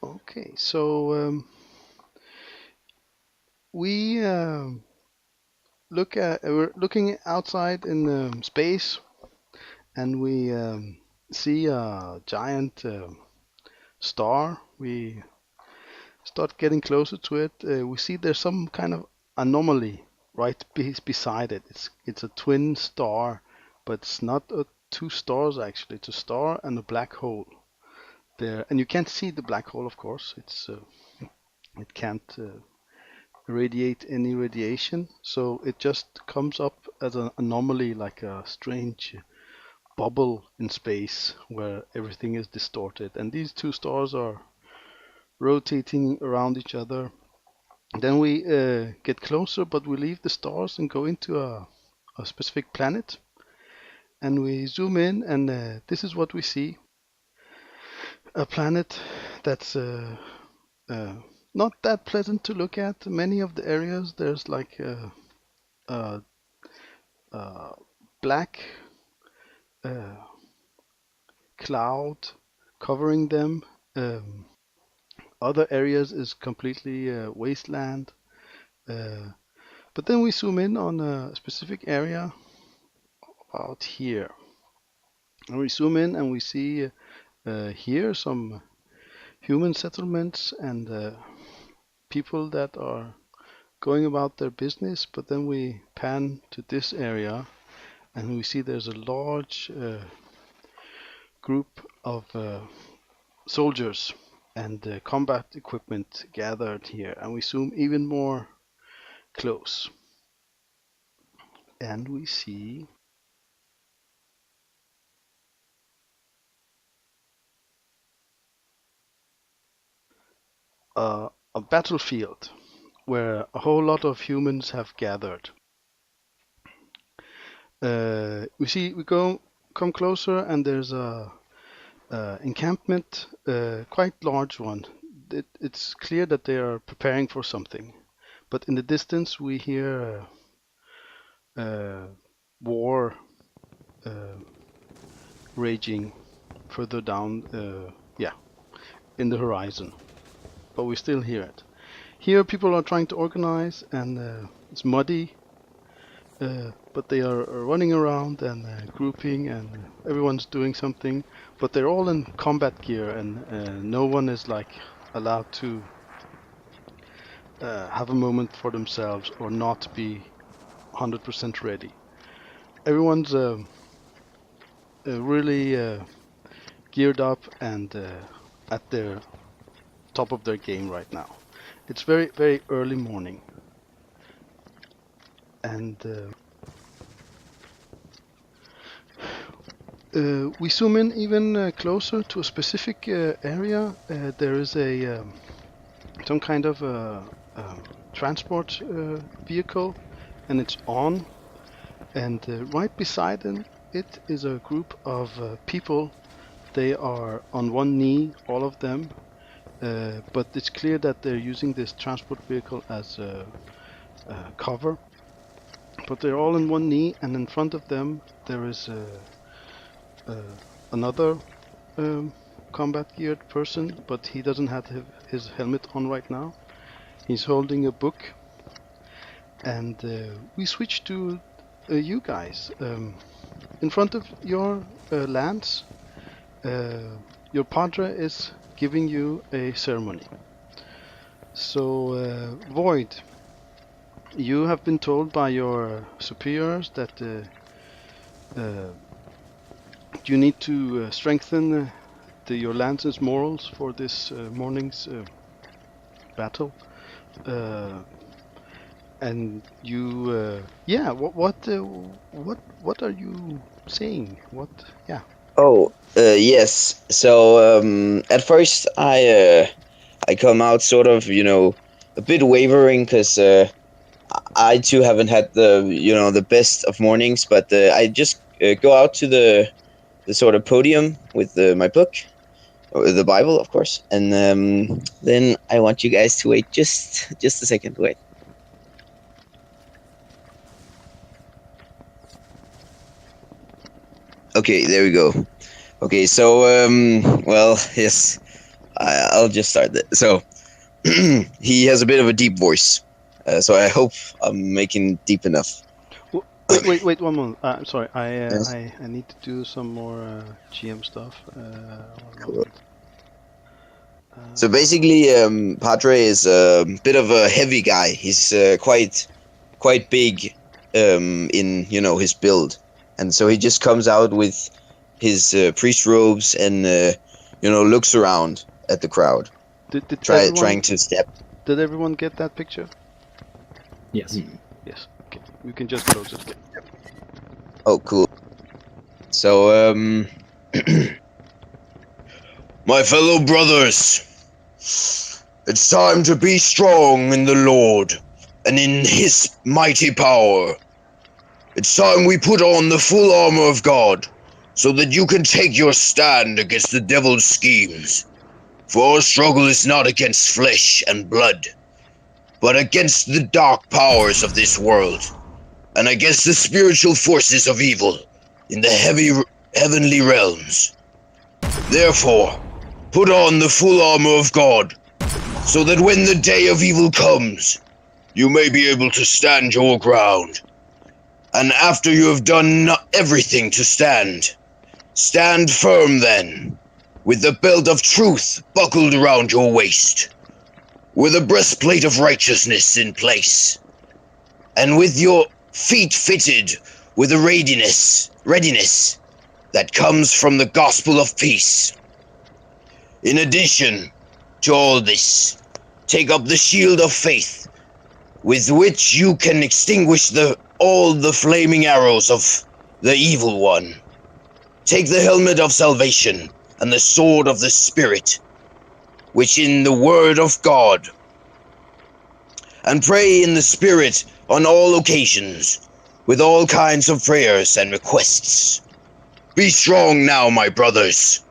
Okay, so we we're looking outside in space, and we see a giant star. We start getting closer to it. We see there's some kind of anomaly right beside it. It's a twin star, but it's not two stars actually. It's a star and a black hole there, and you can't see the black hole, of course. It can't radiate any radiation, so it just comes up as an anomaly, like a strange bubble in space where everything is distorted. And these two stars are rotating around each other. Then we get closer, but we leave the stars and go into a specific planet. And we zoom in, and this is what we see: a planet that's uh, not that pleasant to look at. Many of the areas, there's like uh, uh, black uh, cloud covering them. Um, Other areas is completely wasteland. Uh, but then we zoom in on a specific area out here. And we zoom in and we see here some human settlements and people that are going about their business. But then we pan to this area and we see there's a large group of soldiers and combat equipment gathered here. And we zoom even more close and we see a battlefield where a whole lot of humans have gathered. We come closer, and there's a encampment, quite large one. It's clear that they are preparing for something, but in the distance we hear war uh, raging further down, yeah, in the horizon. But we still hear it. Here, people are trying to organize, and it's muddy. But they are running around and grouping, and everyone's doing something. But they're all in combat gear, and no one is like allowed to have a moment for themselves or not be 100% ready. Everyone's really geared up and at their top of their game right now. It's very, very early morning, and we zoom in even closer to a specific area. There is a some kind of transport vehicle, and it's on. And right beside it is a group of people. They are on one knee, all of them. But it's clear that they're using this transport vehicle as cover. But they're all on one knee, and in front of them there is uh, another um, combat geared person, but he doesn't have his helmet on right now. He's holding a book, and we switch to you guys. In front of your lance, your padre is giving you a ceremony. So, Void, you have been told by your superiors that uh, you need to strengthen your lance's morals for this morning's battle. Uh, and you, yeah, what are you saying? What, yeah. Oh, yes. So at first I come out sort of, a bit wavering because I too haven't had the best of mornings, but I just go out to the sort of podium with my book, or the Bible, of course, and then I want you guys to wait just a second. Wait. Okay, there we go. Okay, so well, yes. I'll just start that. So he has a bit of a deep voice, so I hope I'm making deep enough. Wait, 1 moment. I'm sorry. Yes. I need to do some more GM stuff. 1 Cool. moment. So basically, Padre is a bit of a heavy guy. He's quite big in his build, and so he just comes out with his priest robes and looks around at the crowd, trying to step. Did everyone get that picture? Yes. Yes. Okay. You can just close it. Oh, cool. So, my fellow brothers, it's time to be strong in the Lord and in His mighty power. It's time we put on the full armor of God, so that you can take your stand against the devil's schemes. For our struggle is not against flesh and blood, but against the dark powers of this world, and against the spiritual forces of evil in the heavenly realms. Therefore, put on the full armor of God, so that when the day of evil comes, you may be able to stand your ground. And after you have done everything to stand firm then, with the belt of truth buckled around your waist, with a breastplate of righteousness in place, and with your feet fitted with a readiness that comes from the gospel of peace. In addition to all this, take up the shield of faith, with which you can extinguish all the flaming arrows of the evil one. Take the helmet of salvation and the sword of the Spirit, which in the word of God, and pray in the Spirit on all occasions, with all kinds of prayers and requests. Be strong now, my brothers.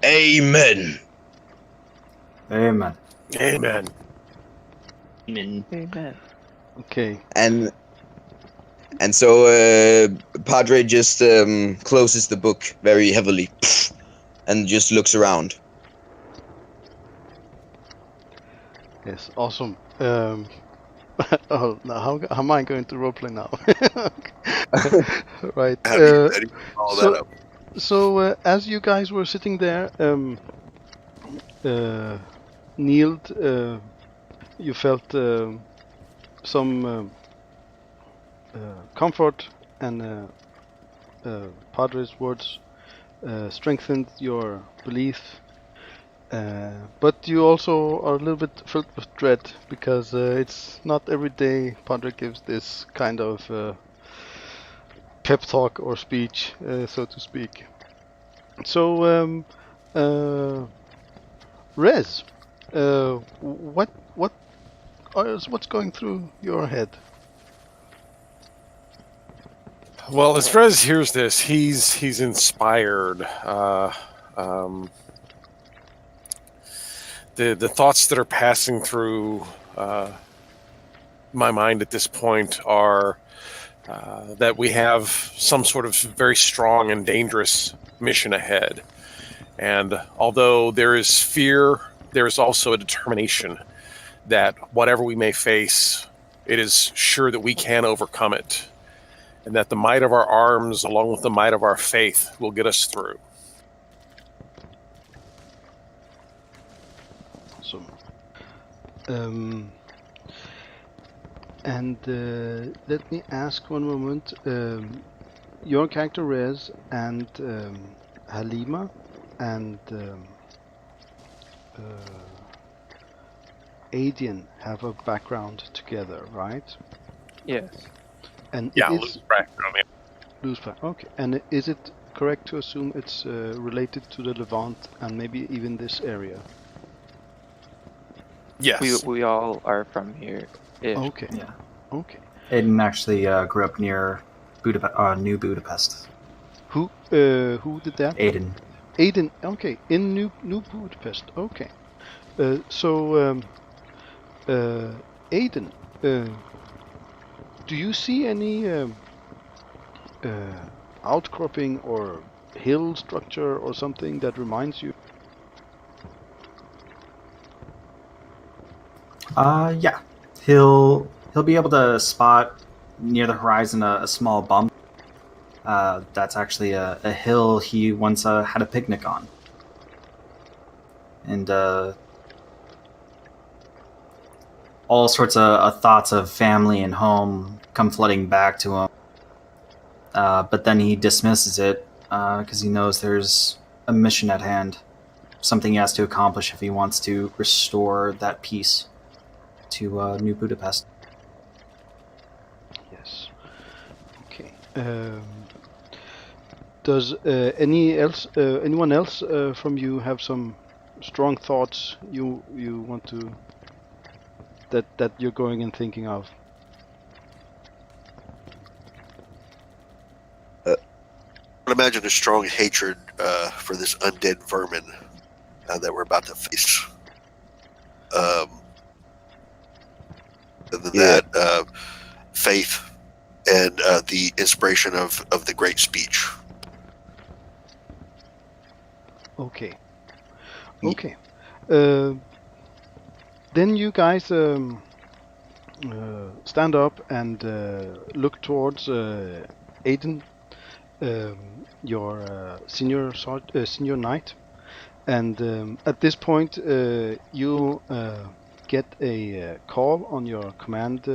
Amen. Amen. Amen. Amen. Okay. And so Padre just closes the book very heavily and just looks around. Yes. Awesome. Oh, now how am I going to roleplay now? Right. So as you guys were sitting there, kneeled, you felt some comfort, and Padre's words strengthened your belief. But you also are a little bit filled with dread, because it's not every day Padre gives this kind of pep talk or speech, so to speak. So, Rez, what's going through your head? Well, as Rez hears this, he's inspired. The thoughts that are passing through my mind at this point are that we have some sort of very strong and dangerous mission ahead. And although there is fear, there is also a determination that whatever we may face, it is sure that we can overcome it, and that the might of our arms, along with the might of our faith, will get us through. So, and let me ask 1 moment. Your character Rez and Halima and Adian have a background together, right? Yes. And Yeah, it is loose background. Yeah. loose back. Okay. And is it correct to assume it's related to the Levant and maybe even this area? Yes. We all are from here. Okay. Yeah. Okay. Aiden actually grew up near New Budapest. Who did that? Aiden. Aiden. Okay. In New Budapest. Okay. So Aiden, do you see any outcropping or hill structure or something that reminds you? Yeah. He'll be able to spot near the horizon a small bump. That's actually a hill he once had a picnic on. And all sorts of thoughts of family and home come flooding back to him. But then he dismisses it because he knows there's a mission at hand, something he has to accomplish if he wants to restore that peace to New Budapest. Yes. Okay. Does anyone else from you have some strong thoughts you want to that you're going and thinking of? I imagine a strong hatred for this undead vermin that we're about to face. That faith and the inspiration of the great speech. Okay. Okay. Then you guys stand up and look towards Aiden, your senior knight, and at this point you get a call on your command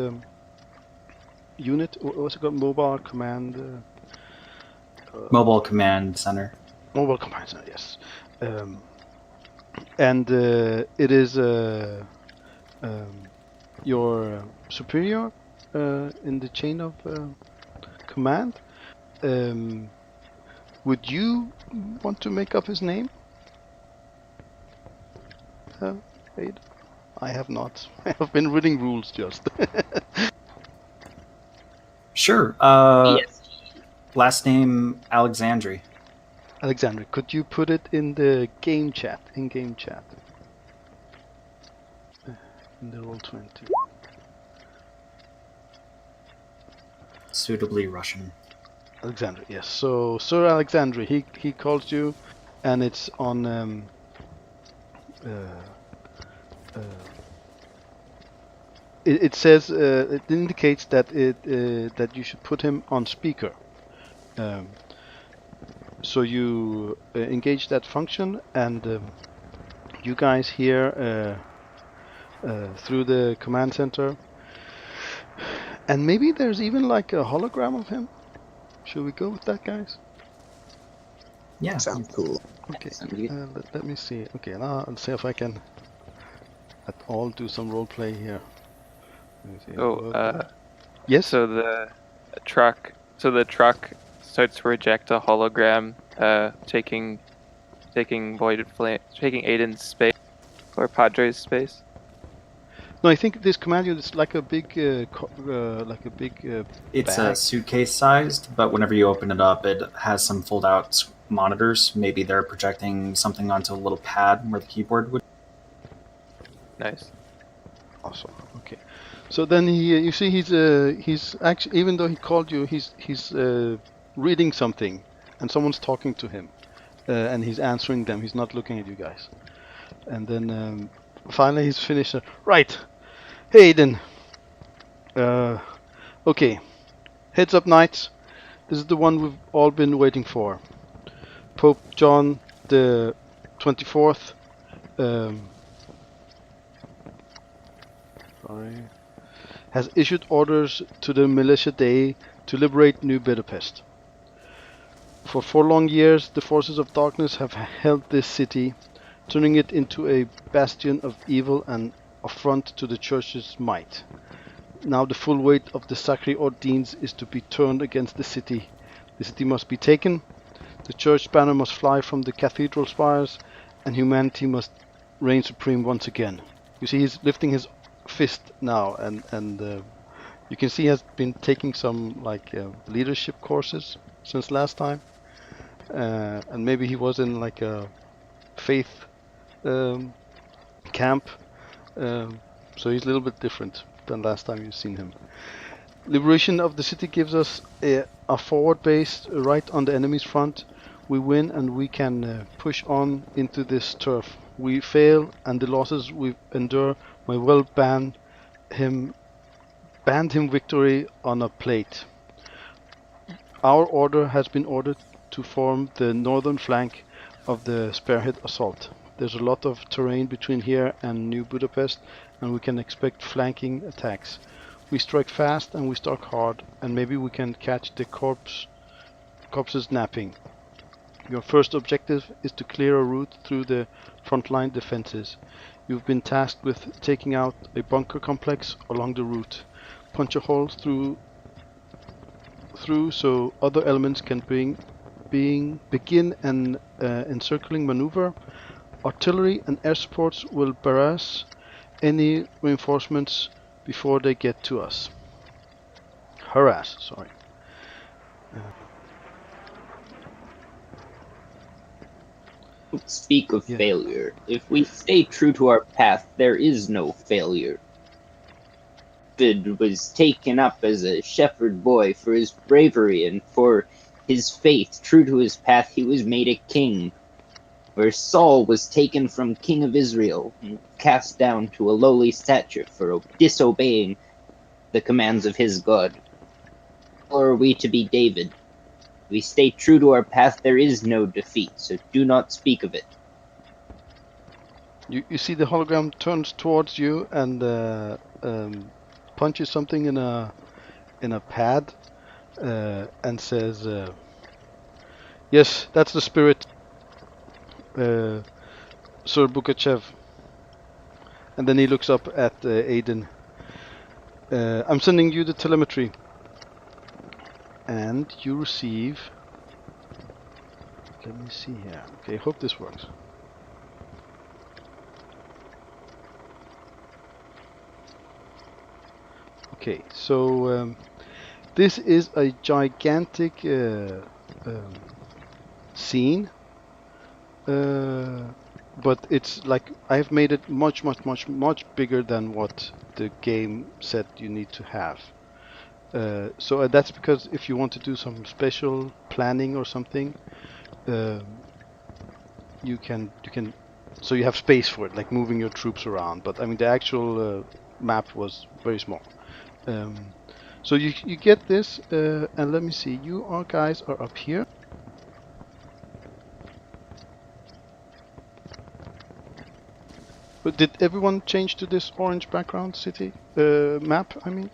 unit. What's it called? Mobile command. Mobile command center. Mobile command center. Yes. And it is your superior in the chain of command. Would you want to make up his name? Aid? I have not. I have been reading rules just. Sure. Yes. Last name Alexandri. Alexander, could you put it in the game chat? In-game chat. In the Roll20. Suitably Russian. Alexander, yes. So Sir Alexandri, he calls you, and it's on it says it indicates that that you should put him on speaker. So you engage that function, and you guys hear through the command center, and maybe there's even like a hologram of him. Should we go with that, guys? Yeah. Sounds cool. Okay. Sounds good. Let me see. Okay, now I'll see if I can at all do some role play here. Let me see. Yes. So the truck starts to reject a hologram, taking Voided Flame, taking Aiden's space or Padre's space. No, I think this command unit is like a big, It's bag. suitcase sized, but whenever you open it up, it has some fold out monitors. Maybe they're projecting something onto a little pad where the keyboard would. Nice. Awesome. Okay. So then you see he's actually, even though he called you, he's reading something, and someone's talking to him, and he's answering them. He's not looking at you guys. And then finally he's finished. Right. Hey, Aiden. Okay. Heads up, knights. This is the one we've all been waiting for. Pope John the 24th. Has issued orders to the militia day to liberate New Budapest. For 4 long years, the forces of darkness have held this city, turning it into a bastion of evil and affront to the church's might. Now the full weight of the sacred ordines is to be turned against the city. The city must be taken, the church banner must fly from the cathedral spires, and humanity must reign supreme once again. You see he's lifting his fist now, and you can see he has been taking some leadership courses since last time, and maybe he was in like a faith camp, so he's a little bit different than last time you've seen him. Liberation of the city gives us a forward base right on the enemy's front. We win and we can push on into this turf we fail and the losses we endure may well band him victory on a plate. Our order has been ordered to form the northern flank of the spearhead assault. There's a lot of terrain between here and New Budapest, and we can expect flanking attacks. We strike fast and we strike hard, and maybe we can catch the corpses napping. Your first objective is to clear a route through the frontline defenses. You've been tasked with taking out a bunker complex along the route. Punch a hole through so other elements can begin an encircling maneuver. Artillery and air supports will barrage any reinforcements before they get to us. Harass, sorry. Speak of failure. If we stay true to our path, there is no failure. David was taken up as a shepherd boy for his bravery, and for his faith, true to his path, he was made a king. Where Saul was taken from king of Israel and cast down to a lowly stature for disobeying the commands of his God. Or are we to be David? We stay true to our path, there is no defeat, so do not speak of it. You see the hologram turns towards you and punches something in a pad and says, "Yes, that's the spirit, Sir Bukachev." And then he looks up at Aiden. "I'm sending you the telemetry." And you receive... Let me see here. Okay, hope this works. Okay, so this is a gigantic scene, but it's like I've made it much bigger than what the game said you need to have. So that's because if you want to do some special planning or something, you can. So you have space for it, like moving your troops around. But I mean, the actual map was very small. So you get this, and let me see. You guys are up here. But did everyone change to this orange background city map? I mean.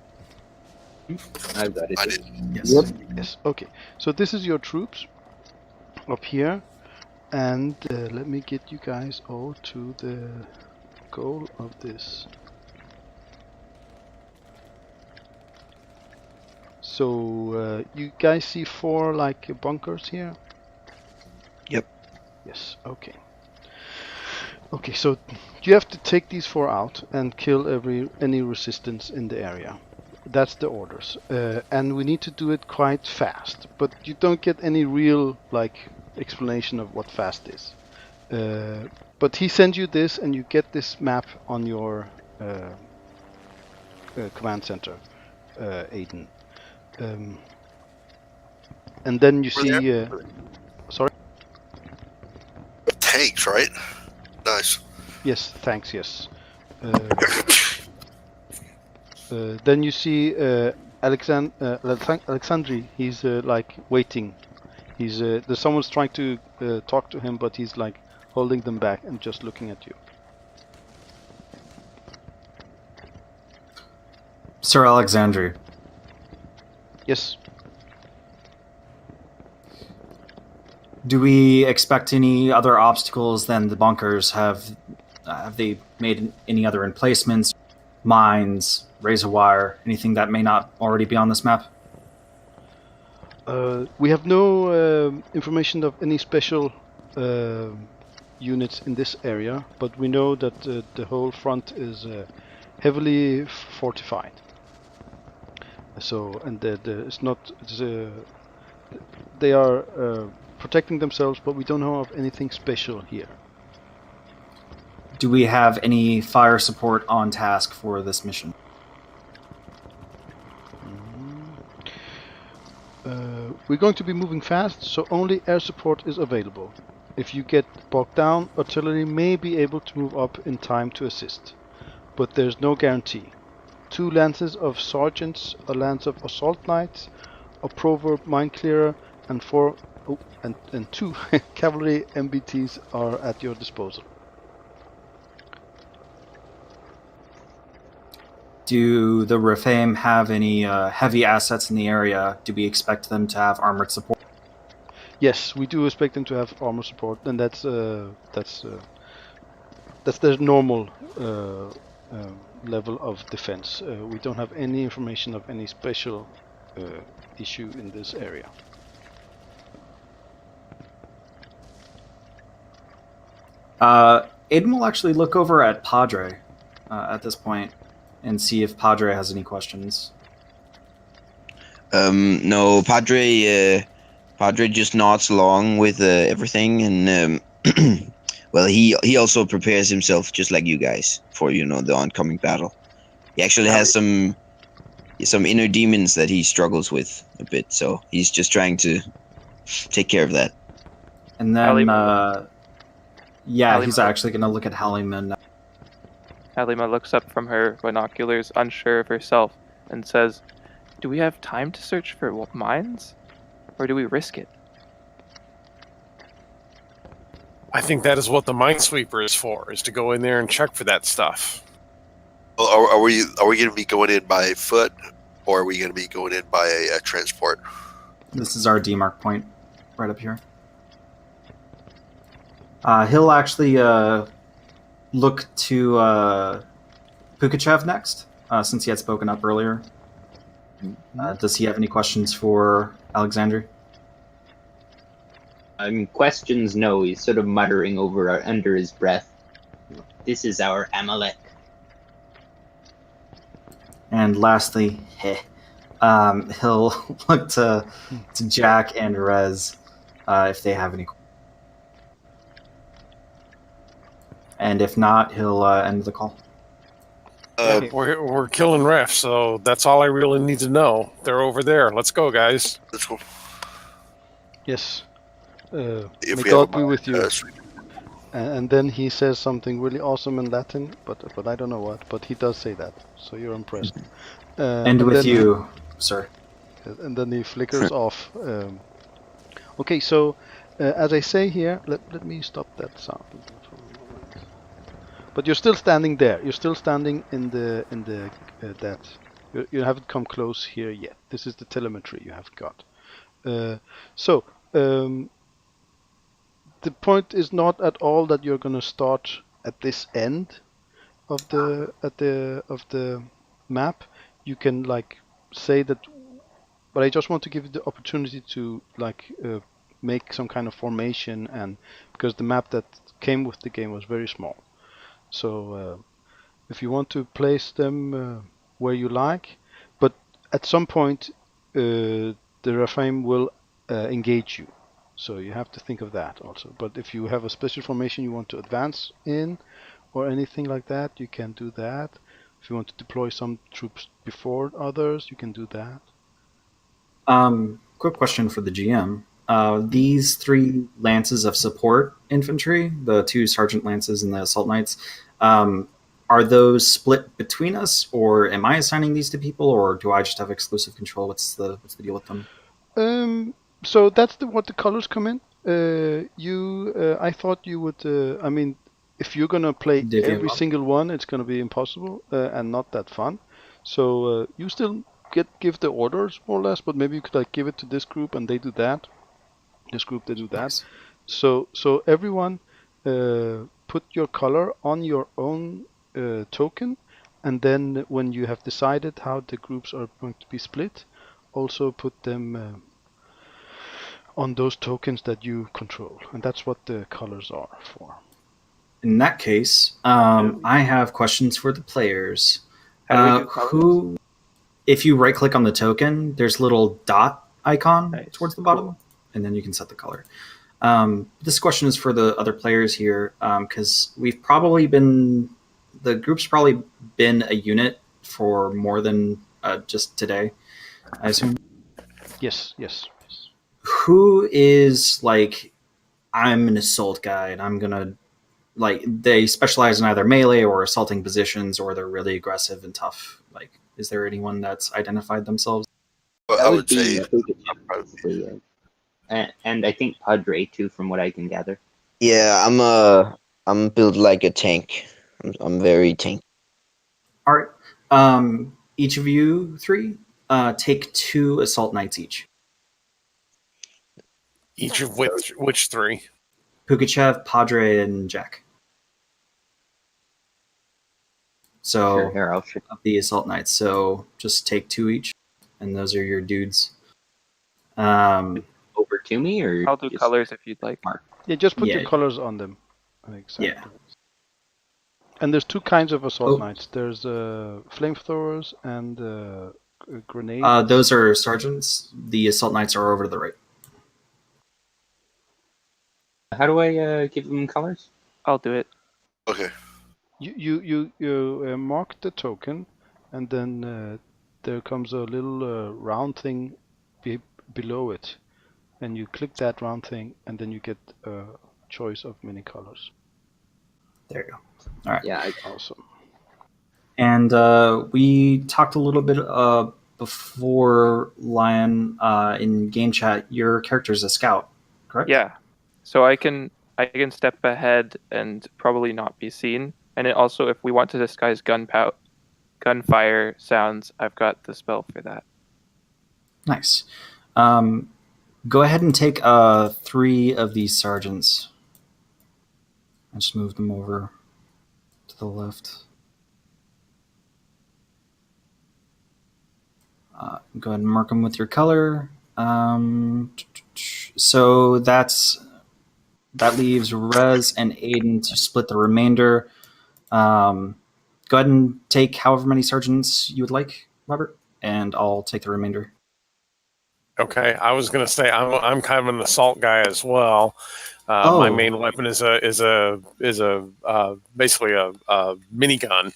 I've got it. I did. Yes. Yep. Yes. Okay. So this is your troops up here, and let me get you guys all to the goal of this. So you guys see 4 like bunkers here? Yep. Yes. Okay. Okay. So you have to take these 4 out and kill any resistance in the area. That's the orders, and we need to do it quite fast. But you don't get any real explanation of what fast is. But he sends you this, and you get this map on your command center, Aiden. And then you see. Sorry. Tanks, right? Nice. Yes. Thanks. Yes. Then you see Alexandri. He's waiting. He's there's someone's trying to talk to him, but he's holding them back and just looking at you. Sir Alexandri. Yes. Do we expect any other obstacles than the bunkers? Have they made any other emplacements, mines, razor wire, anything that may not already be on this map? We have no information of any special units in this area, but we know that the whole front is heavily fortified. So, and it's not. They are protecting themselves, but we don't know of anything special here. Do we have any fire support on task for this mission? We're going to be moving fast, so only air support is available. If you get bogged down, artillery may be able to move up in time to assist, but there's no guarantee. 2 lances of sergeants, a lance of assault knights, a proverb mine clearer, and 2 cavalry MBTs are at your disposal. Do the Refame have any heavy assets in the area? Do we expect them to have armored support? Yes, we do expect them to have armor support, and that's their normal level of defense. We don't have any information of any special issue in this area. Aiden will actually look over at Padre at this point and see if Padre has any questions. No, Padre just nods along with everything, and well, he also prepares himself just like you guys for the oncoming battle. He actually has some inner demons that he struggles with a bit, so he's just trying to take care of that. And then, Halima. he's actually going to look at Halima. Halima looks up from her binoculars, unsure of herself, and says, "Do we have time to search for mines? Or do we risk it?" I think that is what the minesweeper is for, is to go in there and check for that stuff. Well, are we going to be going in by foot, or are we going to be going in by a transport? This is our demarc point, right up here. He'll actually look to Pukachev next, since he had spoken up earlier. Does he have any questions for Alexander? Questions, no. He's sort of muttering under his breath. This is our Amalek. And lastly, he'll look to Jack and Rez if they have any. And if not, he'll end the call. We're killing refs, so that's all I really need to know. They're over there. Let's go, guys. Let's go. Yes. If May we God have be with you. sweet. And then he says something really awesome in Latin, but I don't know what. But he does say that, so you're impressed. And with you, sir. And then he flickers off. Okay, so as I say here, let me stop that sound. But you're still standing there. You're still standing in the that. You haven't come close here yet. This is the telemetry you have got. The point is not at all that you're going to start at this end of the map. You can say that, but I just want to give you the opportunity to make some kind of formation, and because the map that came with the game was very small. So if you want to place them where you like, but at some point the Refame will engage you. So you have to think of that also. But if you have a special formation you want to advance in or anything like that, you can do that. If you want to deploy some troops before others, you can do that. Quick question for the GM. These 3 lances of support infantry, the 2 sergeant lances and the assault knights, are those split between us, or am I assigning these to people, or do I just have exclusive control? What's the deal with them? So that's what the colors come in. I thought you would. If you're gonna play every single one, it's gonna be impossible and not that fun. So you still give the orders more or less, but maybe you could give it to this group and they do that. This group they do that. Nice. So everyone put your color on your own token, and then when you have decided how the groups are going to be split, also put them on those tokens that you control, and that's what the colors are for. In that case, I have questions for the players. If you right-click on the token, there's a little dot icon towards the bottom, and then you can set the color. This question is for the other players here, because the group's probably been a unit for more than just today, I assume. Yes. Who is I'm an assault guy, and I'm gonna like they specialize in either melee or assaulting positions, or they're really aggressive and tough. Like, is there anyone that's identified themselves? Well, That I would would be say basically, and I think Padre too, from what I can gather. Yeah, I'm built like a tank. I'm very tank. All right. Each of you three take 2 assault knights each. Each of which 3? Pugachev, Padre, and Jack. So Sure, here I'll show. of the assault knights. So just take 2 each, and those are your dudes. Over to me, or I'll do just colors if you'd like. mark? Yeah, just put Yeah. your colors on them. Exactly. Yeah. And there's 2 kinds of assault Oh. knights. There's flamethrowers and grenades. Those are sergeants. The assault knights are over to the right. How do I give them colors? I'll do it. okay. You mark the token, and then there comes a little round thing below it, and you click that round thing, and then you get a choice of many colors. There you go. All right. Yeah, Awesome. And we talked a little bit before, Lion, in game chat. Your character's a scout, correct? Yeah. So I can step ahead and probably not be seen. And it also, if we want to disguise gunfire sounds, I've got the spell for that. Nice. Go ahead and take 3 of these sergeants. I just moved them over to the left. Go ahead and mark them with your color. So that leaves Rez and Aiden to split the remainder. Go ahead and take however many sergeants you would like, Robert, and I'll take the remainder. Okay, I was going to say I'm kind of an assault guy as well. My main weapon is basically a minigun.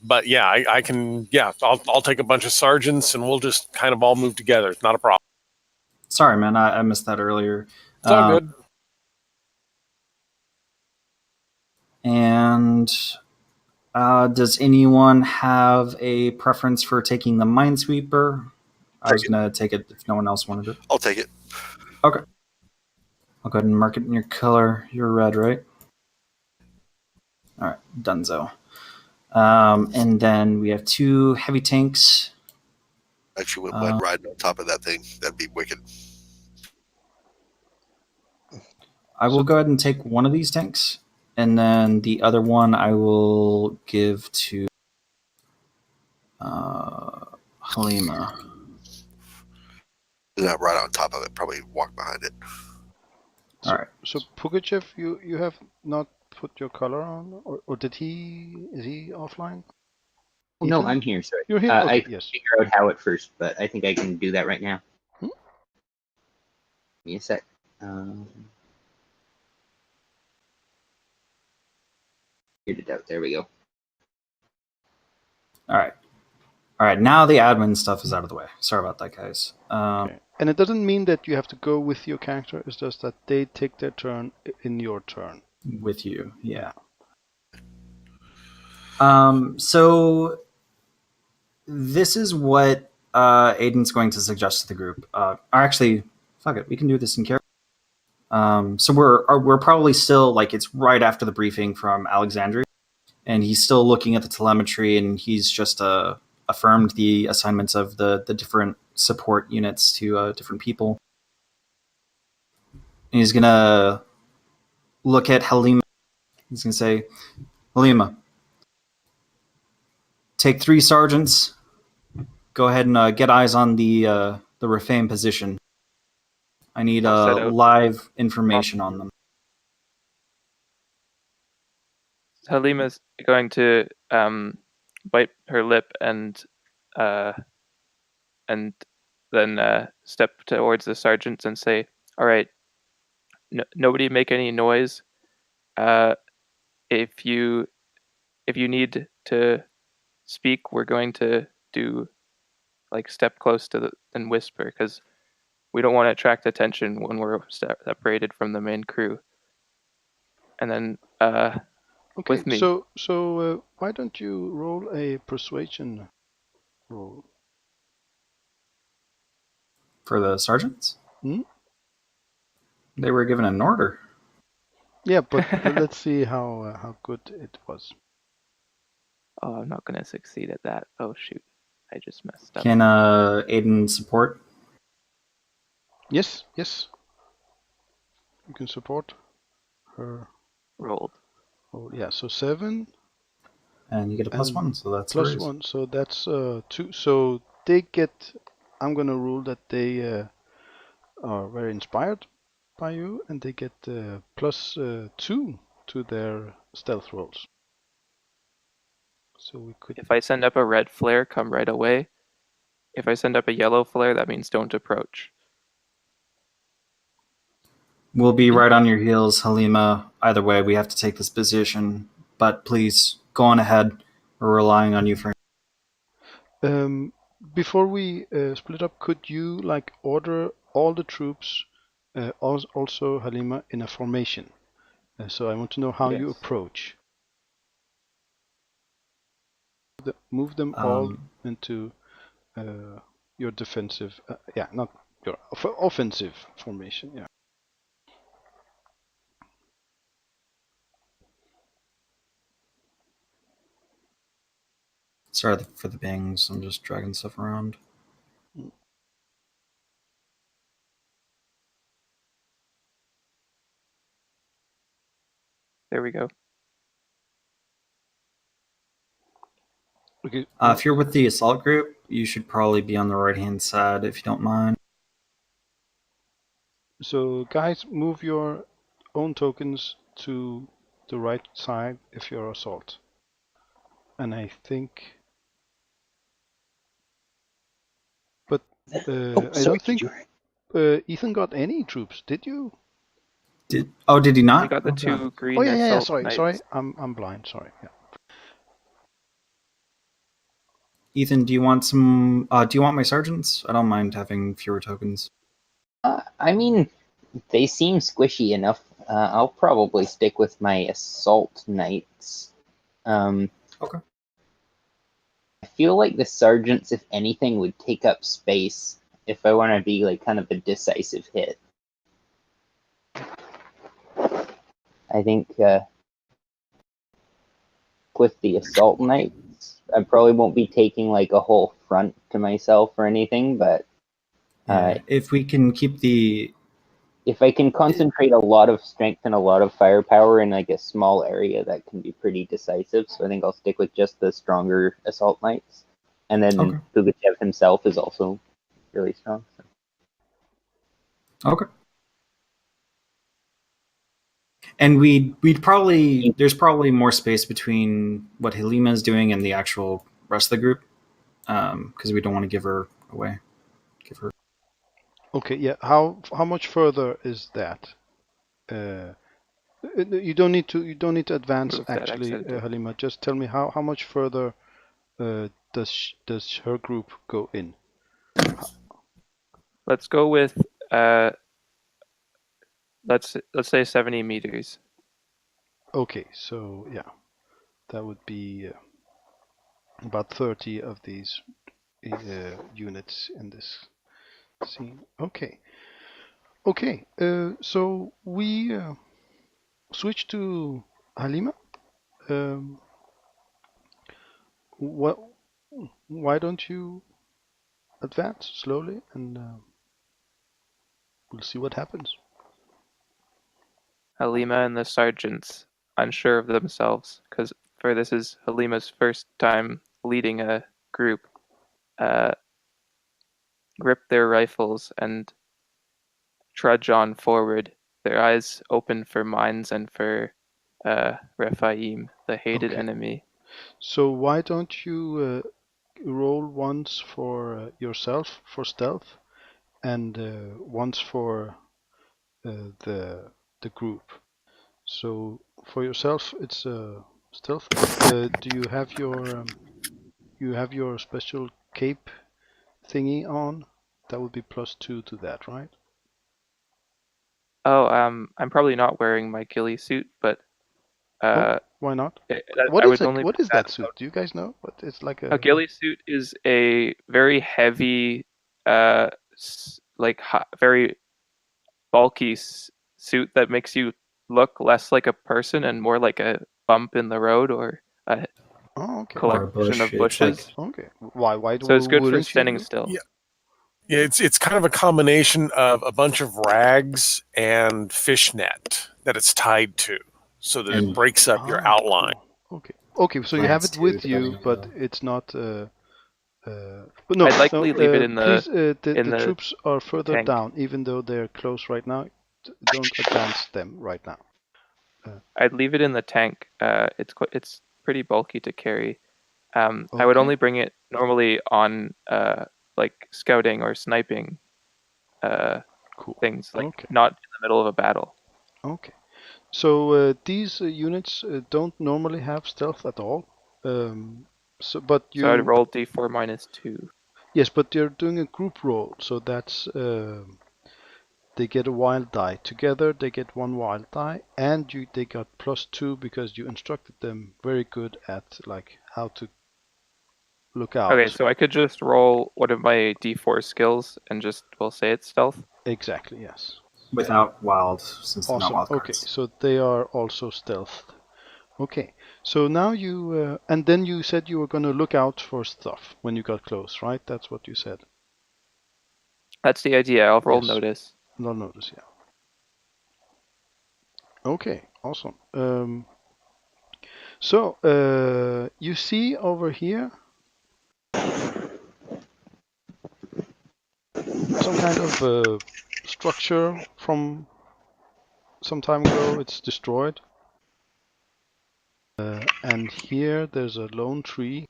But yeah, I can. Yeah, I'll take a bunch of sergeants and we'll just kind of all move together. It's not a problem. Sorry, man, I missed that earlier. It's all good. And does anyone have a preference for taking the Minesweeper? I was going to take it if no one else wanted it. I'll take it. Okay. I'll go ahead and mark it in your color. You're red, right? All right, donezo. And then we have 2 heavy tanks. Actually, wouldn't mind riding on top of that thing. That'd be wicked. I will go ahead and take one of these tanks, and then the other one I will give to Halima. Not right on top of it. Probably walk behind it. All right. So Pugachev, you have not put your color on, or is he offline? Oh, no, Ethan? I'm here. Sorry, You're here. I Okay, can yes. figure out how at first, but I think I can do that right now. Hmm? Give me a sec. Figured it out. There we go. All right. Now the admin stuff is out of the way. Sorry about that, guys. Okay. And it doesn't mean that you have to go with your character. It's just that they take their turn in your turn. With you, yeah. So this is what Aiden's going to suggest to the group. Or actually, fuck it, we can do this in character. So we're probably still, like, it's right after the briefing from Alexandria, and he's still looking at the telemetry, and he's just affirmed the assignments of the different support units to different people. And he's gonna look at Halima. He's gonna say, Halima, take 3 sergeants. Go ahead and get eyes on the Rafame position. I need live information on them. Halima's going to bite her lip and then step towards the sergeants and say, "All right, nobody make any noise. If you need to speak, we're going to do like step close to and whisper, because we don't want to attract attention when we're separated from the main crew. And then Okay, with me. so why don't you roll a persuasion roll? For the sergeants? Hmm? They were given an order. Yeah, but let's see how good it was. Oh, I'm not going to succeed at that. Oh, shoot. I just messed up. Can Aiden support? Yes. You can support her. Rolled. Oh yeah, so 7 And you get a and +1, so that's plus a raise. 1, so that's 2. So they get. I'm gonna rule that they are very inspired by you, and they get +2 to their stealth rolls. So we could. If I send up a red flare, come right away. If I send up a yellow flare, that means don't approach. We'll be right on your heels, Halima. Either way, we have to take this position. But please, go on ahead. We're relying on you for... Before we split up, could you like order all the troops, also Halima, in a formation? So I want to know how you Yes. approach. Move them all into your defensive, not your offensive formation. Yeah. Sorry for the bangs. I'm just dragging stuff around. There we go. Okay. If you're with the assault group, you should probably be on the right-hand side, if you don't mind. So guys, move your own tokens to the right side if you're assault. And I think, but I don't think Ethan got any troops. Did you? Did he not? We got the two God. green Oh yeah. assault knights. Sorry. I'm blind. Sorry. Yeah. Ethan, do you want some... do you want my sergeants? I don't mind having fewer tokens. I mean, they seem squishy enough. I'll probably stick with my assault knights. Okay. I feel like the sergeants, if anything, would take up space if I want to be like kind of a decisive hit. I think with the assault knights, I probably won't be taking like a whole front to myself or anything, but if we can keep the... if I can concentrate a lot of strength and a lot of firepower in like a small area, that can be pretty decisive. So I think I'll stick with just the stronger assault knights, and then Okay. Pugachev himself is also really strong. So. Okay. And we'd probably... There's probably more space between what Halima is doing and the actual rest of the group, because we don't want to give her away. Okay. Yeah. How much further is that? You don't need to advance Move that actually, accident. Halima. Just tell me how much further does her group go in? Let's go with let's say 70 meters. Okay, so yeah, that would be about 30 of these units in this scene. Okay. So we switch to Halima. Why don't you advance slowly, and we'll see what happens. Halima and the sergeants, unsure of themselves, because this is Halima's first time leading a group, grip their rifles and trudge on forward, their eyes open for mines and for Rephaim, the hated enemy. So why don't you roll once for yourself for stealth, and once for the group. So for yourself, it's stealth. Do you have your special cape thingy on? That would be +2 to that, right? Oh, I'm probably not wearing my ghillie suit, but Why not? I would only What put is that suit? out. Do you guys know? What it's like A ghillie suit is a very heavy, very bulky suit that makes you look less like a person and more like a bump in the road or a Oh, okay. Or a collection bush. of It's like bushes. Okay. Why So it's good for wouldn't standing you? still. Yeah. Yeah, it's kind of a combination of a bunch of rags and fishnet that it's tied to, so that it and breaks up your outline. Cool. Okay. Okay, so you have plants it too, with you, depending on but the. it's not. But no, I'd likely no. leave it in Please, the the troops are further tank. down, even though they're close right now. Don't advance them right now. I'd leave it in the tank. It's pretty bulky to carry. I would Okay. only bring it normally on like scouting or sniping Cool. things, like Okay. not in the middle of a battle. Okay. So these units don't normally have stealth at all. But So I'd you roll d4 -2. yes, but they're doing a group roll, so that's they get a wild die together. They get 1 wild die, and they got +2 because you instructed them very good at like how to look out. Okay, so I could just roll one of my d4 skills and just we'll say it's stealth. Exactly. Yes. Without wild, since they're not Awesome. wild Okay, cards. so they are also stealthed. Okay, so now you and then you said you were going to look out for stuff when you got close, right? That's what you said. That's the idea. I'll roll Yes. notice. No notice, yeah. Okay, awesome. So you see over here some kind of structure from some time ago. It's destroyed. And here there's a lone tree.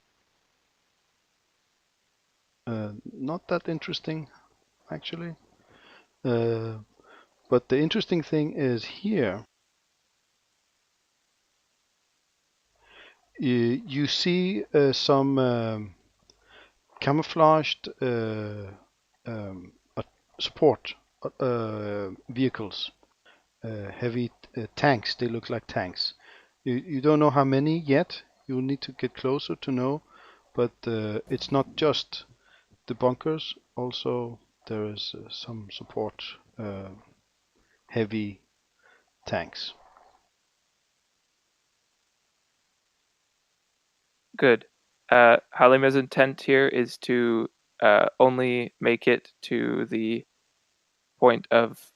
Not that interesting, actually. But the interesting thing is here. You see some camouflaged support vehicles, heavy tanks. They look like tanks. You don't know how many yet. You'll need to get closer to know. But it's not just the bunkers. Also, there is some support heavy tanks. Good. Halima's intent here is to only make it to the point of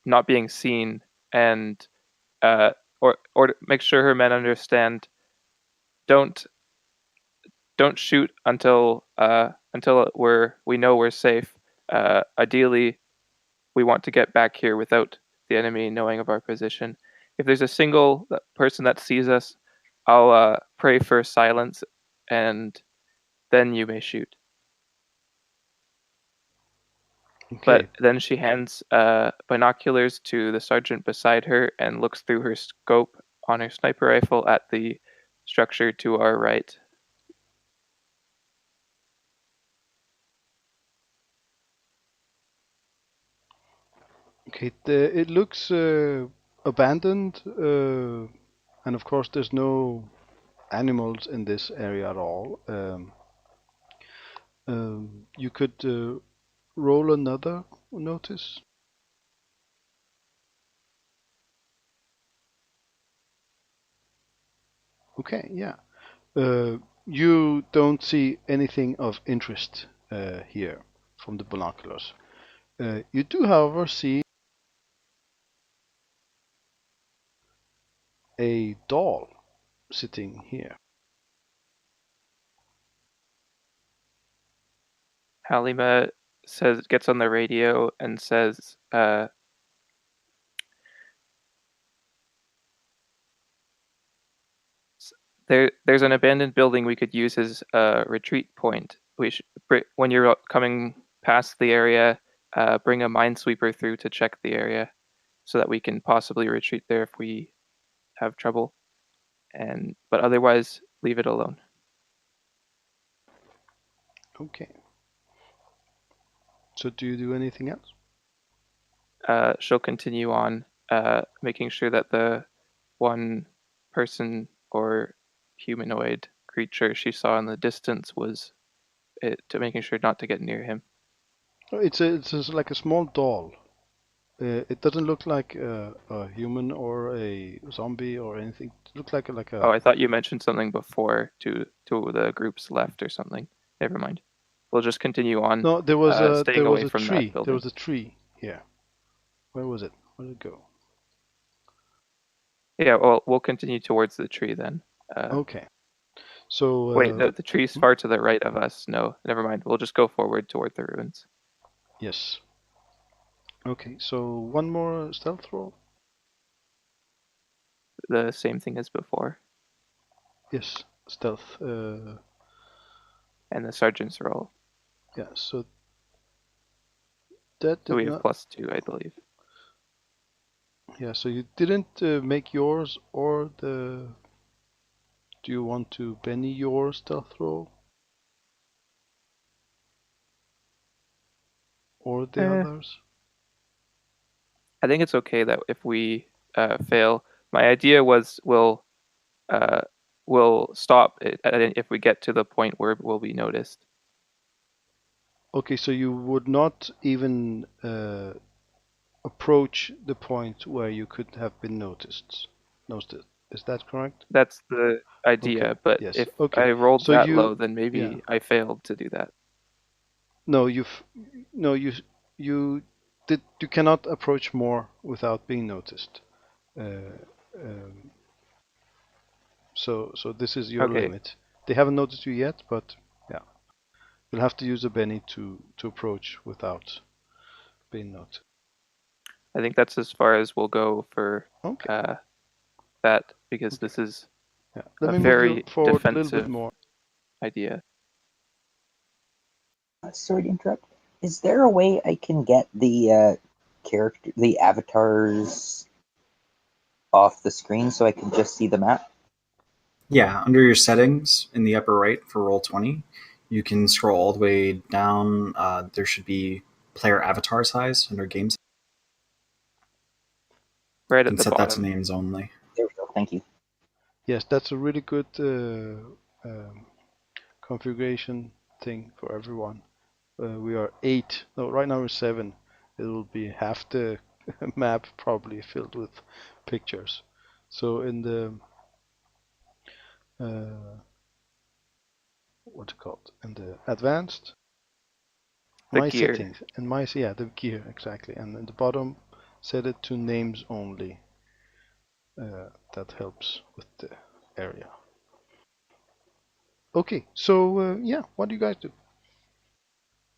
not being seen and or to make sure her men understand. Don't shoot until we know we're safe. Ideally, we want to get back here without the enemy knowing of our position. If there's a single person that sees us, I'll pray for silence, and then you may shoot. Okay. But then she hands binoculars to the sergeant beside her and looks through her scope on her sniper rifle at the structure to our right. Okay, it looks abandoned, and of course there's no animals in this area at all. You could roll another notice. Okay, yeah. You don't see anything of interest here from the binoculars. You do, however, see a doll sitting here. Halima gets on the radio and says, there's an abandoned building we could use as a retreat point. When you're coming past the area, bring a minesweeper through to check the area so that we can possibly retreat there if we have trouble. But otherwise, leave it alone. Okay. So do you do anything else? She'll continue on, making sure that the one person or humanoid creature she saw in the distance was to making sure not to get near him. It's like a small doll. It doesn't look like a human or a zombie or anything. It looks like a. Oh, I thought you mentioned something before to the group's left or something. Never mind. We'll just continue on. No, there was staying away from tree. that building. There was a tree here. Where was it? Where did it go? Yeah, well, we'll continue towards the tree then. Okay. So wait, the tree's far to the right of us. No, never mind. We'll just go forward toward the ruins. Yes. Okay, so one more stealth roll. The same thing as before. Yes, stealth. And the sergeant's roll. Yeah, so that So we did have not. +2, I believe. Yeah, so you didn't make yours or the. Do you want to Benny your stealth roll? Or the others? I think it's okay that if we fail. My idea was we'll stop it if we get to the point where we'll be noticed. Okay, so you would not even approach the point where you could have been noticed. Is that correct? That's the idea, Okay, but yes, if okay. I rolled So that you- low, then maybe yeah. I failed to do that. No, you cannot approach more without being noticed. So this is your Okay. limit. They haven't noticed you yet, but yeah, you'll have to use a Benny to approach without being noticed. I think that's as far as we'll go for Okay. that, because this is Yeah. Let a me move very you forward a little defensive bit more. idea. Sorry to interrupt. Is there a way I can get the the avatars off the screen so I can just see the map? Yeah, under your settings in the upper right for Roll20, you can scroll all the way down. There should be player avatar size under games. Right You at can the set that to bottom. names only. There we go. Thank you. Yes, that's a really good configuration thing for everyone. We are 8. No, right now we're 7. It will be half the map probably filled with pictures. So in the what's it called? In the advanced, The my gear. settings and the gear exactly. And in the bottom, set it to names only. That helps with the area. Okay, so yeah, what do you guys do?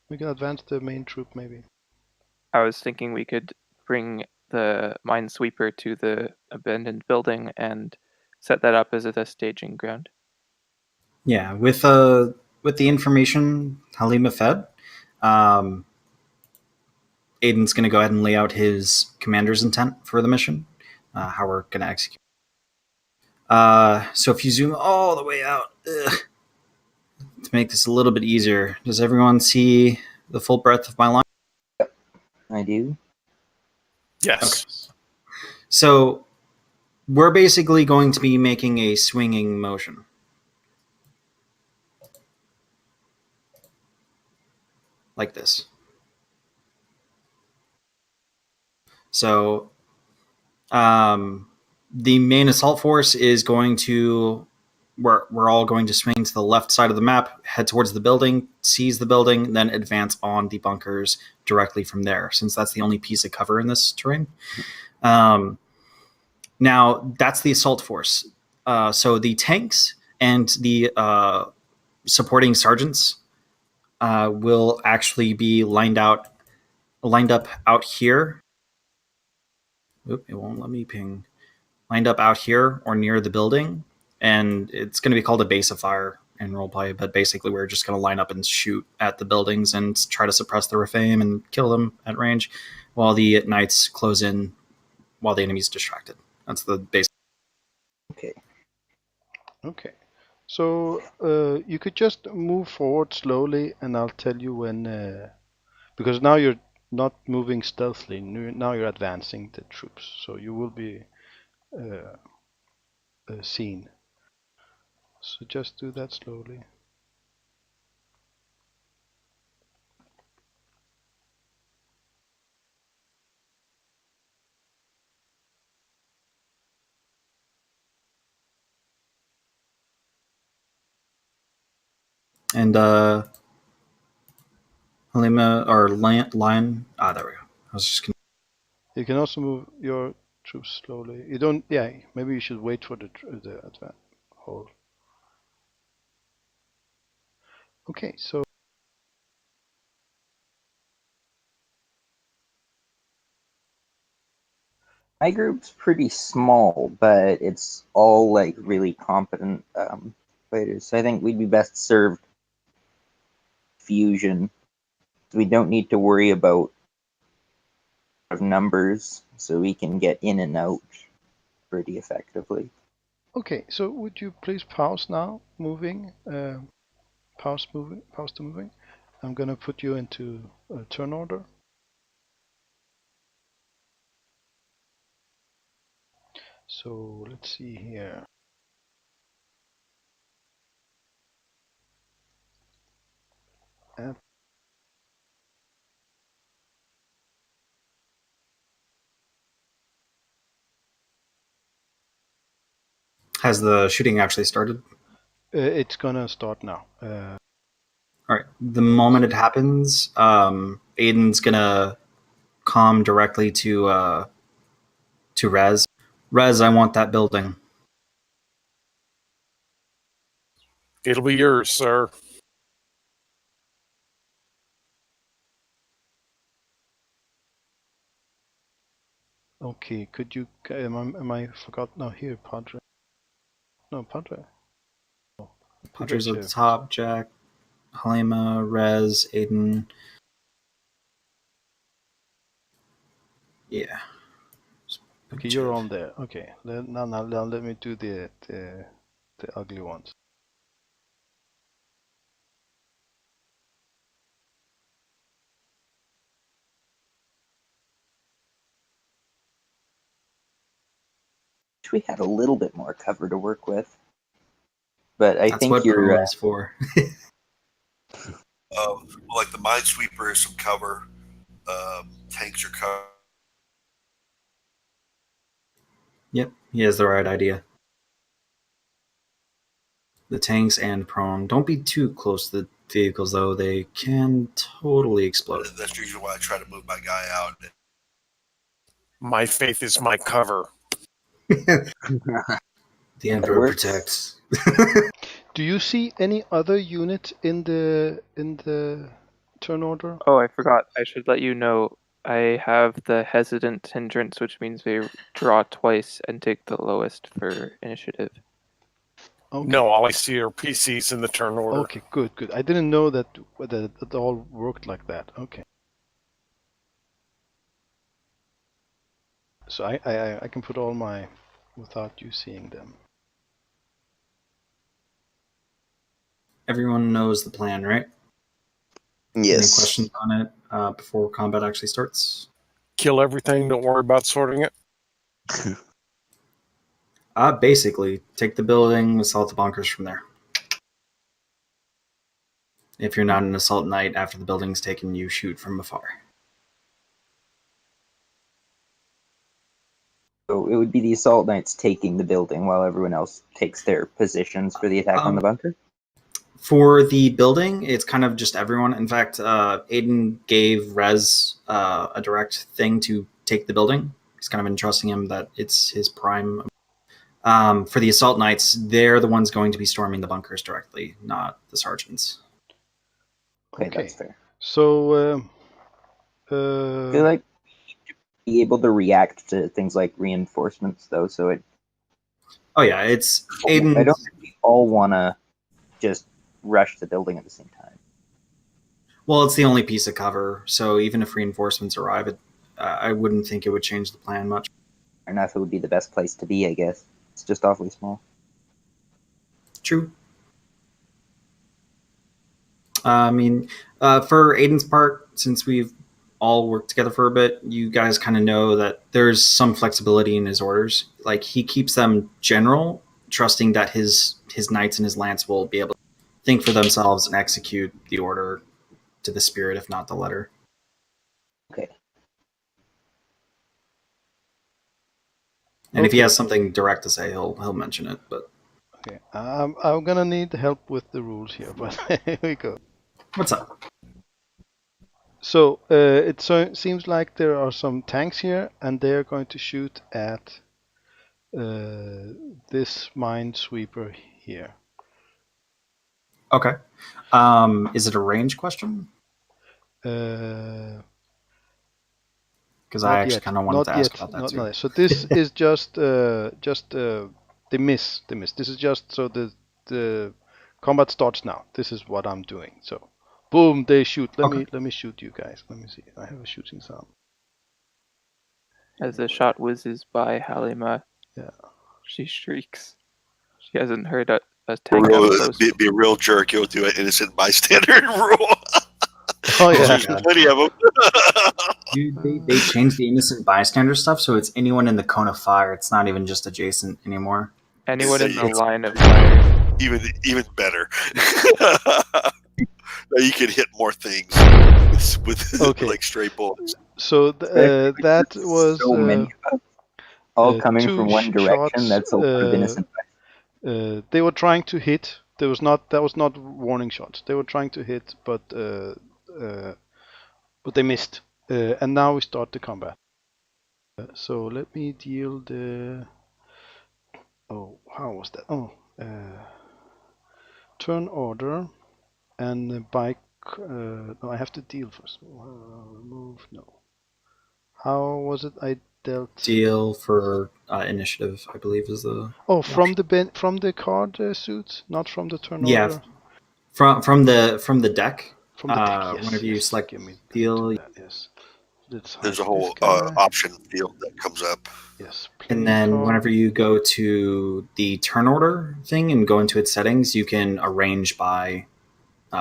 We can advance the main troop maybe. I was thinking we could bring the minesweeper to the abandoned building and set that up as a staging ground. Yeah, with the information Halima fed, Aiden's going to go ahead and lay out his commander's intent for the mission, how we're going to execute. So if you zoom all the way out, to make this a little bit easier, does everyone see the full breadth of my line? I do. Yes. So we're basically going to be making a swinging motion. Like this. So the main assault force is going to, we're all going to swing to the left side of the map, head towards the building, seize the building, then advance on the bunkers directly from there, since that's the only piece of cover in this terrain. Now, that's the assault force. So the tanks and the supporting sergeants will actually be lined up out here. Oop, it won't let me ping. Lined up out here or near the building, and it's going to be called a base of fire in roleplay, but basically we're just going to line up and shoot at the buildings and try to suppress the Refame and kill them at range while the knights close in while the enemy's distracted. That's the base. Okay. So you could just move forward slowly, and I'll tell you when because now you're not moving stealthily. Now you're advancing the troops, so you will be seen. So just do that slowly. And Halima or Lion. Ah, there we go. I was just gonna. You can also move your troops slowly. You don't. Yeah, maybe you should wait for the advance hold. Okay, so My group's pretty small, but it's all like really competent fighters. So I think we'd be best served fusion. We don't need to worry about numbers, so we can get in and out pretty effectively. okay, so would you please pause now, moving, pause the moving. I'm gonna put you into turn order. So let's see here. Has the shooting actually started? It's gonna start now. All right. The moment it happens, Aiden's gonna comm directly to Rez. Rez, I want that building. It'll be yours, sir. Okay, could you? Am I forgot? No, here, Padre. No, Padre. Oh, Padre's at the top. Jack, Halima, Rez, Aiden. Yeah. Okay, you're on there. Okay, now let me do the ugly ones. Wish we had a little bit more cover to work with, but I That's think what you're. prone is for. Like the minesweeper is some cover. Tanks are cover. Yep, he has the right idea. The tanks and prone. Don't be too close to the vehicles, though. They can totally explode. That's usually why I try to move my guy out. My faith is my cover. The Emperor protects. Do you see any other unit in the turn order? Oh, I forgot. I should let you know. I have the hesitant hindrance, which means we draw twice and take the lowest for initiative. Okay. No, all I see are PCs in the turn order. Okay, good. I didn't know that it all worked like that. Okay. So I can put all my without you seeing them. Everyone knows the plan, right? Yes. Any questions on it before combat actually starts? Kill everything. Don't worry about sorting it. Basically, take the building, assault the bunkers from there. If you're not an assault knight, after the building's taken, you shoot from afar. So it would be the assault knights taking the building while everyone else takes their positions for the attack on the bunker? For the building, it's kind of just everyone. In fact, Aiden gave Rez a direct thing to take the building. He's kind of entrusting him that it's his prime. For the assault knights, they're the ones going to be storming the bunkers directly, not the sergeants. Okay, that's fair. So, I feel like be able to react to things like reinforcements, though. So it. Oh yeah, it's Aiden. I don't think we all want to just rush the building at the same time. Well, it's the only piece of cover, so even if reinforcements arrive, I wouldn't think it would change the plan much. Fair enough, it would be the best place to be, I guess. It's just awfully small. True. I mean, for Aiden's part, since we've all worked together for a bit, you guys kind of know that there's some flexibility in his orders. Like, he keeps them general, trusting that his knights and his lance will be able to think for themselves and execute the order to the spirit, if not the letter. Okay. And if he Okay. has something direct to say, he'll mention it. But Okay, I'm gonna need help with the rules here, but here we go. what's up? So it seems like there are some tanks here, and they are going to shoot at this minesweeper here. Okay. Is it a range question? Uh, Because I actually kind of wanted to ask about that too. So this is just they miss. This is just so the combat starts now. This is what I'm doing. So, boom, they shoot. Let me shoot you guys. Let me see. I have a shooting sound. As the shot whizzes by Halima, she shrieks. She hasn't heard a tank up close. Be a real jerk. You'll do an innocent bystander rule. Oh yeah, There's plenty of them. Dude, they changed the innocent bystander stuff, so it's anyone in the cone of fire. It's not even just adjacent anymore. Anyone in the line of fire. Even better. Now you can hit more things with like straight bullets. So that was so many of us, all coming from one direction. shots, That's a lot of innocent. They were trying to hit. That was not warning shots. They were trying to hit, but they missed. And now we start the combat. So let me deal the. Oh, how was that? Oh, turn order, and by. No, I have to deal first. Remove. No. How was it? I dealt. Deal for initiative, I believe, is the. Oh, from the card suits, not from the turn order. Yeah, from the deck. From the deck, yes. Whenever you select Give me deal, that, yes. There's a whole option field that comes up. Yes. And then whenever you go to the turn order thing and go into its settings, you can arrange by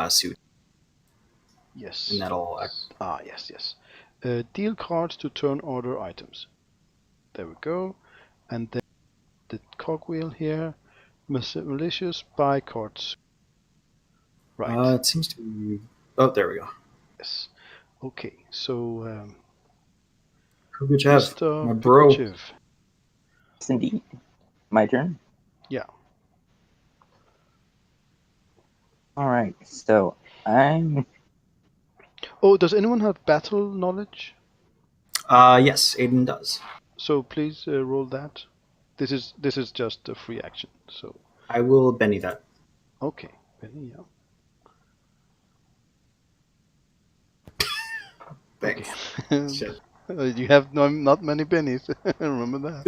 suit. Yes. And that'll. Yes. Deal cards to turn order items. There we go. And then the cogwheel here. Malicious buy cards. Right. It seems to be. Oh, there we go. Yes. Okay. So. Mr. My bro. Yes, indeed. My turn. Yeah. All right. So I'm. Oh, does anyone have battle knowledge? Yes, Aiden does. So please roll that. This is just a free action. So I will Benny that. Okay, Benny, yeah. Thanks. Okay. You have not many bennies. Remember that.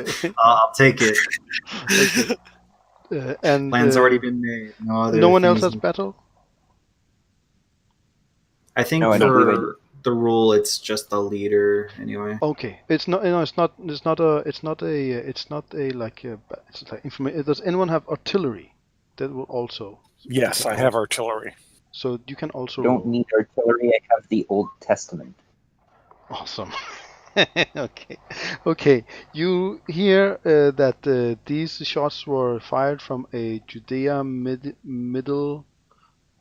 Okay. I'll take it. Okay. And plan's already been made. No one else has battle. I think for the rule, it's just the leader anyway. Okay, it's not. It's not a like. It's like information. Does anyone have artillery? That will also. Yes, I have artillery. So you can also. Don't need artillery. I have the Old Testament. Awesome. Okay. You hear that these shots were fired from a Judea medium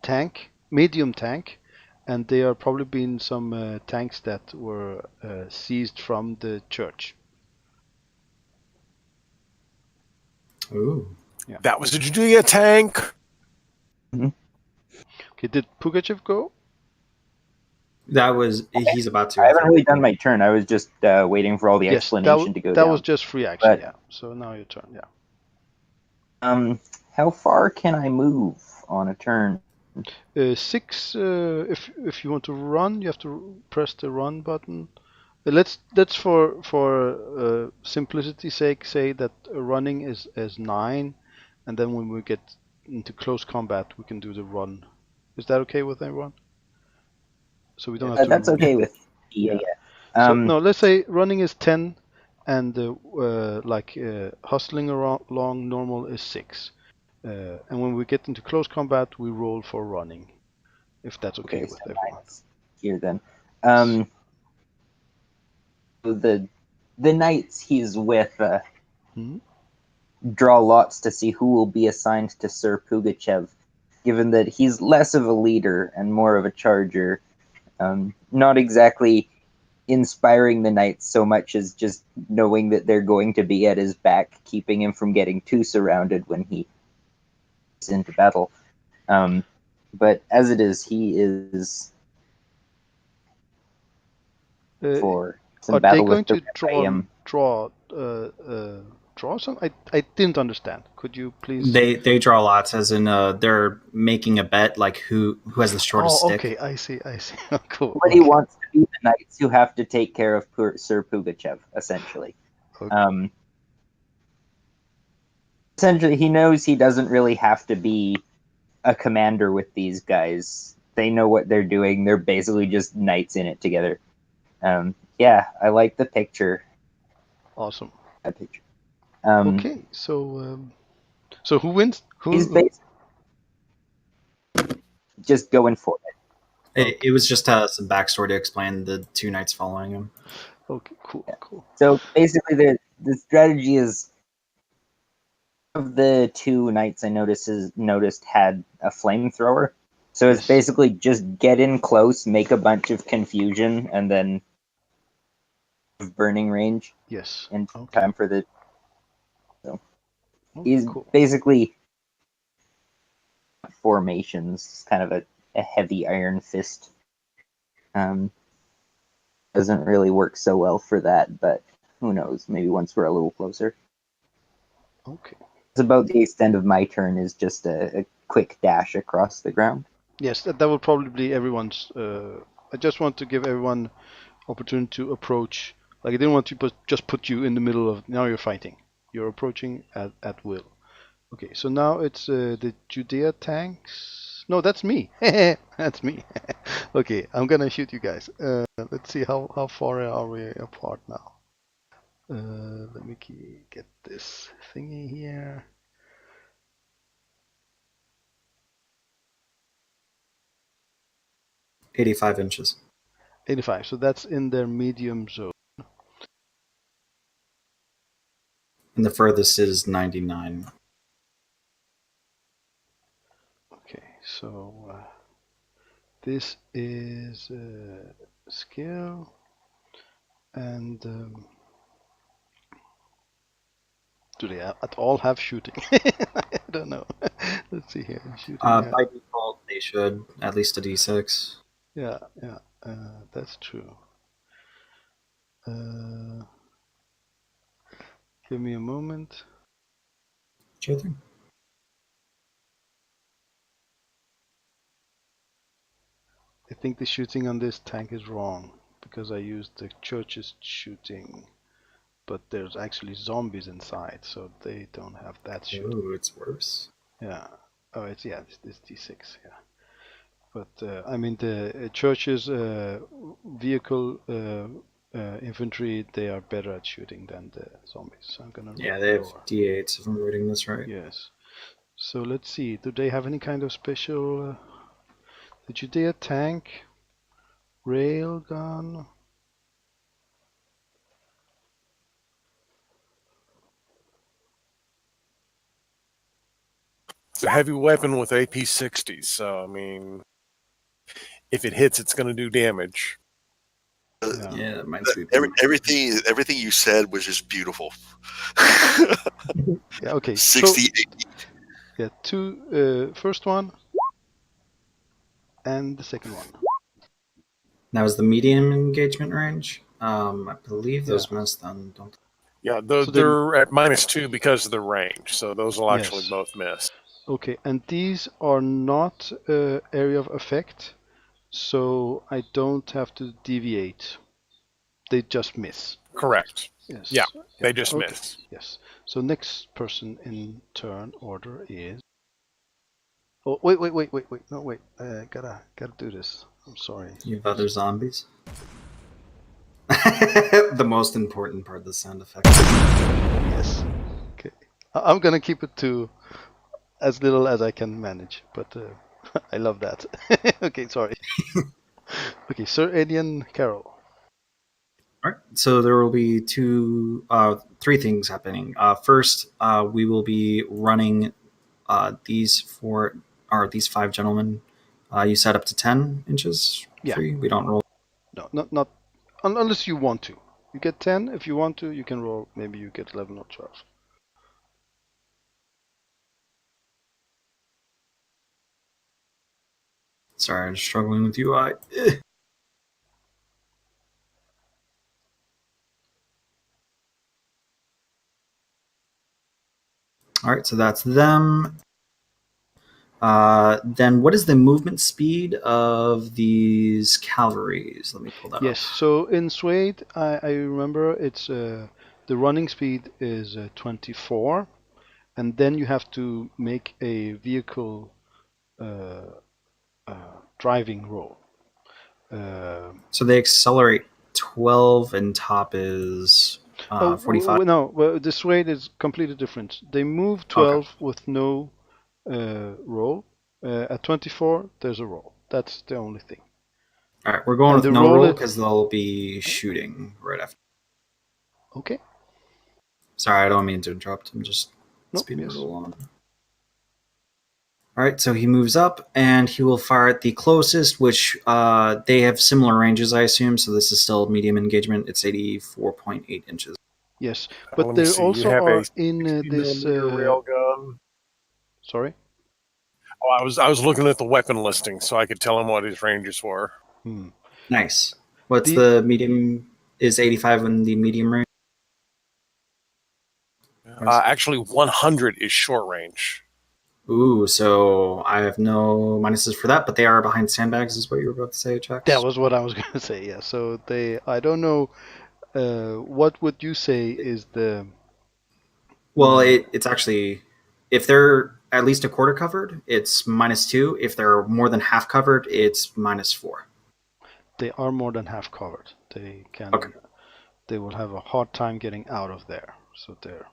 tank, and there are probably been some tanks that were seized from the church. Ooh. Yeah. That was a Judea tank. Mm-hmm. Okay, did Pugachev go? He's about to. I haven't really done my turn. I was just waiting for all the explanation to go down. That was just free action, yeah. So now your turn, yeah. How far can I move on a turn? 6. If you want to run, you have to press the run button. Let's for simplicity's sake say that running is 9, and then when we get into close combat, we can do the run. Is that okay with everyone? So we don't have to. That's okay with yeah. So, no, let's say running is 10, and hustling along normal is 6. And when we get into close combat, we roll for running, if that's okay with so everyone. here then. The knights he's with draw lots to see who will be assigned to Sir Pugachev, given that he's less of a leader and more of a charger. Not exactly inspiring the knights so much as just knowing that they're going to be at his back, keeping him from getting too surrounded when he is into battle. But as it is, he is for some Are battle they going with the to draw some? I didn't understand. Could you please? They draw lots, as in they're making a bet, like who has the shortest stick. Okay, I see. Cool. But he wants to be the knights who have to take care of Sir Pugachev, essentially. Okay. Essentially, he knows he doesn't really have to be a commander with these guys. They know what they're doing. They're basically just knights in it together. Yeah, I like the picture. Awesome. That picture. Okay, so who wins? He's basically just going for it. It was just some backstory to explain the two knights following him. Okay, cool. So basically, the strategy is, of the two knights I noticed had a flamethrower. So it's basically just get in close, make a bunch of confusion, and then burning range. Yes. In time for the. So he's cool. basically formations, kind of a heavy iron fist. Doesn't really work so well for that, but who knows? Maybe once we're a little closer. Okay. It's about the extent of my turn, is just a quick dash across the ground. Yes, that will probably be everyone's. I just want to give everyone opportunity to approach. Like, I didn't want to just put you in the middle of. Now you're fighting. You're approaching at will. Okay, so now it's the Judea tanks. No, that's me. That's me. Okay, I'm gonna shoot you guys. Let's see how far are we apart now. Let me get this thingy here. "85 inches. 85. So that's in their medium zone. And the furthest is 99. Okay, so this is skill, and do they at all have shooting? I don't know. Let's see here. Shooting. By default, they should at least a D6. Yeah, that's true. Give me a moment. Sure thing. I think the shooting on this tank is wrong because I used the church's shooting, but there's actually zombies inside, so they don't have that shooting. Oh, it's worse. Yeah. Oh, it's this D6. Yeah. But I mean the church's vehicle infantry, they are better at shooting than the zombies. So I'm gonna. Yeah, they have D8s if I'm reading this right. Yes. So let's see. Do they have any kind of special? The Judea tank, railgun. It's a heavy weapon with AP-60s, so I mean, if it hits, it's going to do damage. Yeah, that might sweep. Everything you said was just beautiful. Yeah. Okay. 68. Yeah. Two. First one. And the second one. That was the medium engagement range. I believe those missed then, don't they? Yeah, they're at -2 because of the range, so those will actually both miss. Okay, and these are not area of effect, so I don't have to deviate. They just miss. Correct. Yes. Yeah, they just miss. Yes. So next person in turn order is. Oh, wait. No, wait. Gotta do this. I'm sorry. You have other zombies? The most important part of the sound effect. Yes. Okay. I'm gonna keep it to as little as I can manage, but I love that. Okay, sorry. Okay, Sir Adian Karrol. All right. So there will be three things happening. First, we will be running these five gentlemen. You set up to 10 inches Yeah. free. We don't roll. No, not unless you want to. You get 10. If you want to, you can roll. Maybe you get 11 or 12. Sorry, I'm struggling with UI. All right, so that's them. Then what is the movement speed of these cavalries? Let me pull that Yes. up. So in Suede, I remember it's the running speed is 24, and then you have to make a vehicle driving roll. So they accelerate 12 and top is 45. No, well, the Suede is completely different. They move 12 with no roll. At 24, there's a roll. That's the only thing. All right, we're going And with the no roll roll is- because they'll be shooting right after. Okay. Sorry, I don't mean to interrupt. I'm just No, speeding yes. it along. All right, so he moves up and he will fire at the closest, which they have similar ranges, I assume. So this is still medium engagement. It's 84.8 inches. Yes, Let but me they see, you also have are a in 60 this. millimeter railgun. Sorry. Oh, I was looking at the weapon listing, so I could tell him what his ranges were. Nice. What's The- the medium? Is 85 in the medium range? Actually, 100 is short range. Ooh, so I have no minuses for that, but they are behind sandbags, is what you were about to say, Jax? That was what I was going to say. Yeah. So they. I don't know. What would you say is the? Well, it's actually, if they're at least a quarter covered, it's -2. If they're more than half covered, it's -4. They are more than half covered. They can. Okay. They will have a hard time getting out of there. So there.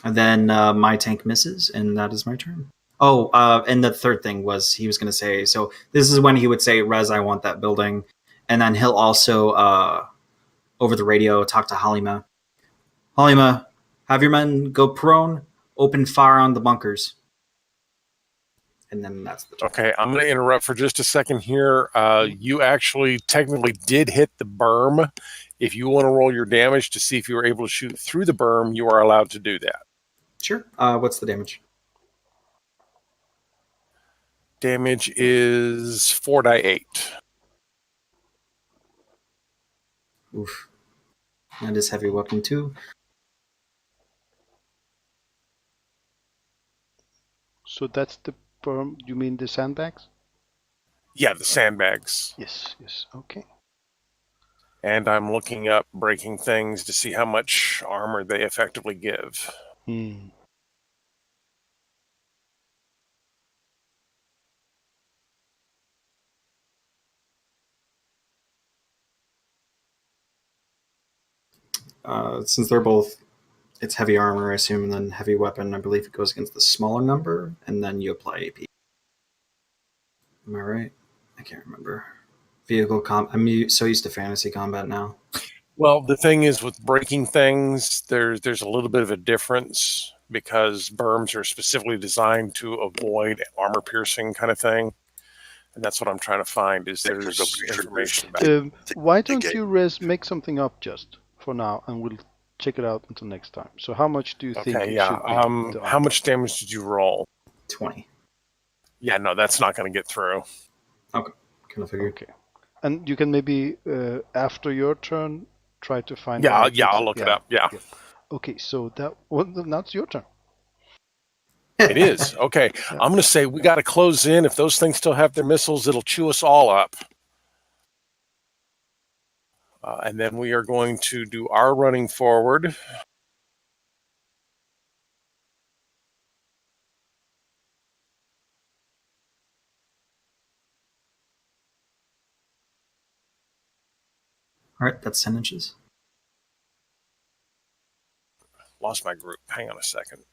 And then my tank misses, and that is my turn. Oh, and the third thing was he was going to say, so this is when he would say, Rez, I want that building. And then he'll also, over the radio, talk to Halima. Halima, have your men go prone, open fire on the bunkers. And then that's the turn. Okay, I'm going to interrupt for just a second here. You actually technically did hit the berm. If you want to roll your damage to see if you were able to shoot through the berm, you are allowed to do that. Sure. What's the damage? Damage is 4d8. Oof. That is heavy weapon too. So that's the perm. You mean the sandbags? Yeah, the sandbags. Yes. Yes. Okay. And I'm looking up breaking things to see how much armor they effectively give. Since they're both, it's heavy armor, I assume, and then heavy weapon. I believe it goes against the smaller number, and then you apply AP. Am I right? I can't remember. Vehicle combat. I'm so used to fantasy combat now. Well, the thing is with breaking things, there's a little bit of a difference because berms are specifically designed to avoid armor piercing kind of thing. And that's what I'm trying to find is there's information about it. Why don't you, Rez, make something up just for now, and we'll check it out until next time. So how much do you think Okay, it yeah. should be? How much damage did you roll? 20. Yeah, no, that's not going to get through. Okay, kind of figured. Okay. And you can maybe, after your turn, try to find Yeah, out. I'll look it up. Yeah. Okay, so now it's your turn. It is. Okay. Yeah. I'm going to say we got to close in. If those things still have their missiles, it'll chew us all up. And then we are going to do our running forward. All right, that's 10 inches. Lost my group. Hang on a second.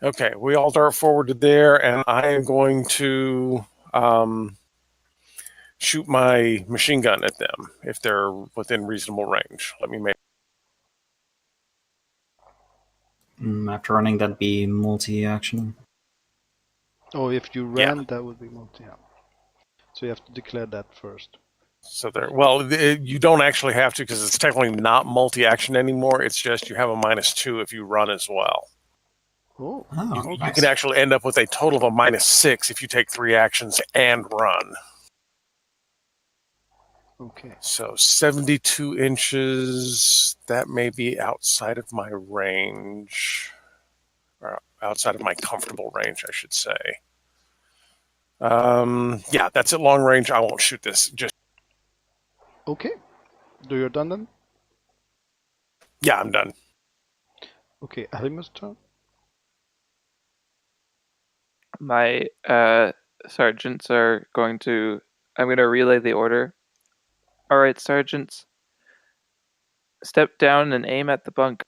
Okay, we all dart forward to there, and I am going to shoot my machine gun at them if they're within reasonable range. Let me make. After running, that'd be multi-action. Oh, if you Yeah. ran, that would be multi. Yeah. So you have to declare that first. So there. Well, you don't actually have to because it's technically not multi-action anymore. It's just you have a -2 if you run as well. Oh, Oh, You nice. can actually end up with a total of a -6 if you take 3 actions and run. okay. So 72 inches. That may be outside of my range, or outside of my comfortable range, I should say. Yeah, that's at long range. I won't shoot this. Just Okay. Do you done then? yeah, I'm done. Okay, Halima's turn. My sergeants are going to. I'm going to relay the order. All right, sergeants. Step down and aim at the bunk,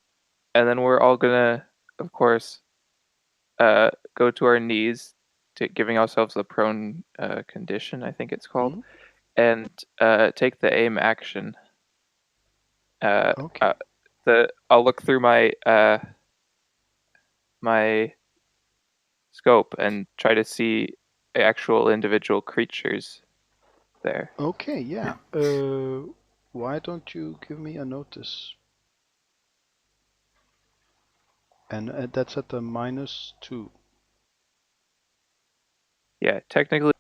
and then we're all gonna, of course, go to our knees, giving ourselves the prone condition, I think it's called, and take the aim action. Okay. I'll look through my my scope and try to see actual individual creatures there. Okay, yeah. Why don't you give me a notice? And that's at the -2. Yeah, technically,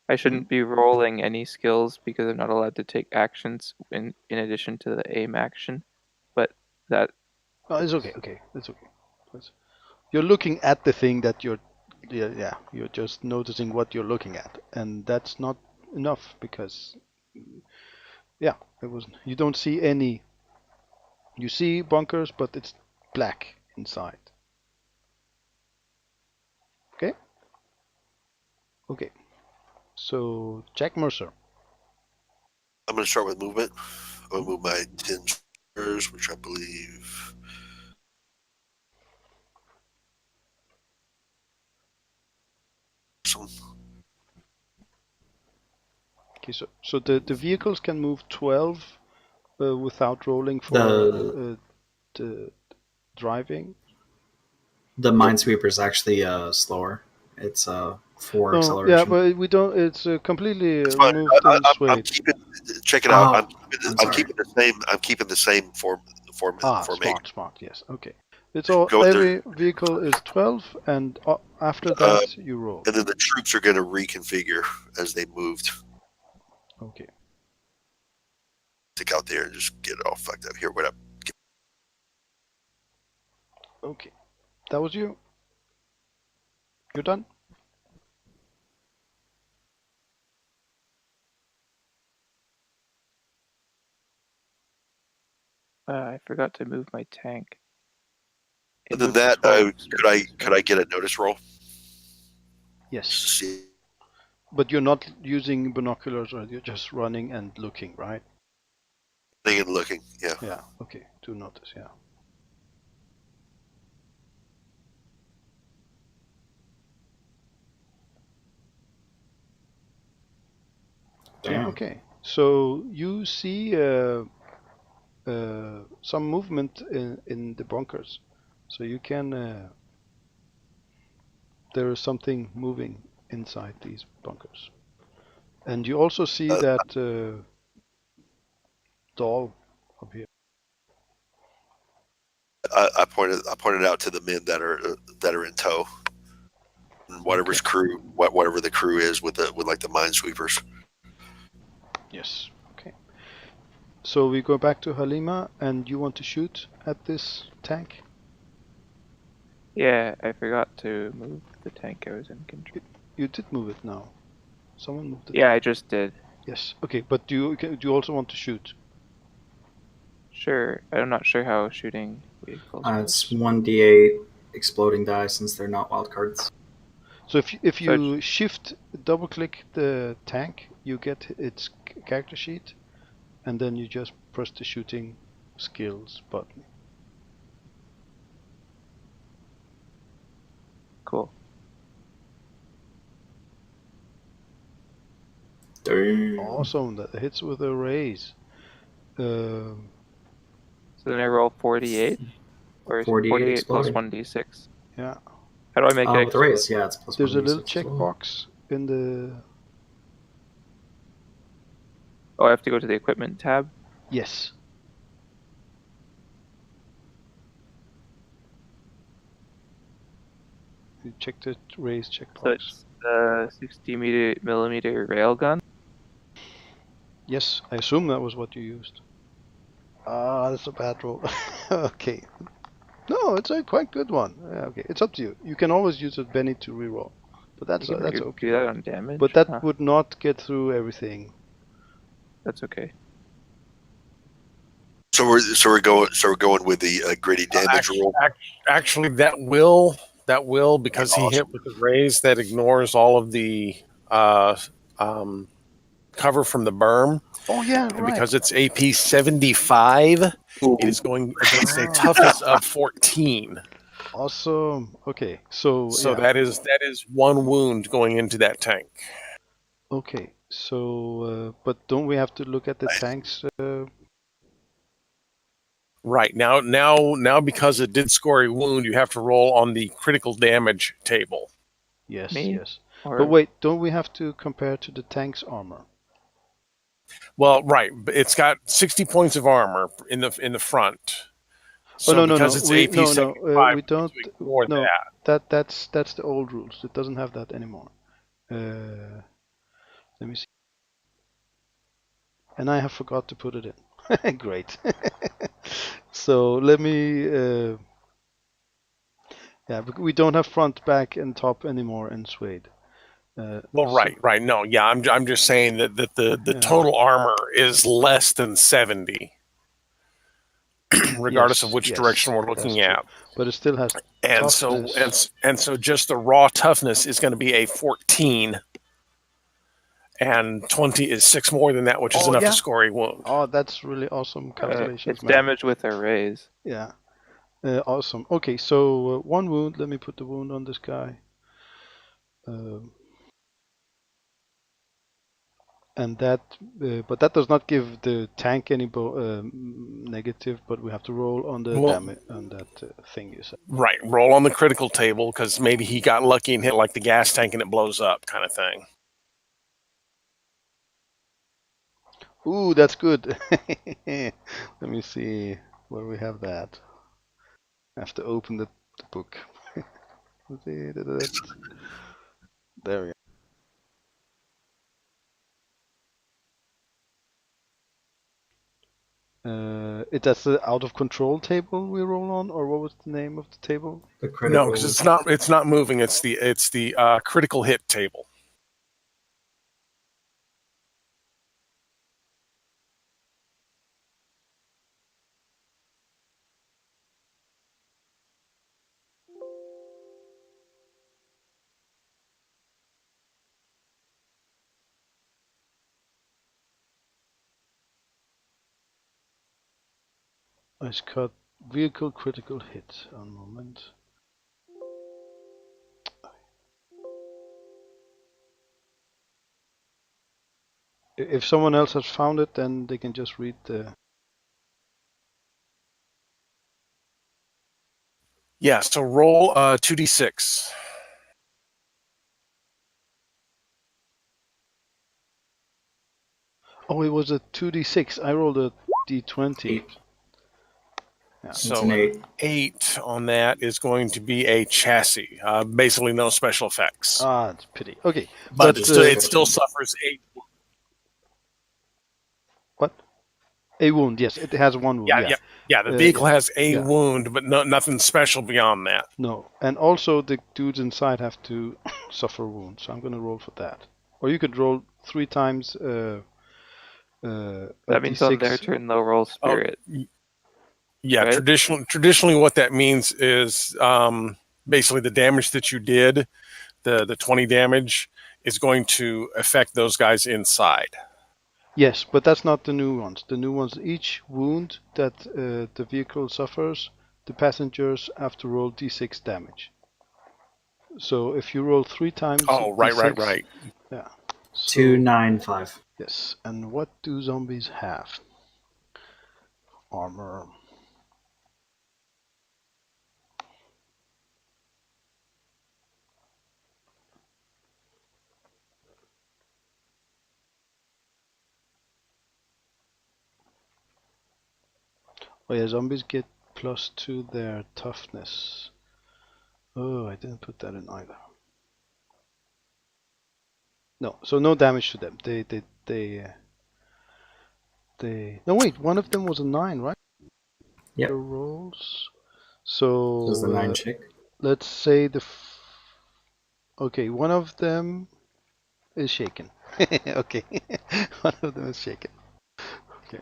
I shouldn't be rolling any skills because I'm not allowed to take actions in addition to the aim action. But that. Oh, it's okay. Okay, it's okay. You're looking at the thing that you're just noticing what you're looking at, and that's not enough because you don't see any. You see bunkers, but it's black inside. Okay, so Jack Mercer. I'm going to start with movement. I'm going to move my 10 squares, which I believe. Okay, so the vehicles can move 12 without rolling for the driving. The Minesweeper is actually slower. It's 4 acceleration. Yeah, but we don't. It's completely It's fine. removed and I'm swayed. keeping. Check it out. Oh, I'm keeping the same. I'm keeping the same formation. Smart. Yes. Okay. It's all. Go with Every vehicle is 12, and after that you roll. And then the troops are going to reconfigure as they moved. Okay. Stick out there and just get it all fucked up. Here, what up? Okay. That was you. You're done. I forgot to move my tank. Other than that, could I get a notice roll? Yes. See. But you're not using binoculars, or you're just running and looking, right? Running and looking, yeah. Yeah. Okay. Do notice, yeah. Damn. Okay. So you see some movement in the bunkers. So you can. There is something moving inside these bunkers, and you also see that doll up here. I pointed out to the men that are in tow, and whatever's crew, whatever the crew is with like the minesweepers. Yes. Okay. So we go back to Halima, and you want to shoot at this tank? Yeah, I forgot to move the tank I was in control. You did move it now. Someone moved it. Yeah, I just did. Yes. Okay, but do you also want to shoot? Sure. I'm not sure how shooting vehicles It's 1d8 exploding die since they're not wildcards. So if you shift double click the tank, you get its character sheet, and then you just press the shooting skills button. Cool. Damn. Awesome. That hits with a raise. So then I roll 48, or 48 plus exploding. 1d6. Yeah. How do I make it? With the raise, yeah, it's plus There's a 1d6 little as well. checkbox in the. Oh, I have to go to the equipment tab. Yes. You check the raise checkbox. So it's the 60mm railgun. Yes, I assume that was what you used. Ah, that's a bad roll. Okay. No, it's a quite good one. Okay, it's up to you. You can always use a Benny to reroll, but that's You can that's do okay. that on damage. But that Huh, would not get through everything. that's okay. So we're going with the gritty damage roll. Actually, that will because he hit with the raise that ignores all of the cover from the berm. Oh yeah, And right. because it's AP 75, it is going against a toughness of 14. Awesome. Okay, so So yeah. that is one wound going into that tank. Okay, so but don't we have to look at the tanks? Right now because it did score a wound, you have to roll on the critical damage table. Yes, Me? yes. Or But wait, don't we have to compare to the tank's armor? Well, right, but it's got 60 points of armor in the front. So Oh no, because it's AP 75, we don't. to ignore No, that. that's the old rules. It doesn't have that anymore. Let me see. And I have forgot to put it in. Great. So let me. Yeah, we don't have front, back, and top anymore in Suede. Well, right. No, yeah, I'm just saying that the Yeah. total armor is less than 70, regardless of which yes, direction we're looking that's true. at. But it still has And toughness. so just the raw toughness is going to be a 14, and 20 is 6 more than that, which is enough to score a wound. Oh, that's really awesome calculations, it's man. damage with a raise. Yeah. Awesome. Okay, so one wound. Let me put the wound on this guy. And that, but that does not give the tank any negative. But we have to roll on the damage on that thing you said. Right, roll on the critical table because maybe he got lucky and hit like the gas tank and it blows up, kind of thing. Ooh, that's good. Let me see where we have that. I have to open the book. There we go. That's the out of control table we roll on, or what was the name of the table? The critical. No, because it's not moving. It's the critical hit table. It's cut vehicle critical hit. One moment. If someone else has found it, then they can just read the. Yeah, so roll 2d6. Oh, it was a 2d6. I rolled a d20. 8. Yeah. So an an 8 on that is going to be a chassis. Basically, no special effects. Ah, it's pity. Okay, but it still suffers 8. What? A wound, yes. It has one wound. Yeah. The vehicle has a yeah. wound, but nothing special beyond that. No, and also the dudes inside have to suffer wounds. So I'm going to roll for that. Or you could roll 3 times. That means on their turn they'll roll spirit. Yeah, right? Traditionally, what that means is basically the damage that you did, the 20 damage, is going to affect those guys inside. Yes, but that's not the new ones. The new ones, each wound that the vehicle suffers, the passengers have to roll d6 damage. So if you roll 3 times. Oh, right. Yeah. So, 2, 9, 5. Yes. And what do zombies have? Armor. Oh yeah, zombies get +2 their toughness. Oh, I didn't put that in either. No, so no damage to them. No, wait, one of them was a 9, right? Yep. The rolls. So Does the 9 shake? let's say okay, one of them is shaken. Okay, one of them is shaken. Okay,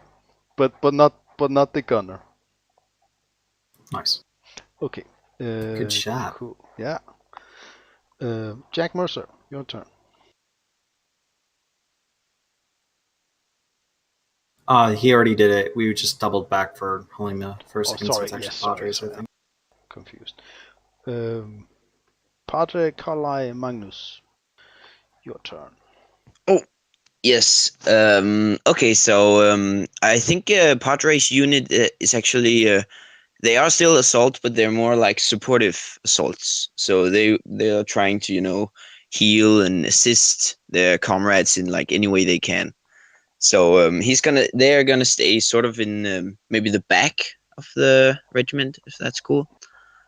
but not the gunner. Nice. Okay. Good shot. Cool. Yeah. Jack Mercer, your turn. He already did it. We just doubled back for holding the first Oh, second, so sorry. it's actually Yes, Padres, sorry. I think. Confused. Padre Carlisle Magnus, your turn. Oh, yes. Okay, so I think Padre's unit is actually they are still assault, but they're more like supportive assaults. So they are trying to heal and assist their comrades in like any way they can. So they're gonna stay sort of in maybe the back of the regiment, if that's cool.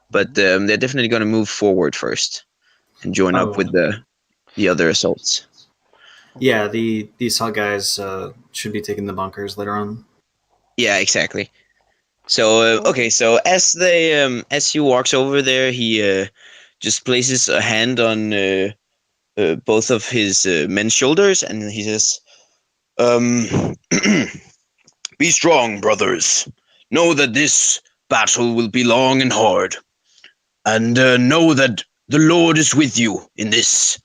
But they're definitely gonna move forward first and join up with the other assaults. Yeah, the assault guys should be taking the bunkers later on. Yeah, exactly. So okay, so as he walks over there, he just places a hand on both of his men's shoulders, and he says, "Be strong, brothers. Know that this battle will be long and hard, and know that the Lord is with you in this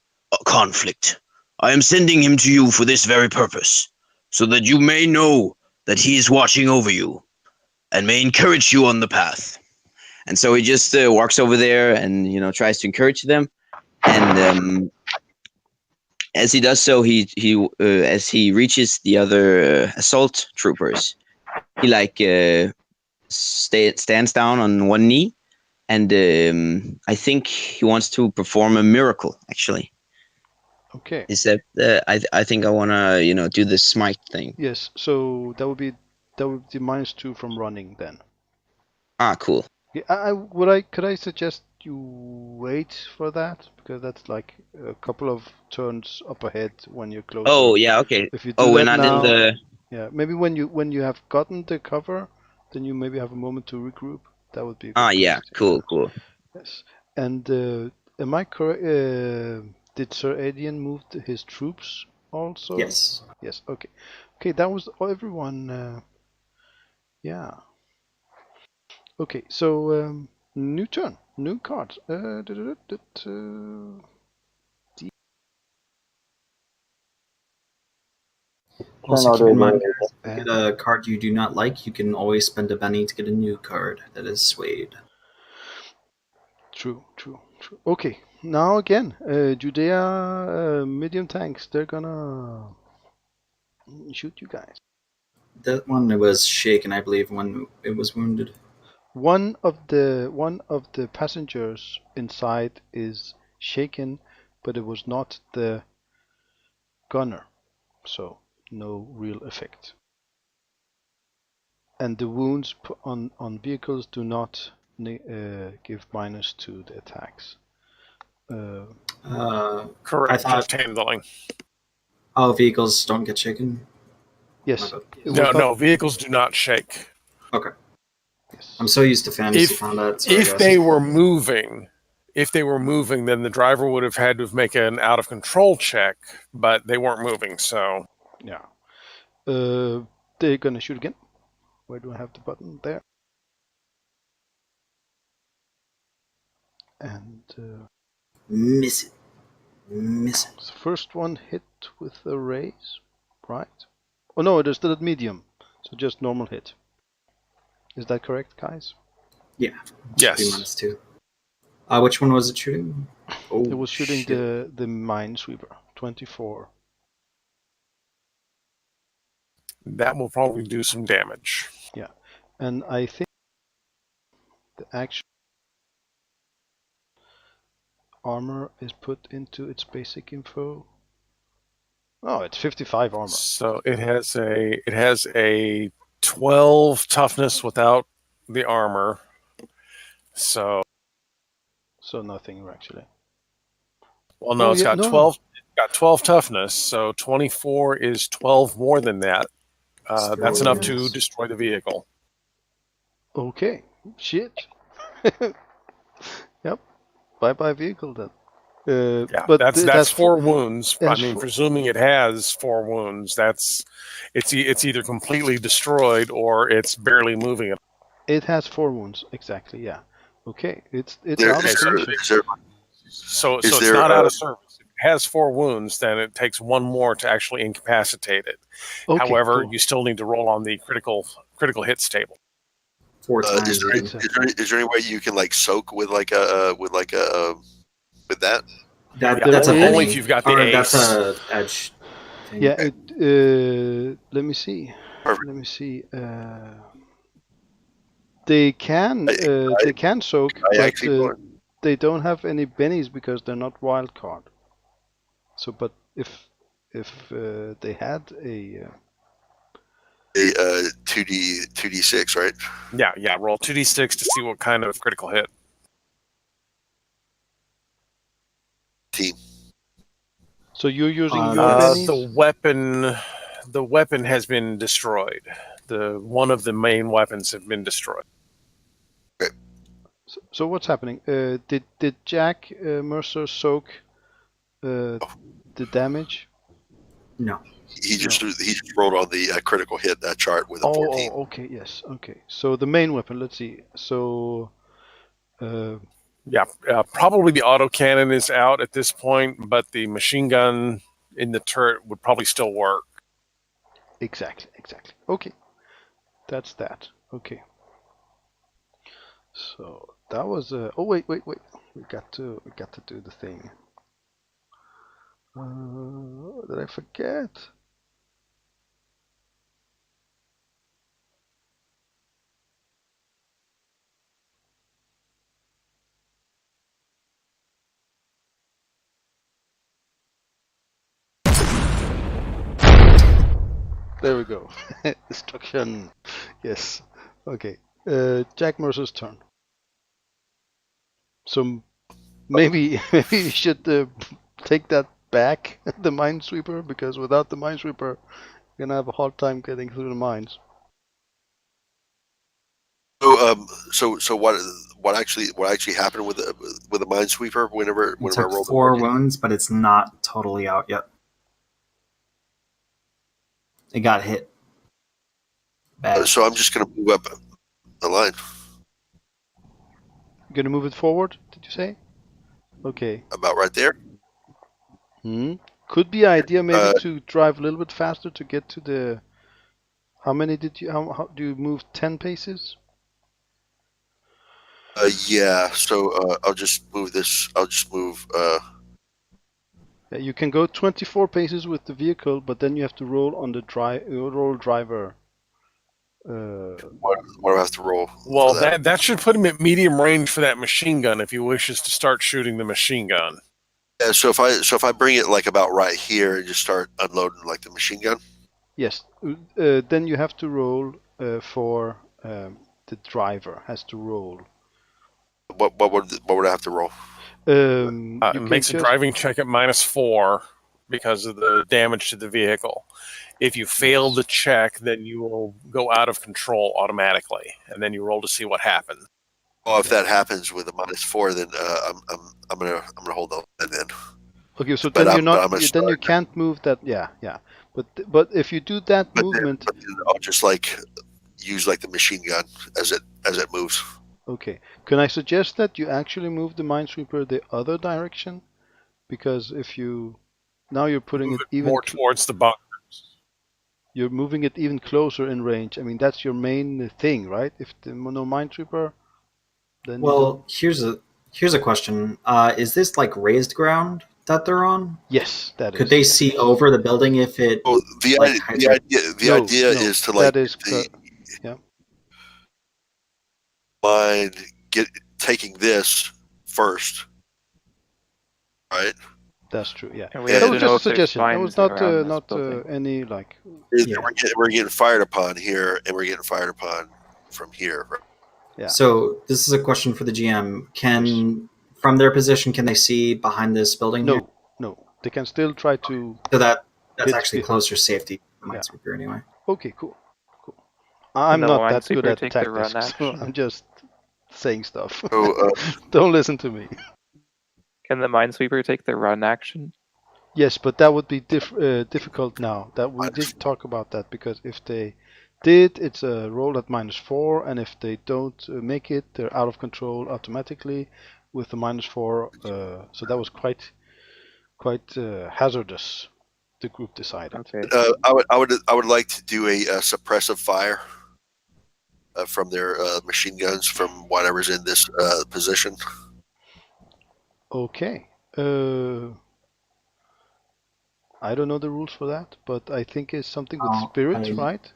conflict. I am sending him to you for this very purpose, so that you may know that he is watching over you, and may encourage you on the path." And so he just walks over there and tries to encourage them. And as he does so, he as he reaches the other assault troopers, he stands down on one knee, and I think he wants to perform a miracle. Actually, Okay. is that I think I want to do the smite thing. Yes. So that would be -2 from running then. Ah, cool. Yeah, could I suggest you wait for that, because that's like a couple of turns up ahead when you're closer. Oh yeah, okay. If you do Oh, we're that not in now, the. yeah, maybe when you have gotten the cover, then you maybe have a moment to regroup. That would be a good Ah, place yeah, to- cool. Yes. And am I correct? Did Sir Adian move his troops also? Yes. Yes. Okay. Okay, that was everyone. Yeah. Okay, so new turn, new card. Also, Turn keep in order mind, guys, if you get a card you do not like, you can always spend a penny to get a new card that is swayed. True. Okay, now again, Judea medium tanks. They're gonna shoot you guys. That one was shaken, I believe, when it was wounded. One of the passengers inside is shaken, but it was not the gunner, so no real effect. And the wounds on vehicles do not give minus to the attacks. Correct. I thought- Just handling. Oh, vehicles don't get shaken? Yes. My bad. It was No, vehicles do not shake. Okay. Yes. I'm so used to fantasy If combat. So I if guess. they were moving, then the driver would have had to make an out of control check, but they weren't moving, so Yeah. They're gonna shoot again. Where do I have the button? There. And Miss it. the first one hit with a raise, right? Oh no, it is still at medium, so just normal hit. Is that correct, guys? Yeah. yes. Should be -2. Which one was it shooting? Oh, It was shooting shit. the minesweeper. 24. That will probably do some damage. And I think the actual armor is put into its basic info. Oh, it's 55 armor. So it has a 12 toughness without the armor. So Nothing actually. well, no, Oh, it's yeah, got no. 12. Got 12 toughness. So 24 is 12 more than that. That's enough to destroy the vehicle. Okay. Shit. Yep. Bye vehicle then. Yeah, but that's 4 wounds. I that's mean, four- presuming it has 4 wounds, it's either completely destroyed or it's barely moving it. It has 4 wounds exactly. Yeah. Okay. It's There- out of is there- commission. is there- So Is it's there, not out of service. If it has 4 wounds, then it takes 1 more to actually incapacitate it. Okay, However, cool. you still need to roll on the critical hits table. 4 times. is there any way you can like soak with like a with that? That's a only benny, if you've got the or ace. that's a edge thing. Yeah. Let me see. Perfect. Let me see. They can soak, I but actually they don't have any bennies because they're not wild card. So, but if they had a 2d6, right? Yeah, roll 2d6 to see what kind of critical hit. Team. so you're using your that's- bennies. The weapon has been destroyed. One of the main weapons have been destroyed. So what's happening? Did Jack Mercer soak the damage? No. He just rolled on the critical hit chart with a 14. Oh, okay, yes, okay. So the main weapon. Let's see. So. Yeah, probably the autocannon is out at this point, but the machine gun in the turret would probably still work. Exactly. Okay, that's that. Okay. So that was. Oh wait. We got to do the thing. Did I forget? There we go. Destruction. Yes. Okay. Jack Mercer's turn. So maybe you should take that back, the minesweeper, because without the minesweeper, you're gonna have a hard time getting through the mines. So what actually happened with the minesweeper whenever It I took rolled 4 wounds, but it's not totally out yet. It got hit. Bad. So I'm just gonna move up the line You're gonna move it forward, did you say? Okay. about right there. Could be idea maybe to drive a little bit faster to get to the. How many did you? How do you move? 10 paces? Yeah. So I'll just move this. I'll just move. Yeah, you can go 24 paces with the vehicle, but then you have to roll on the roll driver. What do I have to roll? Well, for that? that should put him at medium range for that machine gun if he wishes to start shooting the machine gun. Yeah, so if I bring it like about right here and just start unloading like the machine gun. Yes. Then you have to roll for the driver has to roll. What would I have to roll? It makes a driving check at -4 because of the damage to the vehicle. If you fail the check, then you will go out of control automatically, and then you roll to see what happens. Oh, if that happens with a -4, then I'm gonna hold on then. Okay, so But then I'm- you're but not. I'm gonna Then you start. can't move that. Yeah. But if you do that movement, But then I'll just like use like the machine gun as it moves. okay. Can I suggest that you actually move the minesweeper the other direction? Because if you now you're putting Move it it even more towards the bunkers. you're moving it even closer in range. I mean, that's your main thing, right? If the no minesweeper, then you Well, don't. Here's a question: is this like raised ground that they're on? Yes, that Could is. they yes. see over the building if it? Well, the Like idea No, is to like that is the mind taking this first, right? That's true. Yeah, And we Yeah, have that to was know just a if there's suggestion. That was spines around this not building. any like. Yeah. We're getting fired upon here, and we're getting fired upon from here. Right? Yeah. So this is a question for the GM. From their position, can they see behind this building here? No, they can still try to. So that's Hit- actually hit- closer safety for Yeah. Minesweeper anyway. Okay, cool. I'm the not that good Minesweeper at take the run tactics, so action? I'm just saying stuff. So, Don't listen to me. Can the Minesweeper take the run action? Yes, but that would be difficult now. That we did talk about that, because if they did, it's a roll at -4, and if they don't make it, they're out of control automatically with the -4. So that was quite hazardous. The group decided. Okay. I would like to do a suppressive fire from their machine guns from whatever's in this position. Okay. I don't know the rules for that, but I think it's something with spirits, right?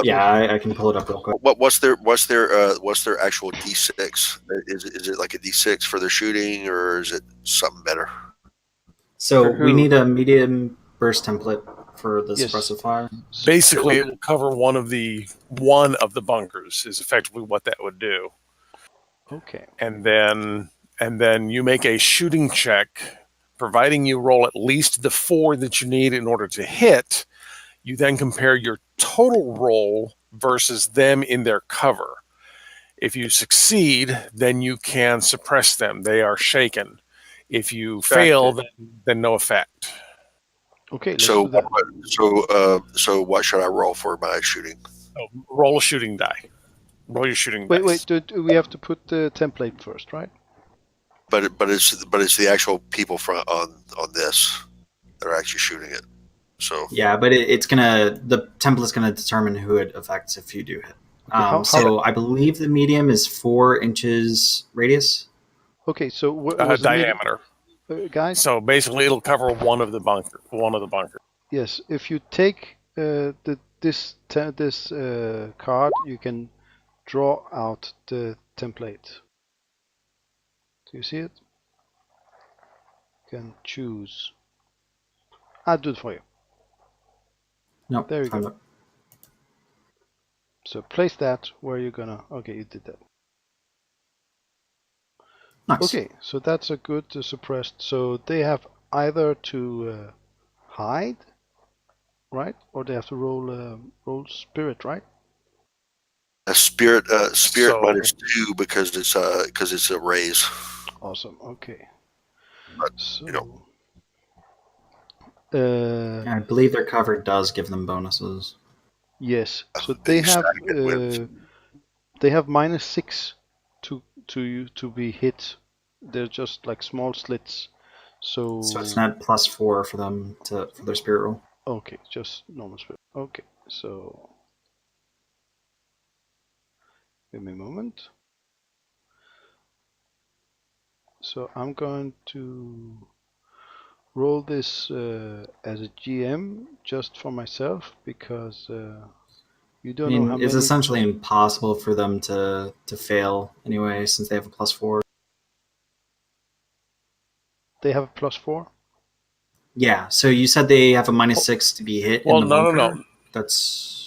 Yeah, I can pull it up real quick. What's their actual D6? Is it like a D6 for their shooting, or is it something better? So For we who? need a medium burst template for the Yes. suppressive fire. Basically, it will cover one of the bunkers. Is effectively what that would do. Okay. And then you make a shooting check, providing you roll at least the 4 that you need in order to hit. You then compare your total roll versus them in their cover. If you succeed, then you can suppress them. They are shaken. If you fail, then no effect. Okay, let's So do that. so what should I roll for my shooting? So roll a shooting die. Roll your shooting dice. Wait. Do we have to put the template first, right? But it's the actual people on this that are actually shooting it. So Yeah, but the template's gonna determine who it affects if you do hit. Okay, I believe the medium is 4 inches radius. Okay, so what was diameter. Guys? So basically, it'll cover one of the bunker. Yes, if you take this card, you can draw out the template. Do you see it? You can choose. I'll do it for you. No, There you go. So place that where you're gonna. Okay, you did that. Nice. Okay, so that's a good suppressed. So they have either to hide, right, or they have to roll spirit, right? a spirit So- -2 because it's a raise. Awesome. Okay. But, So, you know. I believe their cover does give them bonuses. Yes. So They they have stack it with- -6 to be hit. They're just like small slits. So it's not +4 for them for their spirit roll. okay, just normal spirit. Okay, so give me a moment. So I'm going to roll this as a GM just for myself, because you don't know how many. It's essentially impossible for them to fail anyway, since they have a +4. They have a +4. Yeah, so you said they have a -6 to be hit. Well, in the bunker? no. That's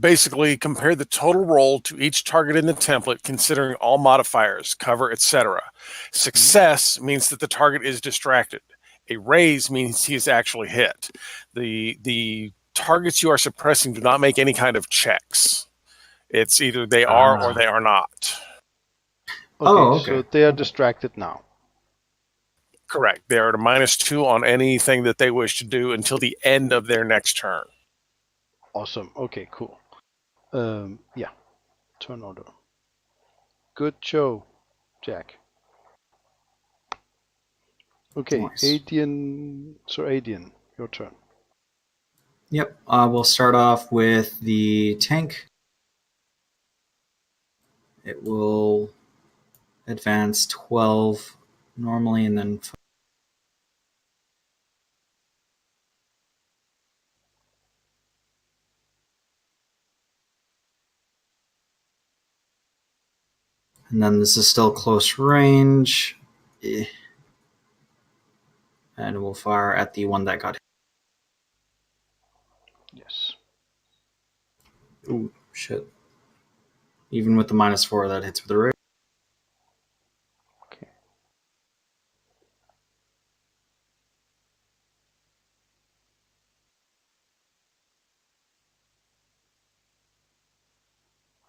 Basically, compare the total roll to each target in the template, considering all modifiers, cover, etc. Success means that the target is distracted. A raise means he is actually hit. The targets you are suppressing do not make any kind of checks. It's either they are or they are not. Okay, so they are distracted now. Correct. They are at a -2 on anything that they wish to do until the end of their next turn. Awesome. Okay, cool. Yeah. Turn order. Good show, Jack. Okay, Nice. Adian, your turn. Yep. We'll start off with the tank. it will advance 12 normally, and then this is still close range. And we'll fire at the one that got hit. Yes. Ooh, shit. Even with the -4, that hits with a raise. Okay.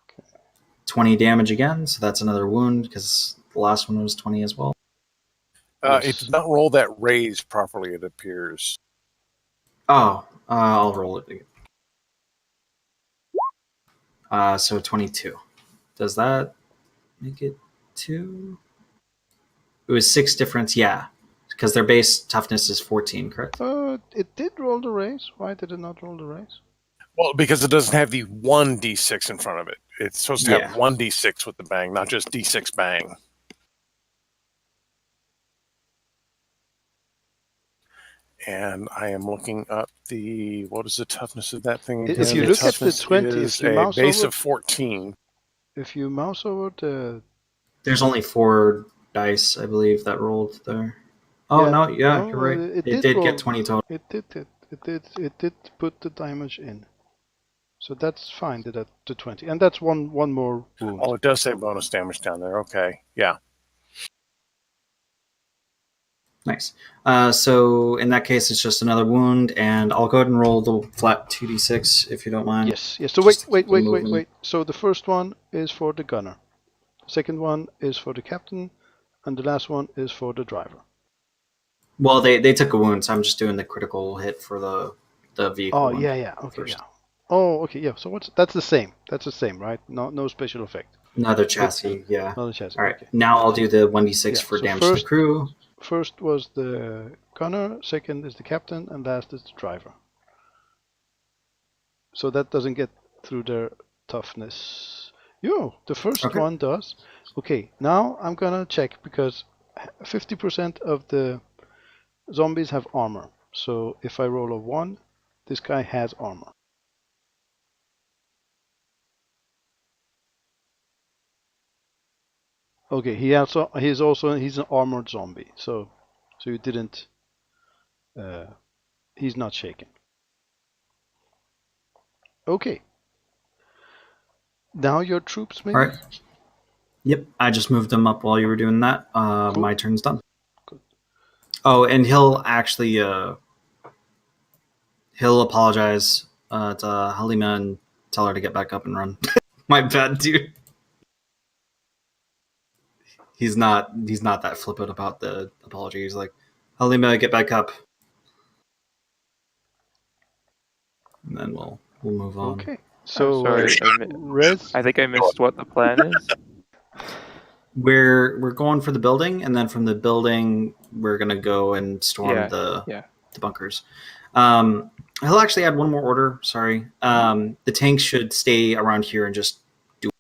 Okay. 20 damage again, so that's another wound because the last one was 20 as well. Yes. It did not roll that raise properly, it appears. Oh, I'll roll it again. So 22. Does that make it 2? It was 6 difference, yeah. Because their base toughness is 14, correct? It did roll the raise. Why did it not roll the raise? Well, because it doesn't have the 1d6 in front of it. It's supposed to have 1d6 with the bang, not just d6 bang. And I am looking up what is the toughness of that thing again? If you look at the toughness 20, is if you a mouse base over, of 14. If you mouse over the... There's only 4 dice, I believe, that rolled there. Oh, Yeah, no, yeah, no, you're right. it It did did roll. get 20 total. It did put the damage in. So that's fine, the 20. And that's one more wound. Oh, it does say bonus damage down there. Okay, yeah. Nice. So in that case, it's just another wound, and I'll go ahead and roll the flat 2d6 if you don't mind. Yes. So wait. So the first one is for the gunner. The second one is for the captain, and the last one is for the driver. Well, they took a wound, so I'm just doing the critical hit for the vehicle. Oh, yeah. Okay, first. yeah. Oh, okay, yeah. So that's the same. That's the same, right? No special effect. Another chassis, yeah. Another chassis. All right. Okay. Now I'll do the 1d6 for damage to the crew. First was the gunner, second is the captain, and last is the driver. So that doesn't get through their toughness. The first one does. Okay, now I'm gonna check because 50% of the zombies have armor. So if I roll a 1, this guy has armor. Okay, he's an armored zombie. So you didn't. He's not shaken. Okay. Now your troops, maybe? All right. Yep, I just moved them up while you were doing that. Cool. My turn's done. Good. Oh, and he'll actually he'll apologize to Halima and tell her to get back up and run. My bad, dude. He's not that flippant about the apology. He's like, Halima, get back up. And then we'll move on. Okay. So sorry, I think I missed what the plan is. We're going for the building, and then from the building we're gonna go and storm the bunkers. He'll actually add one more order. Sorry, the tanks should stay around here and just do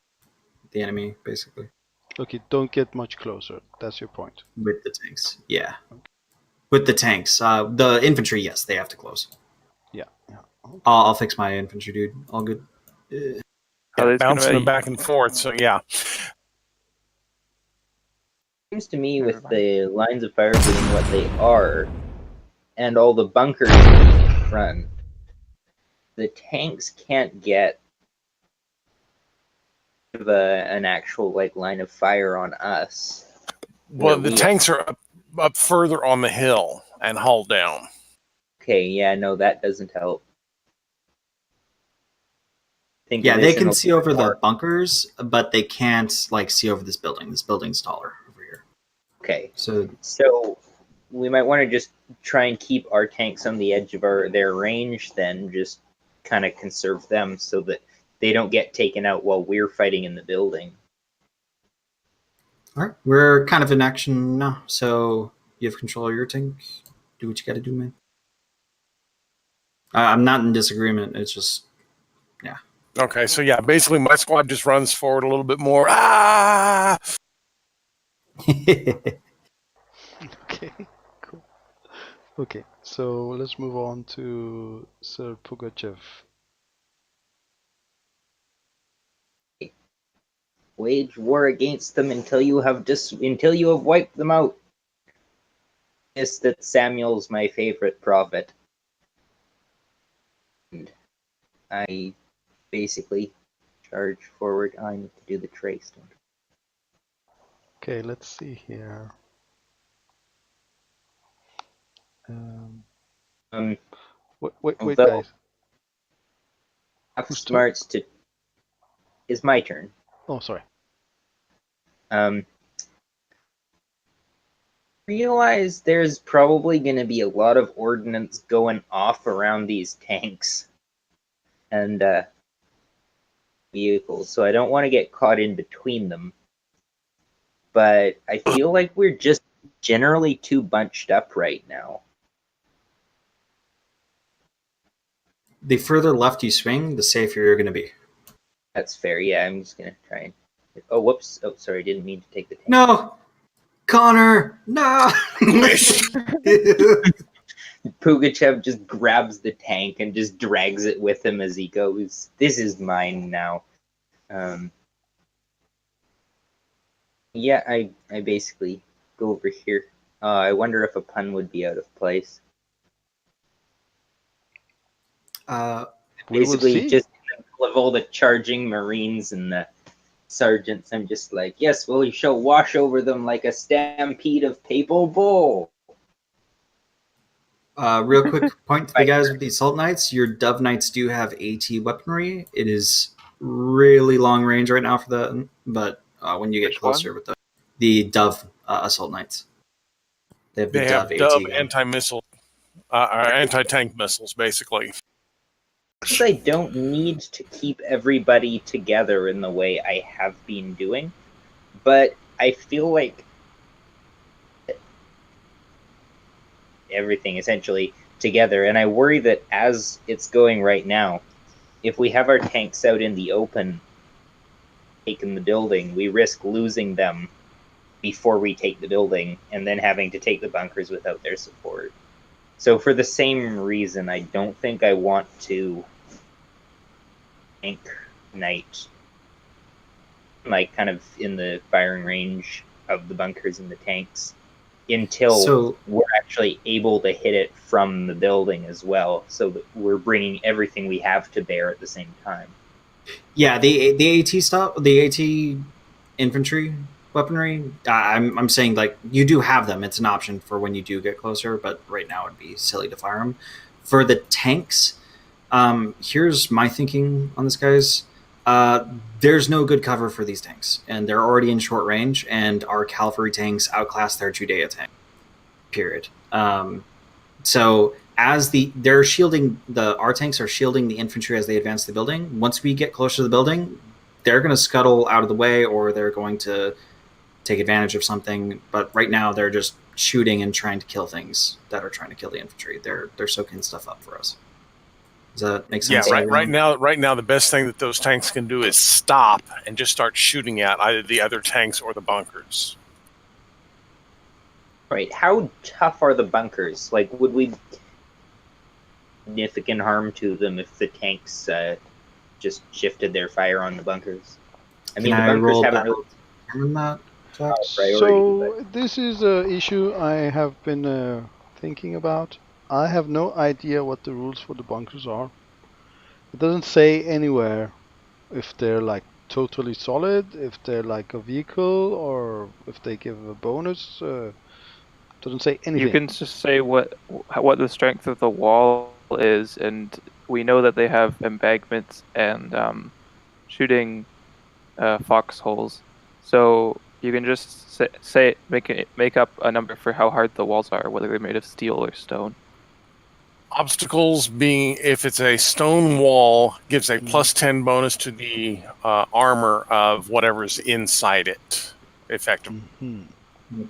the enemy basically. Okay, don't get much closer. That's your point. With the tanks, yeah. Okay. With the tanks, the infantry, yes, they have to close. Yeah. Okay. I'll fix my infantry, dude. All good. Bouncing them back and forth. So yeah. Seems to me with the lines of fire being what they are, and all the bunkers in front, the tanks can't get an actual line of fire on us. Well, the tanks are up further on the hill and hull down. Okay, yeah, no, that doesn't help. Yeah, they can see over the bunkers, but they can't see over this building. This building's taller over here. Okay, so we might want to just try and keep our tanks on the edge of their range, then just kind of conserve them so that they don't get taken out while we're fighting in the building. All right, we're kind of in action now, so you have control of your tank. Do what you got to do, man. I'm not in disagreement. It's just, yeah. Okay, so yeah, basically my squad just runs forward a little bit more. Ah! Okay, cool. Okay, so let's move on to Sir Pugachev. Wage war against them until you have wiped them out. Yes, that Samuel's my favorite prophet. And I basically charge forward. I need to do the trace. Okay, let's see here. Um, Wait, although guys. half Who's smarts to. It's my turn. Oh, sorry. Realize there's probably going to be a lot of ordnance going off around these tanks and vehicles, so I don't want to get caught in between them. But I feel like we're just generally too bunched up right now. The further left you swing, the safer you're going to be. That's fair. Yeah, I'm just going to try and... Oh, whoops. Oh, sorry. Didn't mean to take the tank. No! Connor! No! Pugachev just grabs the tank and just drags it with him as he goes. This is mine now. Yeah, I basically go over here. I wonder if a pun would be out of place. We will Basically, see. just in the middle of all the charging Marines and the sergeants, I'm just like, yes, well, you shall wash over them like a stampede of papal bull. Real quick point to the guys with the Assault Knights. Your Dove Knights do have AT weaponry. It is really long range right now for that, but when you get closer with the Dove Assault Knights. They have the Dove AT gun. Anti-missile, anti-tank missiles, basically. I don't need to keep everybody together in the way I have been doing, but I feel like everything essentially together, and I worry that as it's going right now, if we have our tanks out in the open taking the building, we risk losing them before we take the building and then having to take the bunkers without their support. So for the same reason, I don't think I want to tank knight like kind of in the firing range of the bunkers and the tanks until we're actually able to hit it from the building as well, so that we're bringing everything we have to bear at the same time. Yeah, the AT stuff, the AT infantry weaponry. I'm saying like you do have them. It's an option for when you do get closer, but right now it'd be silly to fire them. For the tanks, here's my thinking on this, guys. There's no good cover for these tanks, and they're already in short range, and our cavalry tanks outclass their Judea tank. Period. So as they're shielding our tanks are shielding the infantry as they advance the building. Once we get closer to the building, they're going to scuttle out of the way, or they're going to take advantage of something. But right now, they're just shooting and trying to kill things that are trying to kill the infantry. They're soaking stuff up for us. Does that make sense? Yeah, right now, the best thing that those tanks can do is stop and just start shooting at either the other tanks or the bunkers. Right. How tough are the bunkers? Like, would we significant harm to them if the tanks just shifted their fire on the bunkers? I mean, the bunkers haven't really... So this is an issue I have been thinking about. I have no idea what the rules for the bunkers are. It doesn't say anywhere if they're like totally solid, if they're like a vehicle, or if they give a bonus. Doesn't say anything. You can just say what the strength of the wall is, and we know that they have embankments and shooting foxholes. So you can just make up a number for how hard the walls are, whether they're made of steel or stone. Obstacles being, if it's a stone wall, gives a plus 10 bonus to the armor of whatever's inside it, effectively. Mm-hmm.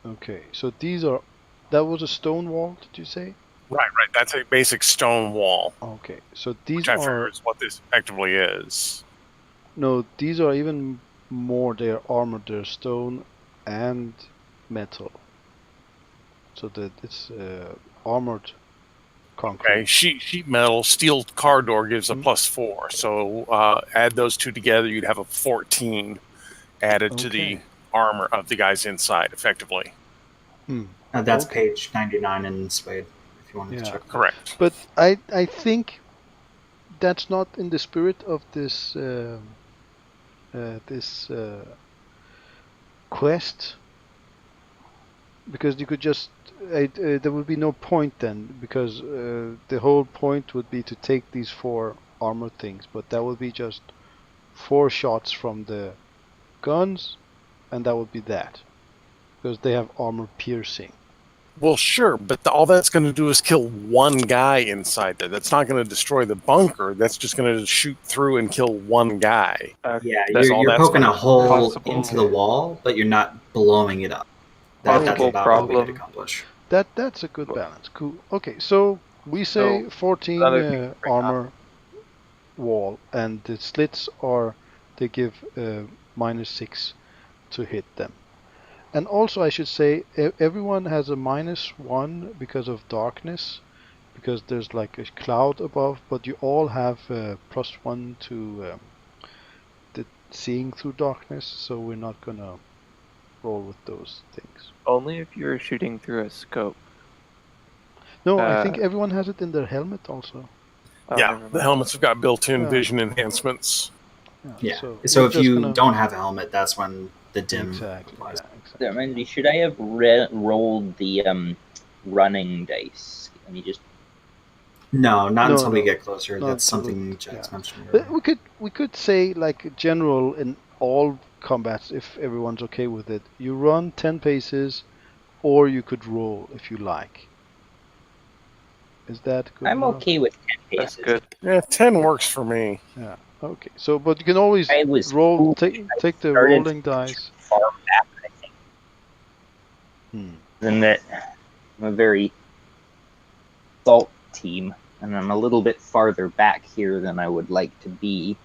Okay, so that was a stone wall, did you say? Right. That's a basic stone wall, Okay, so these which I figure are is what this effectively is. no, these are even more. They're armored. They're stone and metal. So that it's armored concrete. Okay, sheet metal, steel car door gives a +4. So add those two together, you'd have a 14 added to the Okay. armor of the guys inside, effectively. That's Okay. page 99 in Suede, if you wanted to Yeah. check that. Correct. But I think that's not in the spirit of this quest, because you could just there would be no point then, because the whole point would be to take these 4 armor things, but that would be just 4 shots from the guns, and that would be that, because they have armor piercing. Well, sure, but all that's going to do is kill one guy inside there. That's not going to destroy the bunker. That's just going to shoot through and kill one guy. Yeah, That's all you're that's poking gonna a hole Possible. into the wall, but you're not blowing it up. That's Possible about what we could problem. accomplish. That's a good balance. Cool. Okay, so we say So, 14 another thing to bring up. armor wall, and the slits are, they give -6 to hit them. And also I should say everyone has a -1 because of darkness, because there's like a cloud above, but you all have +1 to the seeing through darkness, so we're not gonna roll with those things. Only if you're shooting through a scope. No, I think everyone has it in their helmet also. Oh, Yeah, never the mind. helmets have got built-in Yeah. vision enhancements. Yeah. So So we're if just you gonna- don't have a helmet, that's when the dim Exactly. applies. Yeah, exactly. Mandy, should I have rolled the running dice? Let me just. No, not No, until we no. get closer. Not That's until something we- Jack's yeah. mentioned But earlier. we could say like general in all combats, if everyone's okay with it. You run 10 paces, or you could roll if you like. Is that good I'm enough? okay with 10 paces. That's good. Yeah, 10 works for me. Yeah. Okay. So, but you can always I was roll. foolish. Take the Started rolling dice. far back, I think. Hmm. Than that, I'm a very salt team, and I'm a little bit farther back here than I would like to be.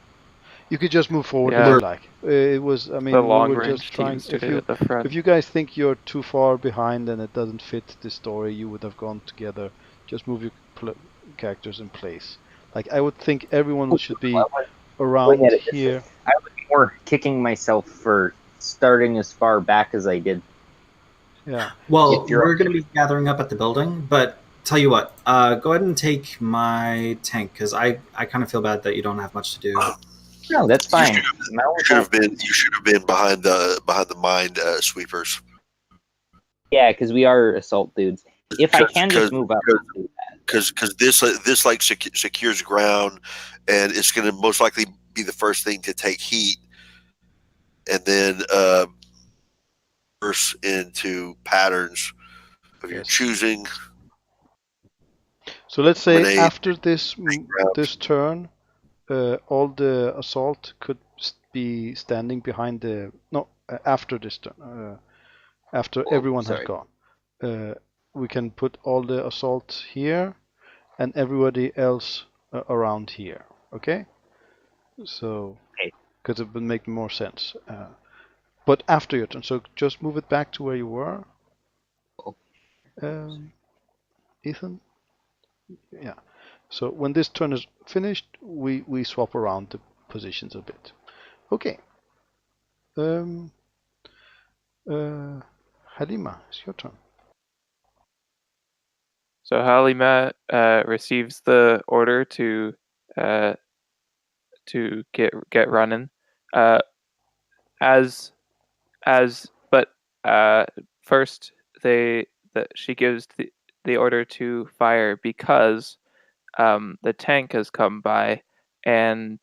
You could just move forward Yeah. if you like. It was. I mean, The we long were range just trying. teams stood at the front. If you guys think you're too far behind and it doesn't fit the story, you would have gone together. Just move your characters in place. Like I would think everyone should be around Going at it this here. I was more kicking myself for starting as far back as I did. Yeah. Well, If you're we're going to be gathering up at the building, but tell you what, go ahead and take my tank, because I kind of feel bad that you don't have much to do. No, that's fine. You should have been behind the mine sweepers. Yeah, because we are assault dudes. If I can just move up, I'll do that. Because this like secures ground, and it's going to most likely be the first thing to take heat, and then burst into patterns of your Yes. choosing. So let's say Grenade. after this turn, all the assault could be standing behind the after this turn. After everyone has sorry. gone, we can put all the assault here, and everybody else around here. Okay. So, because it would make more sense. But after your turn, so just move it back to where you were. Ethan. Yeah. So when this turn is finished, we swap around the positions a bit. Okay. Halima, it's your turn. So Halima receives the order to get running. First she gives the order to fire because the tank has come by and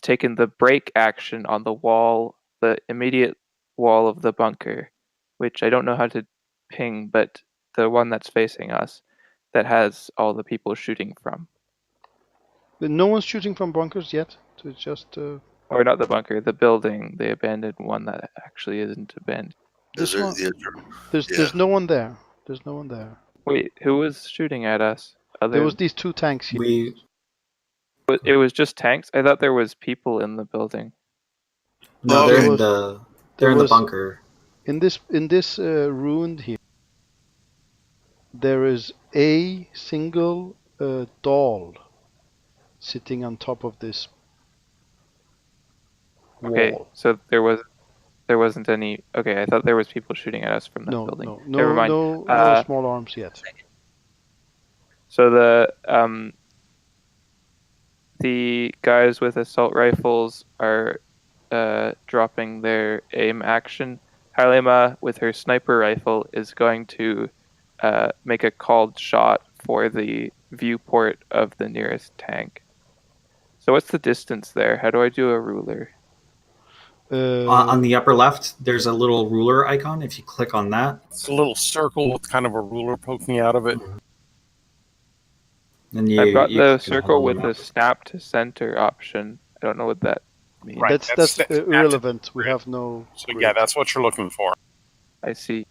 taken the break action on the wall, the immediate wall of the bunker, which I don't know how to ping, but the one that's facing us, that has all the people shooting from. But no one's shooting from bunkers yet. So it's just. Or not the bunker, the building, the abandoned one that actually isn't abandoned. This one. There's no one there. There's no one there. Wait, who was shooting at us? There was these 2 tanks here. It was just tanks? I thought there was people in the building. No, Oh, they're okay. in the there the was- bunker. In this ruined here, there is a single doll sitting on top of this wall. Okay, so there wasn't any. Okay, I thought there was people shooting at us from that building. No, Never mind. no small arms yet. So the guys with assault rifles are dropping their aim action. Harlema, with her sniper rifle, is going to make a called shot for the viewport of the nearest tank. So what's the distance there? How do I do a ruler? On the upper left, there's a little ruler icon. If you click on that, It's a little circle with kind of a ruler poking out of it. then you. I've got you the click circle on with it. the snap to center option. I don't know what that means. Right. That's irrelevant. We have no. So grid. yeah, that's what you're looking for. I see.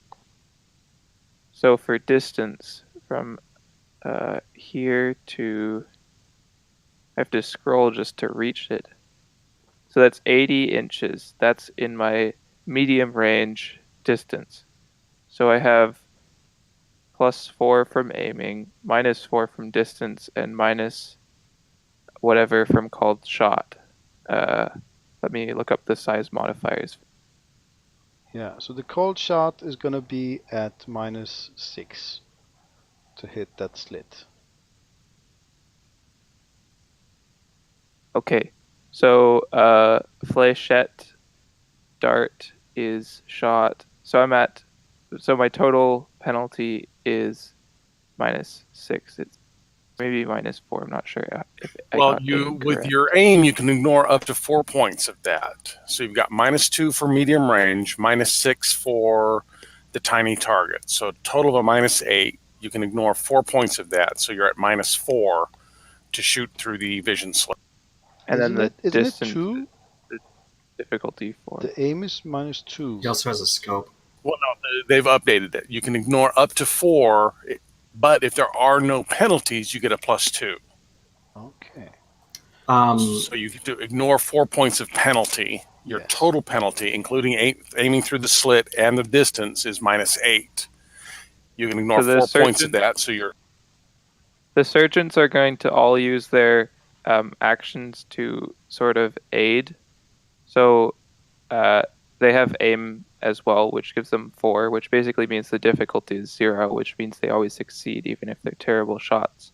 So for distance from here to, I have to scroll just to reach it. So that's 80 inches. That's in my medium range distance. So I have +4 from aiming, -4 from distance, and minus whatever from called shot. Let me look up the size modifiers. Yeah, so the cold shot is gonna be at -6 to hit that slit. Okay, so fléchette dart is shot. So my total penalty is -6. It's maybe -4. I'm not sure if I Well, got you aim with correct. your aim, you can ignore up to 4 points of that. So you've got -2 for medium range, -6 for the tiny target. So a total of a -8. You can ignore 4 points of that. So you're at -4 to shoot through the vision slit. And then the Isn't it distance, 2? the difficulty 4. The aim is -2. He also has a scope. Well, no, they've updated it. You can ignore up to 4, but if there are no penalties, you get a +2. Okay. So you get to ignore 4 points of penalty. Your Yes. total penalty, including aiming through the slit and the distance, is -8. You can ignore So the 4 points of surgeon- that. So you're The surgeons are going to all use their actions to sort of aid. So they have aim as well, which gives them 4, which basically means the difficulty is 0, which means they always succeed even if they're terrible shots.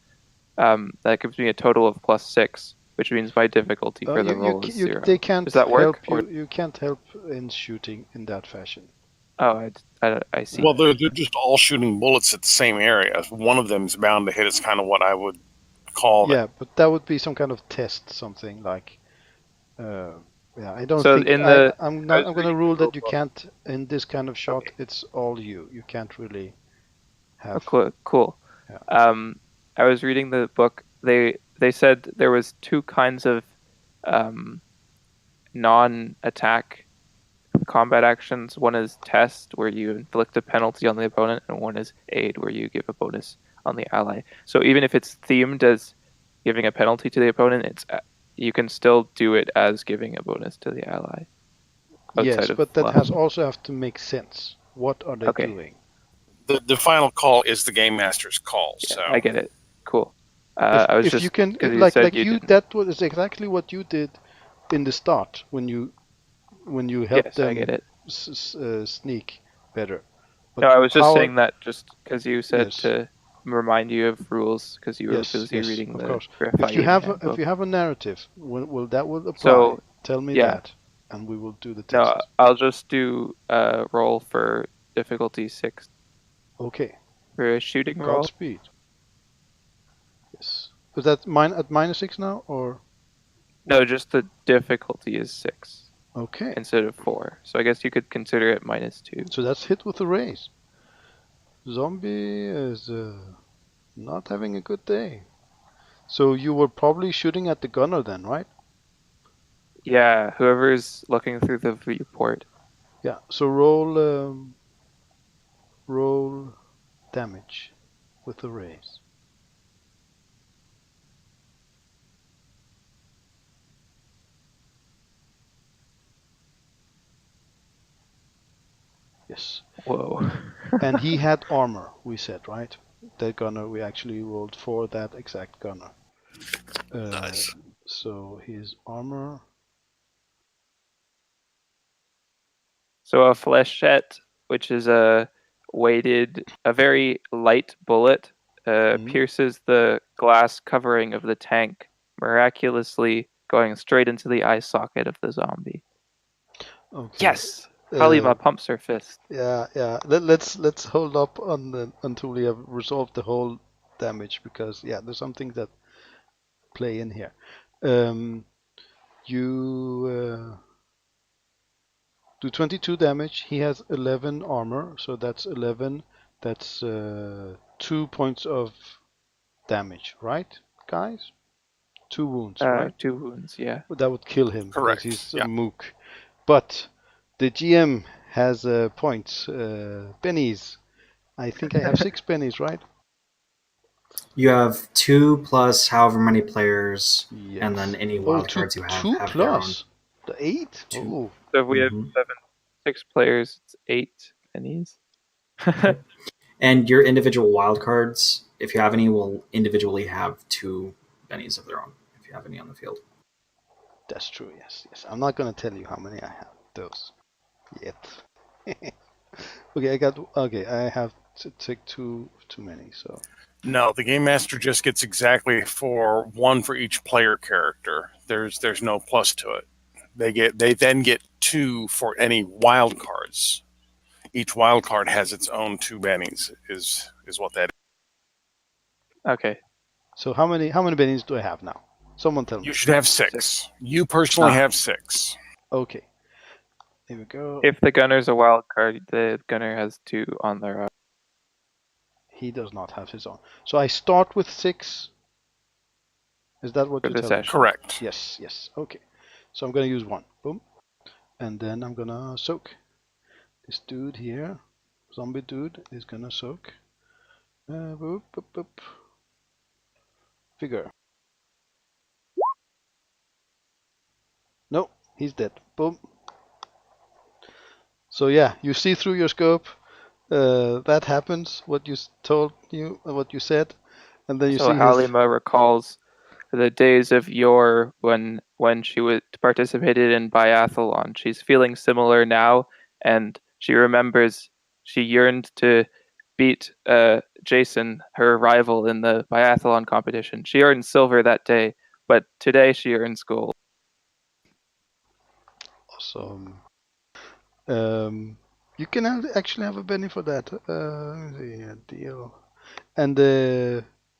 That gives me a total of +6, which means my difficulty for the roll is 0. They can't Does that work, help you. You can't help in shooting in that fashion. Oh, I see. well, they're just all shooting bullets at the same area. One of them is bound to hit. It's kind of what I would call that. Yeah, but that would be some kind of test, something like. Yeah, I don't So think. in the- I'm I was going to reading rule the that you rulebook. can't in this kind of shot. Okay. It's all you. You can't really have. Cool. Yeah. I was reading the book. They said there was 2 kinds of non-attack combat actions. One is test, where you inflict a penalty on the opponent, and one is aid, where you give a bonus on the ally. So even if it's themed as giving a penalty to the opponent, you can still do it as giving a bonus to the ally. Yes, outside of but that fluff. has also have to make sense. What are they Okay. doing? The final call is the game master's call. Yeah, So I get it. Cool. I was if just you can, 'cause like said you, didn't- that was exactly what you did in the start when you helped Yes, I them get it. sneak better. But No, I was just how- saying that just because you said Yes. to remind you of rules because you were Yes, busy yes, reading of the course. Graphite If you have handbook. if you have a narrative, will that will apply? So, Tell me yeah. that, and we will do the test. No, I'll just do a roll for difficulty 6 Okay. for a shooting roll. Godspeed. Yes. Was that at -6 now, or No, just the difficulty is 6 okay? instead of 4. So I guess you could consider it -2. So that's hit with a raise. Zombie is not having a good day. So you were probably shooting at the gunner then, right? Yeah, whoever's looking through the viewport. Yeah. So roll damage. with the raise. Yes. Whoa. And he had armor, we said, right? That gunner, we actually rolled for that exact gunner. Nice. So his armor. So a flechette, which is a very light bullet, pierces the glass covering of the tank, miraculously going straight into the eye socket of the zombie. Okay. Yes, Halima pumps her fist. Yeah. Let's hold up until we have resolved the whole damage, because there's something that play in here. You do 22 damage. He has 11 armor, so that's 11. That's 2 points of damage, right, guys? 2 wounds, right? 2 wounds, yeah. That would kill him Correct, because he's yeah. a mook. But the GM has points, pennies. I think I have 6 pennies, right? You have 2 plus however many players, Yes. and then any wild cards you have 2 have their own. plus the 8. 2. Oh, So if we have 6 players, it's 8 pennies. And your individual wild cards, if you have any, will individually have 2 bennies of their own, if you have any on the field. that's true. Yes. I'm not gonna tell you how many I have those yet. Okay, I have to take too many. So No, the game master just gets exactly for 1 for each player character. There's no plus to it. They then get 2 for any wild cards. Each wild card has its own 2 bennies. Is what that is. Okay. So how many bennies do I have now? Someone tell me. You should have 6. You personally have 6. Okay. Here we go. If the gunner's a wild card, the gunner has 2 on their own. He does not have his own. So I start with 6. Is that what you tell me? Correct. Yes. Okay. So I'm gonna use 1. Boom. And then I'm gonna soak. This dude here, zombie dude, is gonna soak. Boop. Figure. No, he's dead. Boom. So yeah, you see through your scope. That happens. What you told you, what you said, and then you see. So Halima recalls the days of yore when she participated in biathlon. She's feeling similar now, and she remembers she yearned to beat Jason, her rival in the biathlon competition. She earned silver that day, but today she earns gold. Awesome. You can actually have a benny for that. Deal. And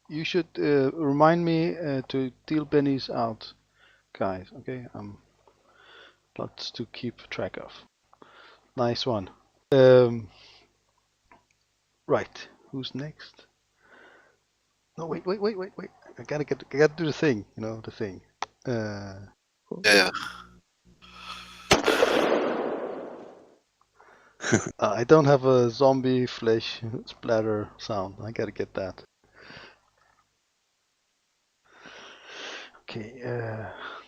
you should remind me to deal bennies out, guys. Okay, lots to keep track of. Nice one. Right. Who's next? No, wait. I gotta do the thing. You know the thing. Yeah. I don't have a zombie flesh splatter sound. I gotta get that. Okay.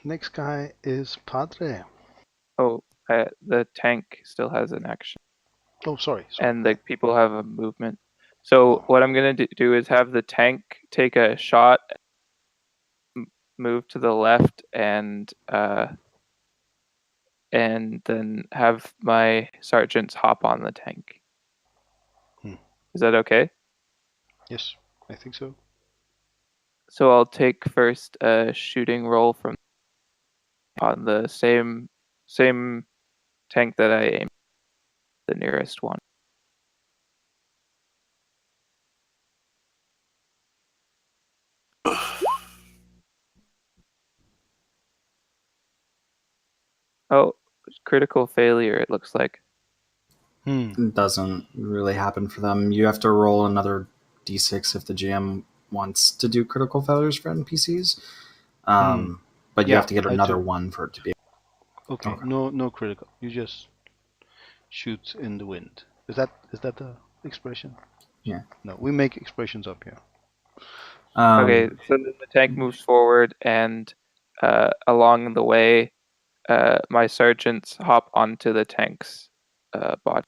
Next guy is Padre. Oh, the tank still has an action. Oh, sorry. And the people have a movement. So what I'm going to do is have the tank take a shot, move to the left, and then have my sergeants hop on the tank. Is that okay? Yes, I think so. So I'll take first a shooting roll from on the same tank that I aimed, the nearest one. Oh, critical failure, it looks like. It doesn't really happen for them. You have to roll another d6 if the GM wants to do critical failures for NPCs. But you have to get another one for it to be. Okay. No critical. You just shoot in the wind. Is that the expression? Yeah. No, we make expressions up here. Okay, so then the tank moves forward, and along the way, my sergeants hop onto the tank's body.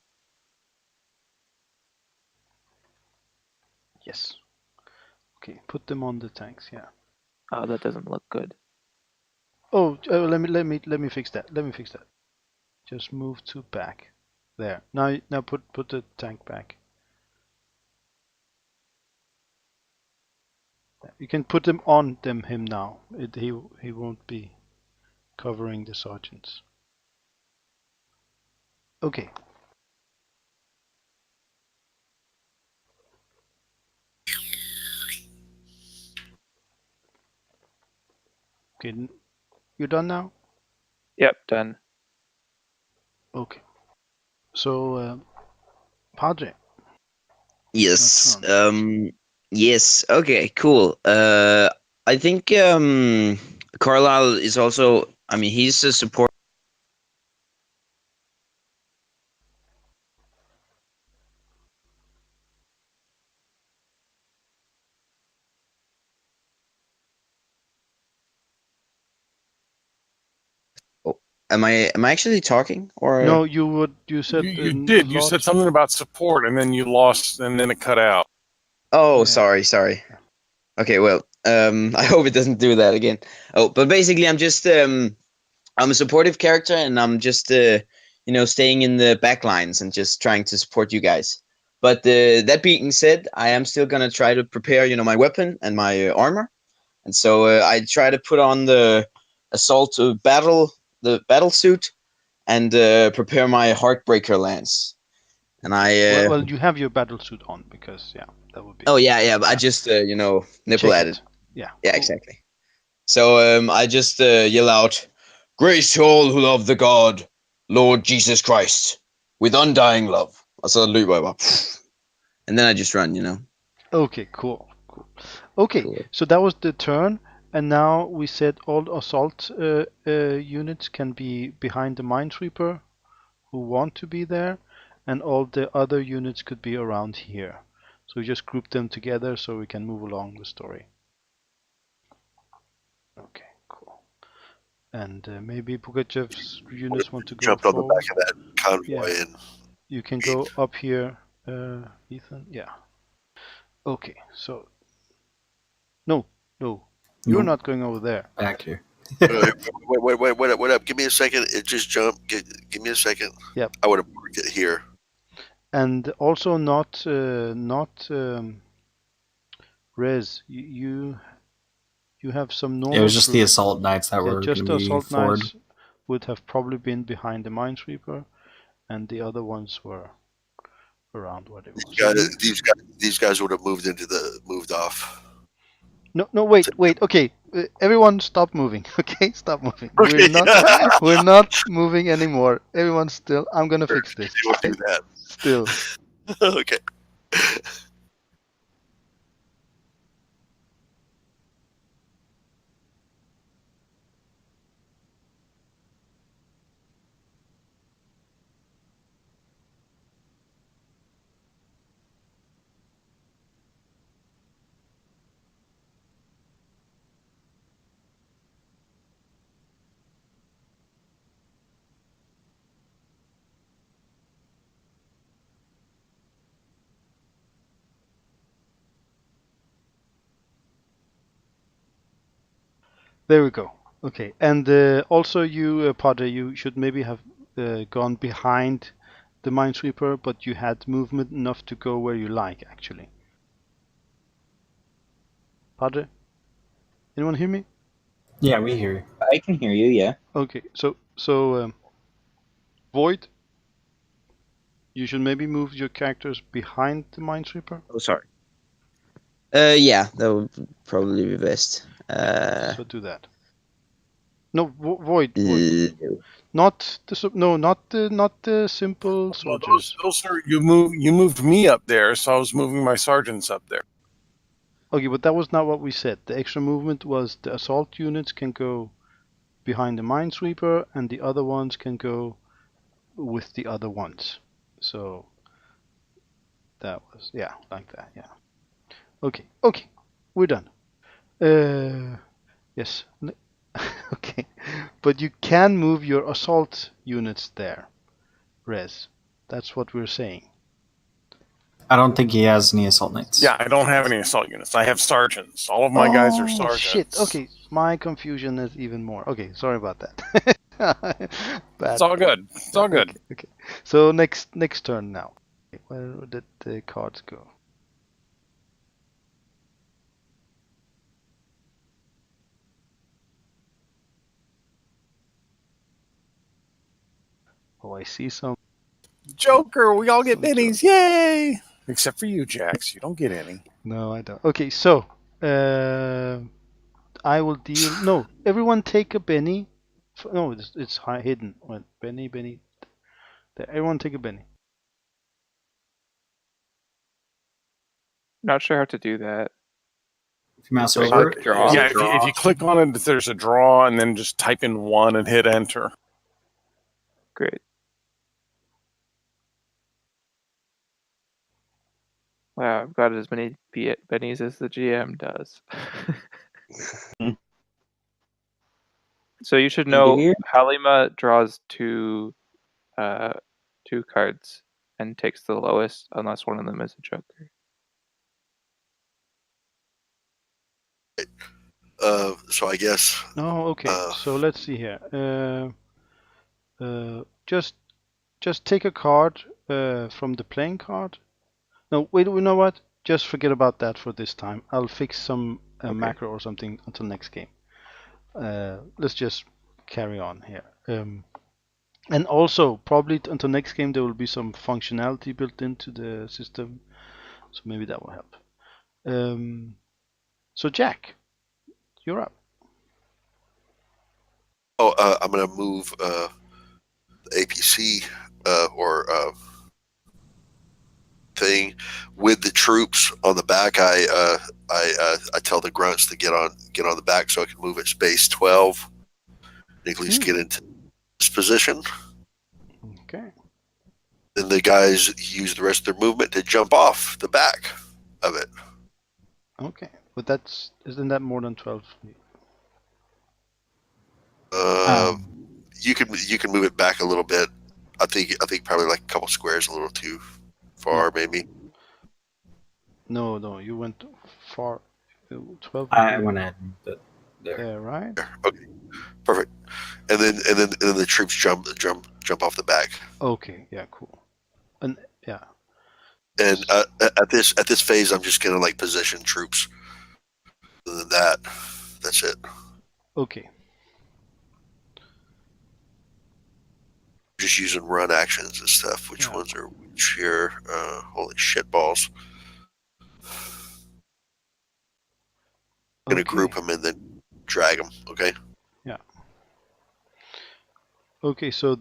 Yes. Okay, put them on the tanks. Yeah. Oh, that doesn't look good. Oh, let me fix that. Let me fix that. Just move to back. There. Now put the tank back. You can put them on him now. He won't be covering the sergeants. Okay. Okay, you're done now? Yep, done. Okay. So, Padre. Yes. Your turn. Yes. Okay. Cool. I think Carlisle is also. I mean, he's a support. Oh, am I actually talking or? No, you said You did. You said lost. something about support, and then you lost, and then it cut out. Oh, Yeah. sorry. Okay, well, I hope it doesn't do that again. Oh, but basically, I'm a supportive character, and I'm just, staying in the back lines and just trying to support you guys. But that being said, I am still gonna try to prepare, my weapon and my armor, and so I try to put on the assault the battle suit, and prepare my heartbreaker lance. And Well, you have your battle suit on because that would be. Oh yeah, but I just nipple check at it. it. Yeah. Yeah, cool. exactly. So I just yell out, "Grace to all who love the God, Lord Jesus Christ, with undying love." Og så løber jeg bare. And then I just run. Okay, cool. Okay, Cool. so that was the turn, and now we said all assault units can be behind the minesweeper who want to be there, and all the other units could be around here. So we just group them together so we can move along the story. Okay, cool. And maybe Pugachev's units want to go Jumped on the forward. back of that convoy Yeah. and You can go up here, Ethan. Yeah. Okay, so no, you're Nope. not going over there. Back here. wait up. Give me a second. It just jumped. Give me a second. Yep. I would have marked it here. And also not Rez. You have some normal. It was just the troops. assault knights that were Just going the to be assault forward. knights would have probably been behind the minesweeper, and the other ones were around where they was. These guys would have moved off. No, wait. Okay, everyone, stop moving. Okay, stop moving. Okay. We're not moving anymore. Everyone, still. I'm gonna fix this. You will do that. Still. Okay. There we go. Okay, and also you, Padre, you should maybe have gone behind the minesweeper, but you had movement enough to go where you like, actually. Padre? Anyone hear me? Yeah, we hear you. I can hear you, yeah. Okay, so Void, you should maybe move your characters behind the minesweeper. Oh, sorry. Yeah, that would probably be best. So do that. No, Void. No. Not the simple soldiers. Those are you moved me up there, so I was moving my sergeants up there. Okay, but that was not what we said. The extra movement was the assault units can go behind the minesweeper, and the other ones can go with the other ones. So That was, yeah, like that, yeah. Okay, we're done. Yes. Okay, but you can move your assault units there, Rez. That's what we're saying. I don't think he has any assault knights. Yeah, I don't have any assault units. I have sergeants. All of my guys are sergeants. Shit. Okay, my confusion is even more. Okay, sorry about that. It's all good. It's all good. Okay. So next turn now. Where did the cards go? Oh, I see some. Joker, we all get minis. Yay! Except for you, Jax. You don't get any. No, I don't. Okay, so I will deal. No, everyone take a Benny. No, it's hidden. Wait, Benny. There, everyone take a Benny. Not sure how to do that. If you mouse Do I over click it, draw? Yeah, if you click on it, there's a draw, and then just type in 1 and hit enter. Great. Wow, I've got as many bennies as the GM does. So you should Good to know hear. Halima draws two cards and takes the lowest unless one of them is a joker. So I guess Oh, okay. So let's see here. Just take a card from the playing card. No, wait. You know what? Just forget about that for this time. I'll fix some macro or something until next game. Let's just carry on here. And also, probably until next game, there will be some functionality built into the system, so maybe that will help. So Jack, you're up. I'm gonna move the APC or thing with the troops on the back. I tell the grunts to get on the back so I can move at space 12 and at least get into this position. Okay. Then the guys use the rest of their movement to jump off the back of it. Okay, but isn't that more than 12? You can move it back a little bit. I think probably like a couple squares, a little too far, maybe. No, you went far. 12. I went ahead and put there. There, right? Okay, perfect. And then the troops jump off the back. Okay, yeah, cool. And yeah. And at this phase, I'm just gonna like position troops. Other than that, that's it. Okay. Just using run actions and stuff. Which ones are which here? Holy shit balls! Gonna group them and then drag them. Okay. Yeah. Okay, so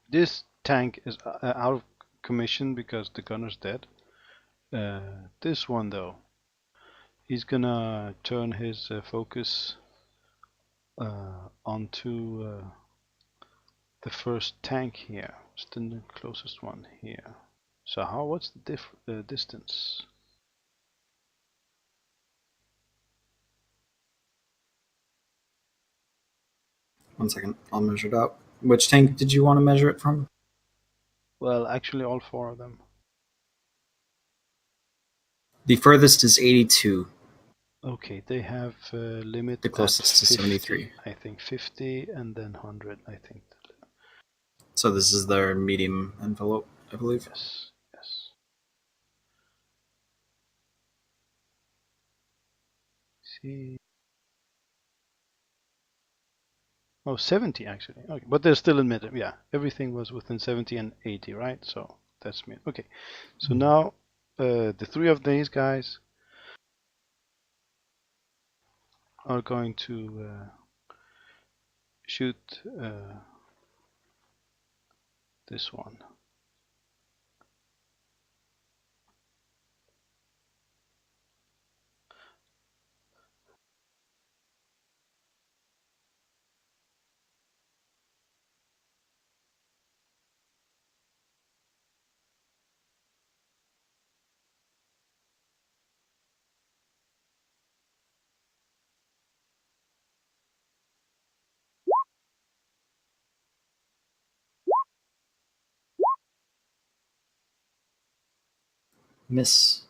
this tank is out of commission because the gunner's dead. This one though, he's gonna turn his focus onto the first tank here. It's the closest one here. So what's the distance? One second, I'll measure it out. Which tank did you want to measure it from? Well, actually all 4 of them. The furthest is 82. Okay, they have limit. The closest is 73. I think 50 and then 100, I think. So this is their medium envelope, I believe. Yes. See. Oh, 70 actually. Okay, but they're still in mid. Yeah, everything was within 70 and 80, right? So that's mid. Okay, so now the 3 of these guys are going to shoot this one. Miss.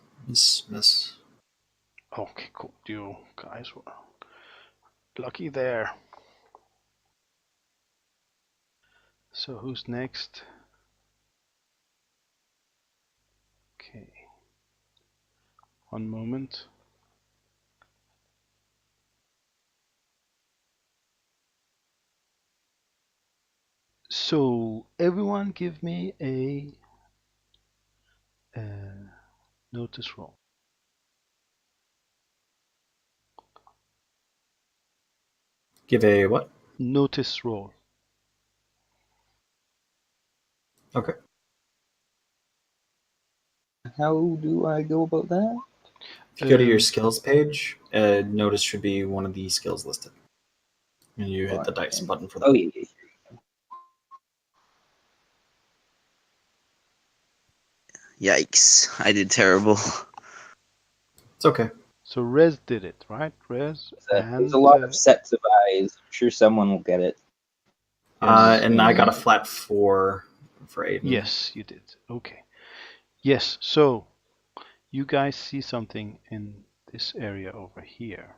Okay, cool. You guys were lucky there. So who's next? Okay. One moment. So everyone give me a notice roll. Give a what? Notice roll. Okay. How do I go about that? If you go to your skills page, notice should be one of the skills listed. And you hit the dice button for that. Oh, yeah. Yikes! I did terrible. It's okay. So Rez did it, right? Rez There's a lot of sets of eyes. I'm sure someone will get it. Yes. And I got a flat 4 for Aiden. Yes, you did. Okay. Yes, so you guys see something in this area over here.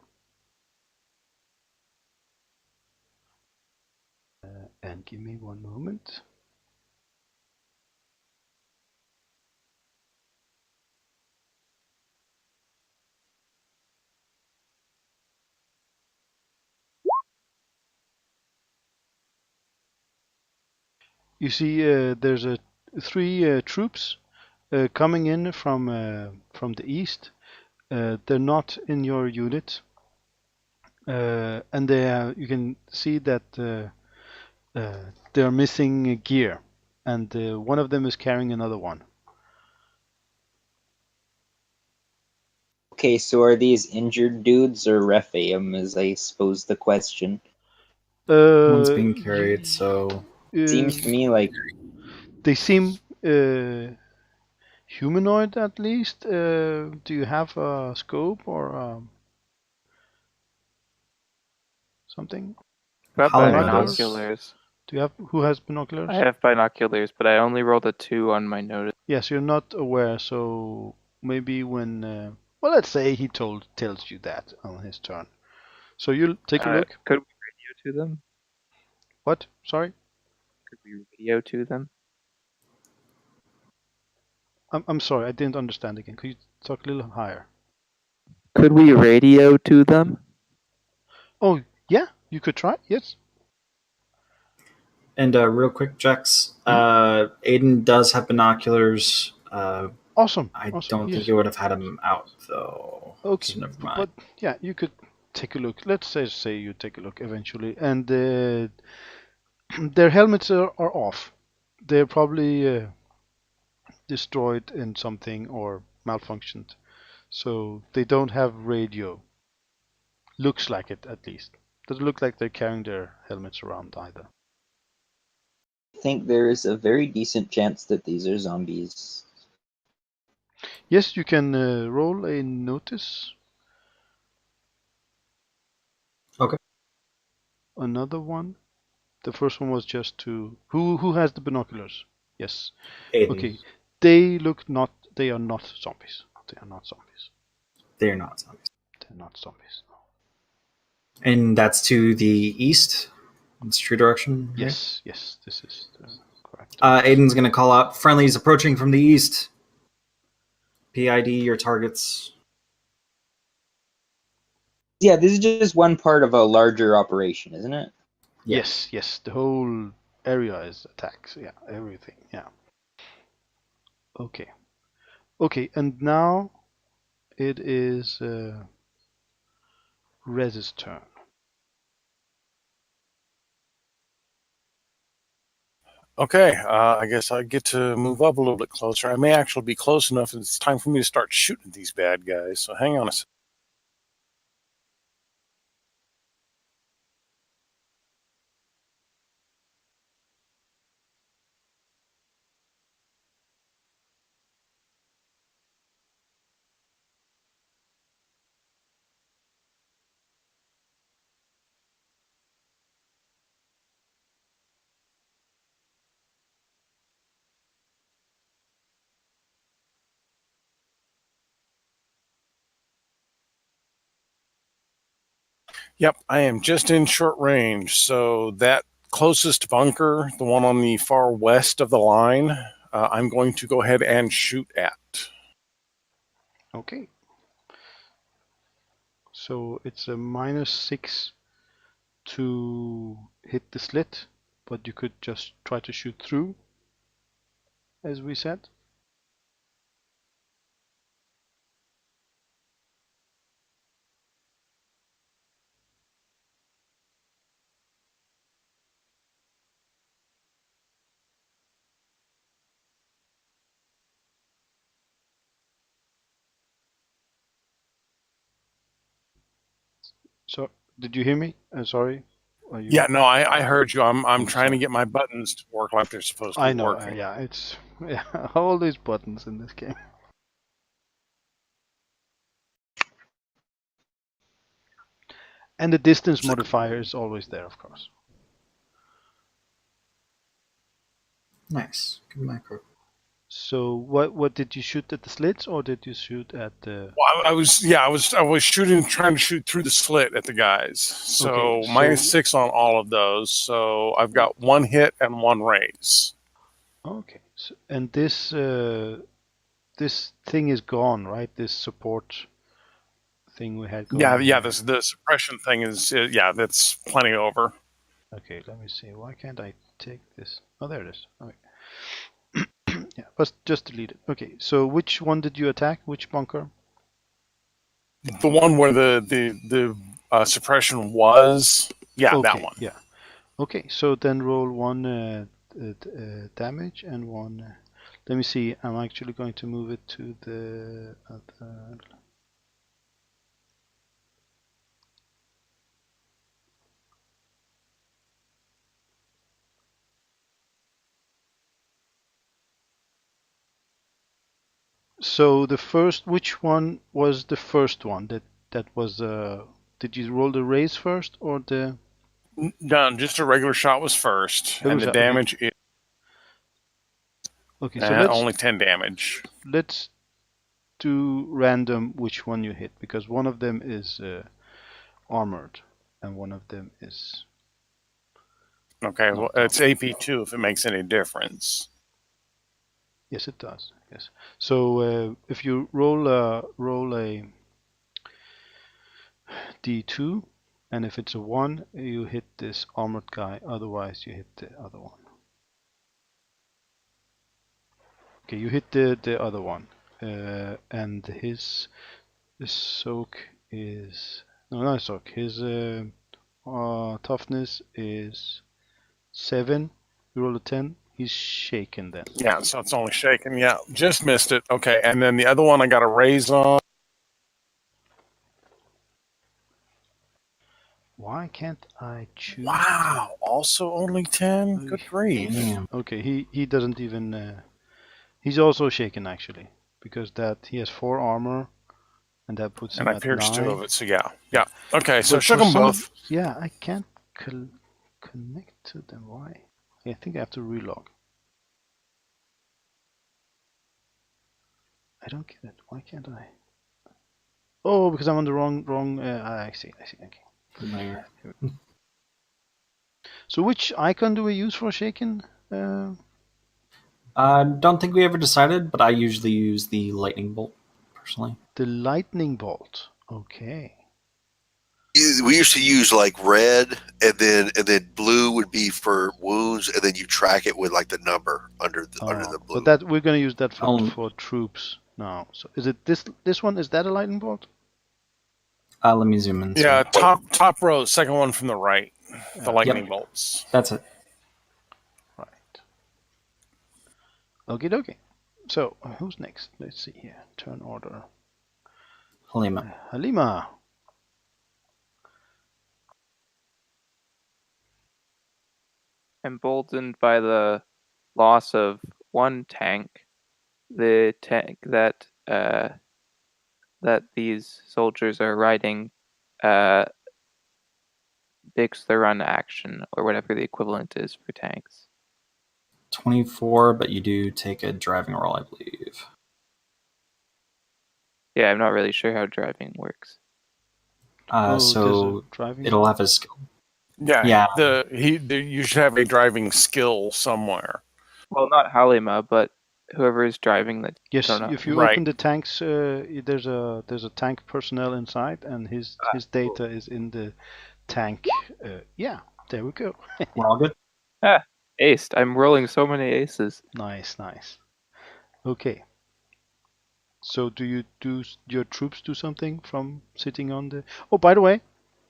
And give me one moment. You see, there's three troops coming in from the east. They're not in your unit, and you can see that they're missing gear, and one of them is carrying another one. Okay, so are these injured dudes or Rephaim is I suppose the question. One's being carried, so Seems to me like they seem humanoid at least. Do you have a scope or something? Got Hollow binoculars. Do you have who has binoculars? I have binoculars, but I only rolled a 2 on my notice. Yes, you're not aware, so maybe when well, let's say he tells you that on his turn. So you'll take a look. Could we radio to them? What? Sorry? Could we radio to them? I'm sorry, I didn't understand again. Could you talk a little higher? Could we radio to them? Oh, yeah, you could try. Yes. And real quick, Jax, Aiden does have binoculars. Awesome. I awesome. don't yes. think it would have had him out, though. Okay, So never mind. but yeah, you could take a look. Let's say you take a look eventually, and their helmets are off. They're probably destroyed in something or malfunctioned, so they don't have radio. Looks like it, at least. Doesn't look like they're carrying their helmets around either. I think there is a very decent chance that these are zombies. Yes, you can roll a notice. Okay. Another one. The first one was just to who has the binoculars? Yes. Aiden. Okay. They are not zombies. They are not zombies. They're not zombies. They're not zombies. No. And that's to the east? It's true direction? Right? Yes, this is correct. Aiden's going to call out friendlies approaching from the east. PID your targets. Yeah, this is just one part of a larger operation, isn't it? Yes. The whole area is attacks. Yeah, everything. Yeah. Okay, and now it is Rez's turn. Okay, I guess I get to move up a little bit closer. I may actually be close enough that it's time for me to start shooting at these bad guys. So hang on a second. Yep, I am just in short range. So that closest bunker, the one on the far west of the line, I'm going to go ahead and shoot at. Okay. So it's a -6 to hit the slit, but you could just try to shoot through, as we said. So, did you hear me? Sorry. Are you? Yeah, no, I heard you. I'm trying Sorry. to get my buttons to work like they're supposed to I be know. working. Yeah, it's all these buttons in this game. And the distance modifier is always there, of course. Nice. Good macro. So, what did you shoot at the slits, or did you shoot at the? Well, I was shooting, trying to shoot through the slit at the guys. So, Okay, so- -6 on all of those. So I've got 1 hit and 1 raise. Okay. So, and this thing is gone, right? This support thing we had going. Yeah. The suppression thing is that's plenty over. Okay, let me see. Why can't I take this? Oh, there it is. Okay. Yeah, but just delete it. Okay, so which one did you attack? Which bunker? The one where the suppression was, Okay, that one. Yeah. Okay, so then roll 1 damage and 1. Let me see. I'm actually going to move it to the other. So the first, which one was the first one? That was. Did you roll the raise first or the? Done. Just a regular shot was first, Regular and the shot, damage is Okay, so let's only 10 damage. do random which one you hit, because one of them is armored and one of them is. Okay, well, it's AP2 if it makes any difference. Yes, it does. Yes. So if you roll a D2, and if it's a 1, you hit this armored guy. Otherwise, you hit the other one. Okay, you hit the other one, and his soak is not soak. His toughness is 7. You roll a 10. He's shaken then. Yeah, so it's only shaken. Yeah, just missed it. Okay, and then the other one I got a raise on. Why can't I choose? Wow, also only 10? Good grief. Damn. Okay, he doesn't even. He's also shaken actually, because that he has 4 armor, and that puts him And I at pierced 9. 2 of it, so yeah. Okay, so But shook for them some both. Yeah, I can't connect to them. Why? I think I have to relog. I don't get it. Why can't I? Oh, because I'm on the wrong. I see. Okay. There. So which icon do we use for shaken? Don't think we ever decided, but I usually use the lightning bolt personally. The lightning bolt. Okay. We used to use like red, and then blue would be for wounds, and then you track it with like the number under the blue. But that we're gonna use that Oh. for troops now. So is it this one? Is that a lightning bolt? Let me zoom in. Yeah, sorry. top row, second one from the right. The lightning bolts. That's it. Right. Okay. So who's next? Let's see here. Turn order. Halima. Halima. Emboldened by the loss of 1 tank, the tank that these soldiers are riding picks the run action, or whatever the equivalent is for tanks. 24, but you do take a driving roll, I believe. Yeah, I'm not really sure how driving works. there's a So driving. it'll have a skill. Yeah. Yeah. You should have a driving skill somewhere. Well, not Halima, but whoever is driving the. Yes, I don't know. if you Right. open the tanks, there's a tank personnel inside, and his data is in the tank. Yeah, there we go. We're all good? Aced. I'm rolling so many aces. Nice. Okay. So do your troops do something from sitting on the? Oh, by the way,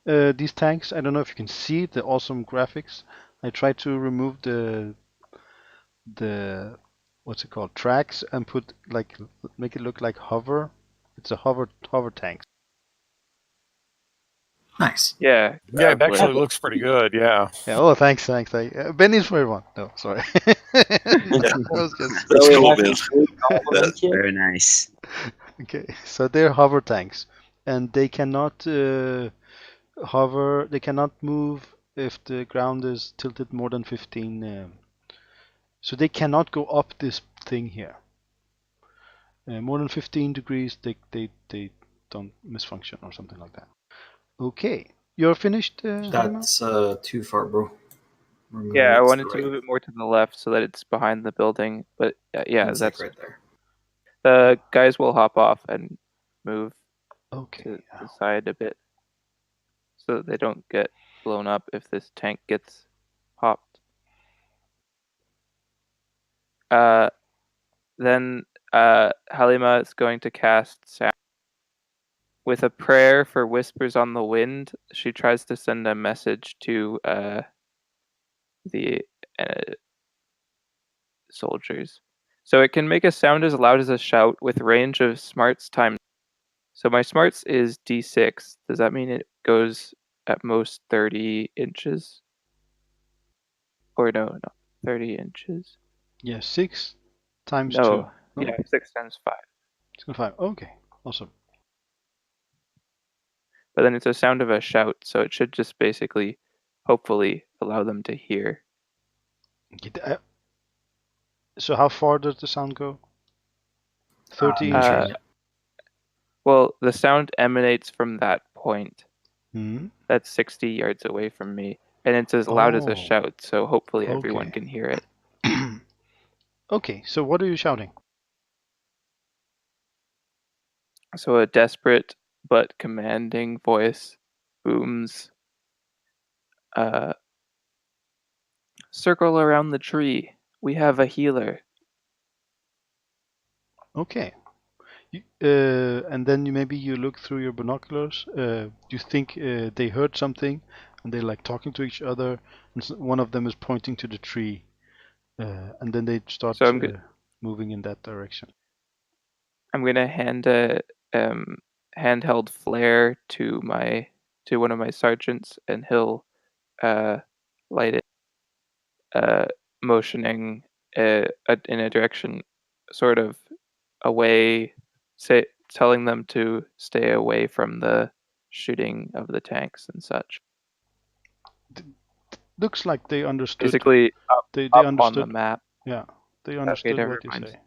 these tanks. I don't know if you can see the awesome graphics. I tried to remove the what's it called, tracks, and put make it look like hover. It's a hover tank. Nice. Yeah. Yeah, it actually looks pretty good. Yeah. Yeah. Oh, thanks. Benny's for everyone. No, sorry. That was just That's So we cool, have to man. compliment you? Very nice. okay. So they're hover tanks, and they cannot hover. They cannot move if the ground is tilted more than 15. So they cannot go up this thing here. More than 15 degrees, they don't misfunction or something like that. Okay, you're finished. Halima? That's too far, bro. Remove Yeah, it I to wanted the to right. move it more to the left so that it's behind the building. But yeah, It's like that's right there. the guys will hop off and move Okay. to the side a bit so that they don't get blown up if this tank gets popped. Then Halima is going to cast sound. With a prayer for whispers on the wind, she tries to send a message to the soldiers. So it can make a sound as loud as a shout with range of smarts times. So my smarts is D6. Does that mean it goes at most 30 inches? Or no, 30 inches. Yeah, 6 times No, 2. No? yeah, 6 times 5. 5. Okay, awesome. But then it's a sound of a shout, so it should just basically, hopefully, allow them to hear. So how far does the sound go? 30 I'm not sure inches. yet. Well, the sound emanates from that point. Hmm. That's 60 yards away from me, and it's as loud as Oh. a shout, so hopefully everyone Okay. can hear it. Okay, so what are you shouting? So a desperate but commanding voice booms. Circle around the tree. We have a healer. Okay. And then maybe you look through your binoculars. You think they heard something, and they're like talking to each other. And one of them is pointing to the tree, and then they start So I'm moving in that direction. I'm gonna hand a handheld flare to one of my sergeants, and he'll light it, motioning in a direction sort of away, telling them to stay away from the shooting of the tanks and such. Looks like they understood. Basically, they up understood on the map. Yeah, they understood never what you mind. say.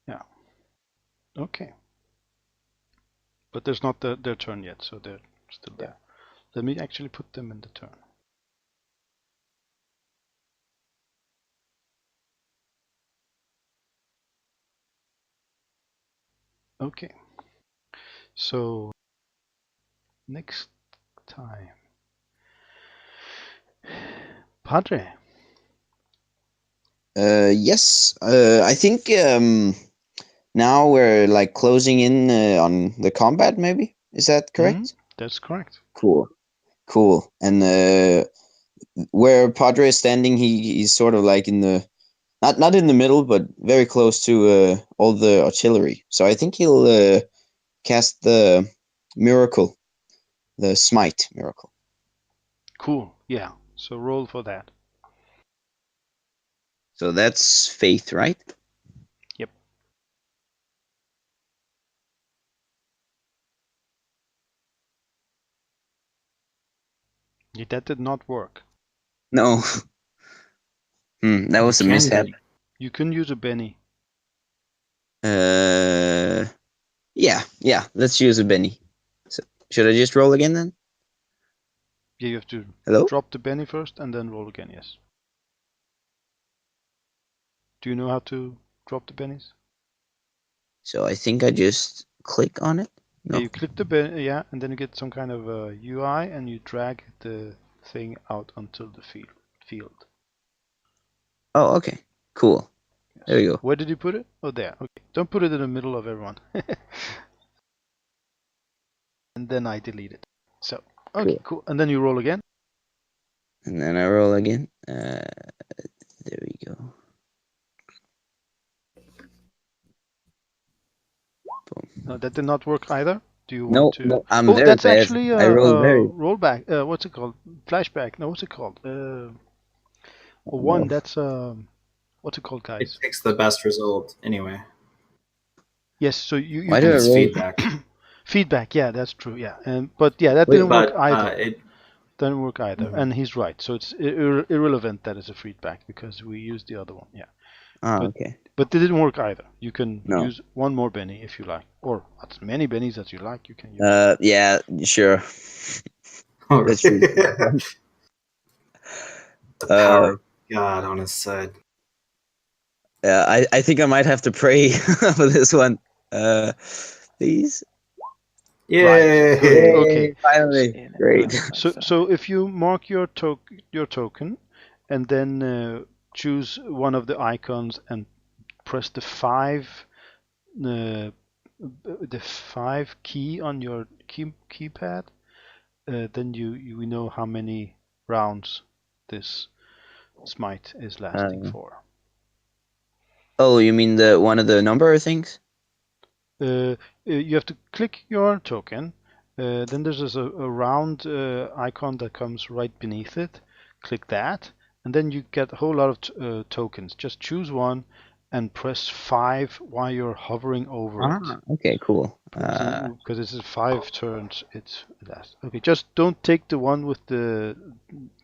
Yeah. Okay. But there's not their turn yet, so they're still there. Let me actually put them in the turn. Okay. So next time, Padre. Yes. I think now we're like closing in on the combat. Maybe is that correct? That's correct. Cool. And where Padre is standing, he's sort of like in the not in the middle, but very close to all the artillery. So I think he'll cast the miracle, the smite miracle. Cool. Yeah. So roll for that. So that's faith, right? Yep. Yeah, that did not work. No. That was a Can mishap. be. You can use a Benny. Yeah. Let's use a Benny. So should I just roll again then? Yeah, you have to Hello? drop the penny first and then roll again. Yes. Do you know how to drop the pennies? So I think I just click on it. No. Yeah, you click the penny, yeah, and then you get some kind of UI, and you drag the thing out onto the field. Oh, okay. Cool. Yes. There you go. Where did you put it? Oh, there. Okay. Don't put it in the middle of everyone. And then I delete it. So, okay, cool. And then you roll again. And then I roll again. There we go. Boom. No, that did not work either. Do you No, want to? no, I'm oh, very that's bad. actually I a rolled very. rollback. What's it called? Flashback. No, what's it called? One. That's what's it called, It guys? picks the best result anyway. Yes. So you Why And do I it's roll? feedback. feedback. Yeah, that's true. Yeah, but yeah, that didn't work But either. it Doesn't work either. Mhm. And he's right. So it's irrelevant that it's a feedback because we used the other one. Yeah. Ah, But- okay. But it didn't work either. You can No. use one more Benny if you like, or as many bennies as you like. You can use. Yeah, sure. Oh, Let's really? use that one. The power of God on his side. Yeah, I think I might have to pray for this one. Please. Yay! Okay. Finally. Great. So if you mark your token, and then choose one of the icons and press the 5 key on your keypad, then we know how many rounds this smite is lasting for. Oh, you mean the one of the number things? You have to click your token. Then there's a round icon that comes right beneath it. Click that, and then you get a whole lot of tokens. Just choose one and press 5 while you're hovering over it. Okay, cool. Because this is 5 turns. It's lasts. Okay, just don't take the one with the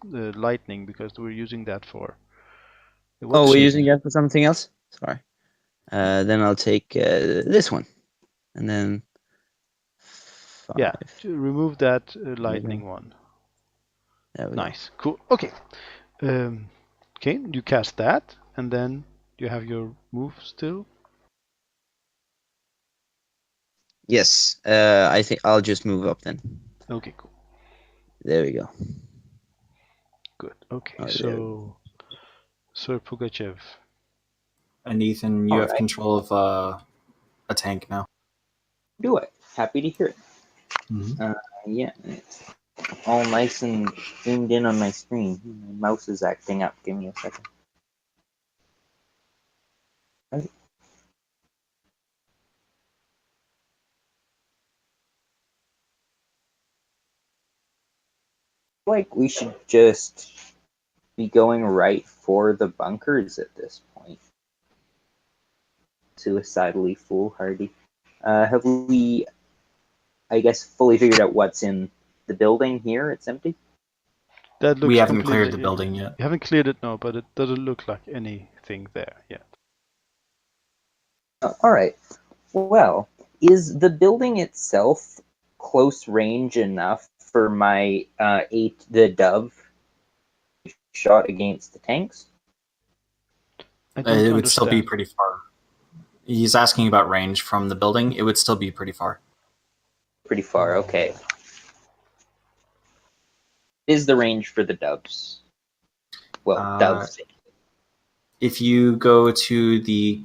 lightning because we're using that for. Oh, we're using that for something else? Sorry. Then I'll take this one. And then 5. Yeah, remove that lightning one. There we go. Nice, cool. Okay, okay, you cast that, and then you have your move still. Yes, I think I'll just move up then. Okay, cool, There we go. good. Okay, Oh, there we so Sir Pugachev. And Ethan, you have Alright. control of a tank now. Do it. Happy to hear it. Mhm. Yeah, it's all nice and zoomed in on my screen. My mouse is acting up. Give me a second. Right. Like we should just be going right for the bunkers at this point. Suicidally foolhardy. Have we, I guess, fully figured out what's in the building here? It's empty? That looks We haven't completely, cleared the building yet. You haven't cleared it, no, but it doesn't look like anything there yet. Alright. Well, is the building itself close range enough for my the dove shot against the tanks? I don't It would still be understand. pretty far. He's asking about range from the building. It would still be pretty far. Pretty far, okay. Is the range for the doves? Well, doves. If you go to the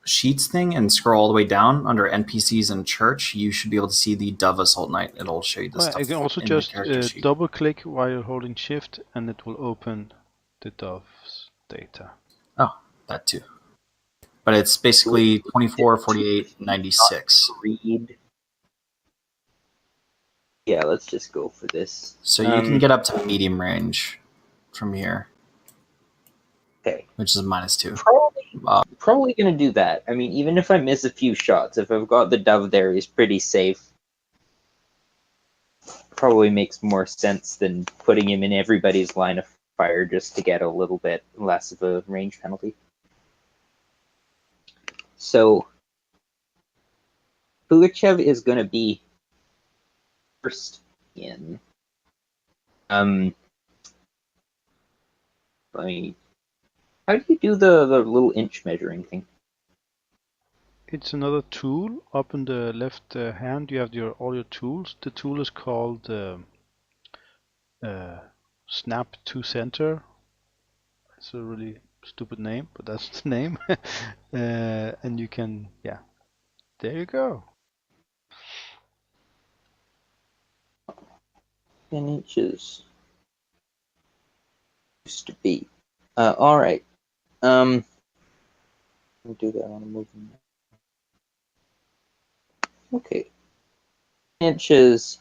sheets thing and scroll all the way down under NPCs and church, you should be able to see the Dove Assault Knight. It'll show you the stuff. I can also in just the character sheet. double click while you're holding shift, and it will open the dove's data. Oh, that too. But it's basically 24, 48, 96. Read. Yeah, let's just go for this. So you can get up to medium range from here. Okay. Which is -2. Probably gonna do that. I mean, even if I miss a few shots, if I've got the dove there, he's pretty safe. Probably makes more sense than putting him in everybody's line of fire just to get a little bit less of a range penalty. So, Pugachev is going to be first in. How do you do the little inch measuring thing? It's another tool up in the left hand. You have all your tools. The tool is called Snap to Center. It's a really stupid name, but that's the name. And you can, yeah, there you go. 10 inches. Used to be. All right. We'll do that on a moving. Okay. Inches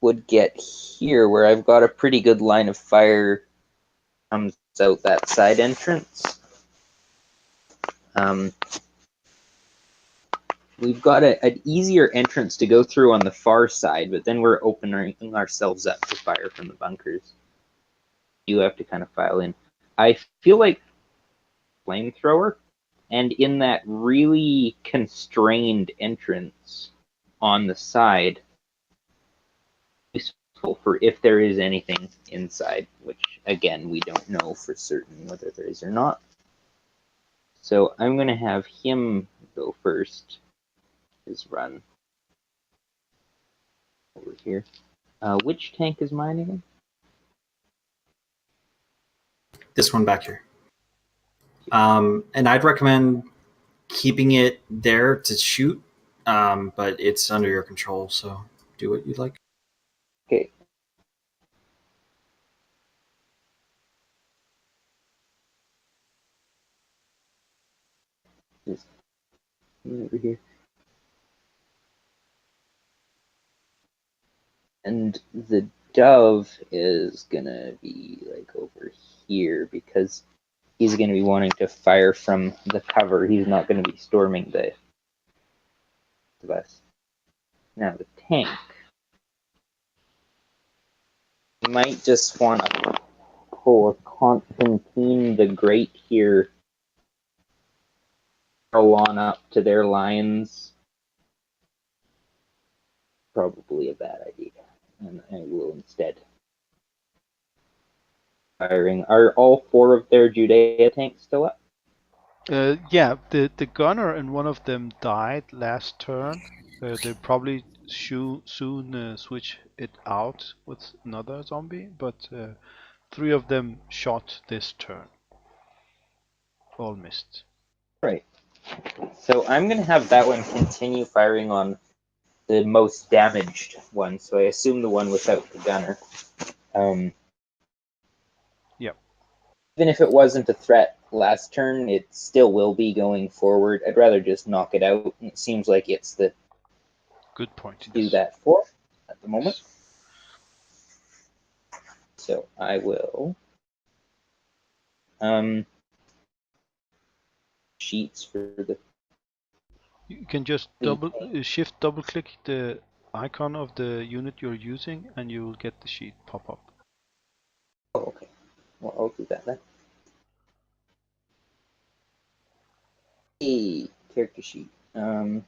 would get here, where I've got a pretty good line of fire. Comes out that side entrance. We've got an easier entrance to go through on the far side, but then we're opening ourselves up to fire from the bunkers. You have to kind of file in. I feel like flamethrower, and in that really constrained entrance on the side, useful for if there is anything inside, which again we don't know for certain whether there is or not. So I'm going to have him go first. His run over here. Which tank is mine again? This one back here. And I'd recommend keeping it there to shoot, but it's under your control, so do what you'd like. Okay. Just over here. And the dove is gonna be like over here because he's gonna be wanting to fire from the cover. He's not gonna be storming the bus. Now the tank. You might just want to pull a Constantine the Great here. Roll on up to their lines. Probably a bad idea. And I will instead firing. Are all 4 of their Judea tanks still up? Yeah, the gunner and one of them died last turn. They probably soon switch it out with another zombie, but 3 of them shot this turn. All missed. Right. So I'm going to have that one continue firing on the most damaged one. So I assume the one without the gunner. Yep. Even if it wasn't a threat last turn, it still will be going forward. I'd rather just knock it out. It seems like it's the good point to do that for at the moment. So I will sheets for the. You can just shift double click the icon of the unit you're using and you will get the sheet pop up. Oh, okay. Well, I'll do that then. Hey, character sheet. That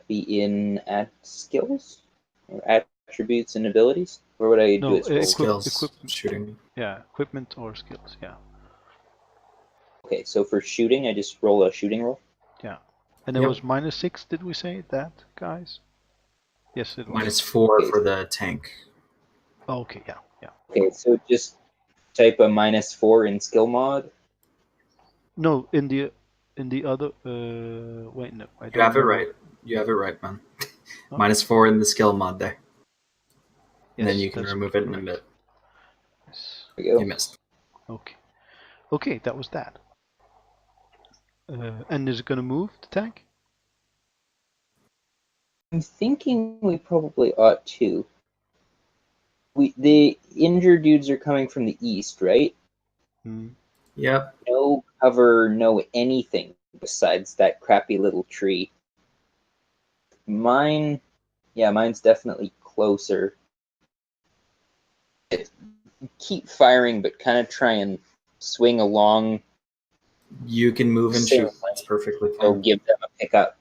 be in skills or attributes and abilities, or would I do it? Skills, shooting. Yeah, equipment or skills. Yeah. Okay, so for shooting, I just roll a shooting roll. Yeah, and it was -6. Did we say that, guys? Yes, it was. -4 for the tank. Oh, okay, yeah. Okay, so just type a -4 in skill mod. No, in the other. Wait, no. I don't You have it right. You have it right, man. Oh. -4 in the skill mod there. Yes, and then you can remove it in a bit. Yes. There we go. You missed. Okay, that was that. And is it going to move, the tank? I'm thinking we probably ought to. The injured dudes are coming from the east, right? Yep. No cover, no anything besides that crappy little tree. Mine's definitely closer. Keep firing, but kind of try and swing along. You can move and shoot. That's perfectly fine. Or give them a pickup.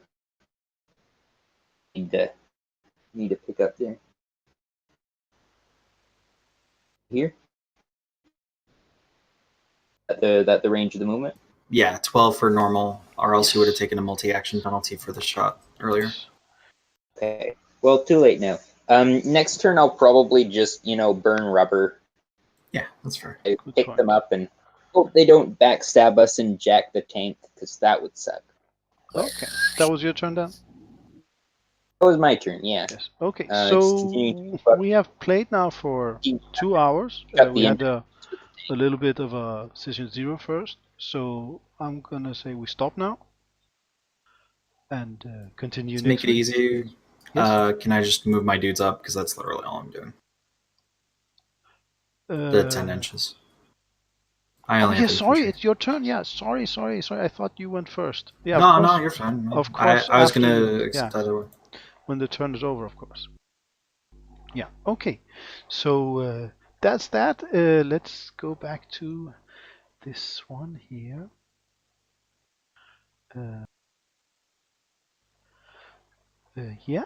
need to pick up there. Here? That the range of the movement? Yeah, 12 for normal, or else you would have taken a multi-action penalty for the shot earlier. Okay. Well, too late now. Next turn I'll probably just, burn rubber. Yeah, that's fair. I Good pick point. them up and hope they don't backstab us and jack the tank, because that would suck. Okay, that was your turn then. That was my turn, yeah. Yes. Okay, It's so continuing to we have played now for 2 hours. cut We the had a little bit of a session 0 first, so I'm gonna say we stop now and continue To next make it week. easy, Yes. can I just move my dudes up? Because that's literally all I'm doing. The 10 inches. I Oh only yeah, have sorry, infantry. it's your turn. Yeah, sorry. I thought you went first. Yeah, of No, course. no, you're fine. No. Of course, I was after going you. to accept Yeah, either way. when the turn is over, of course. Yeah. Okay. So that's that. Let's go back to this one here. Yeah.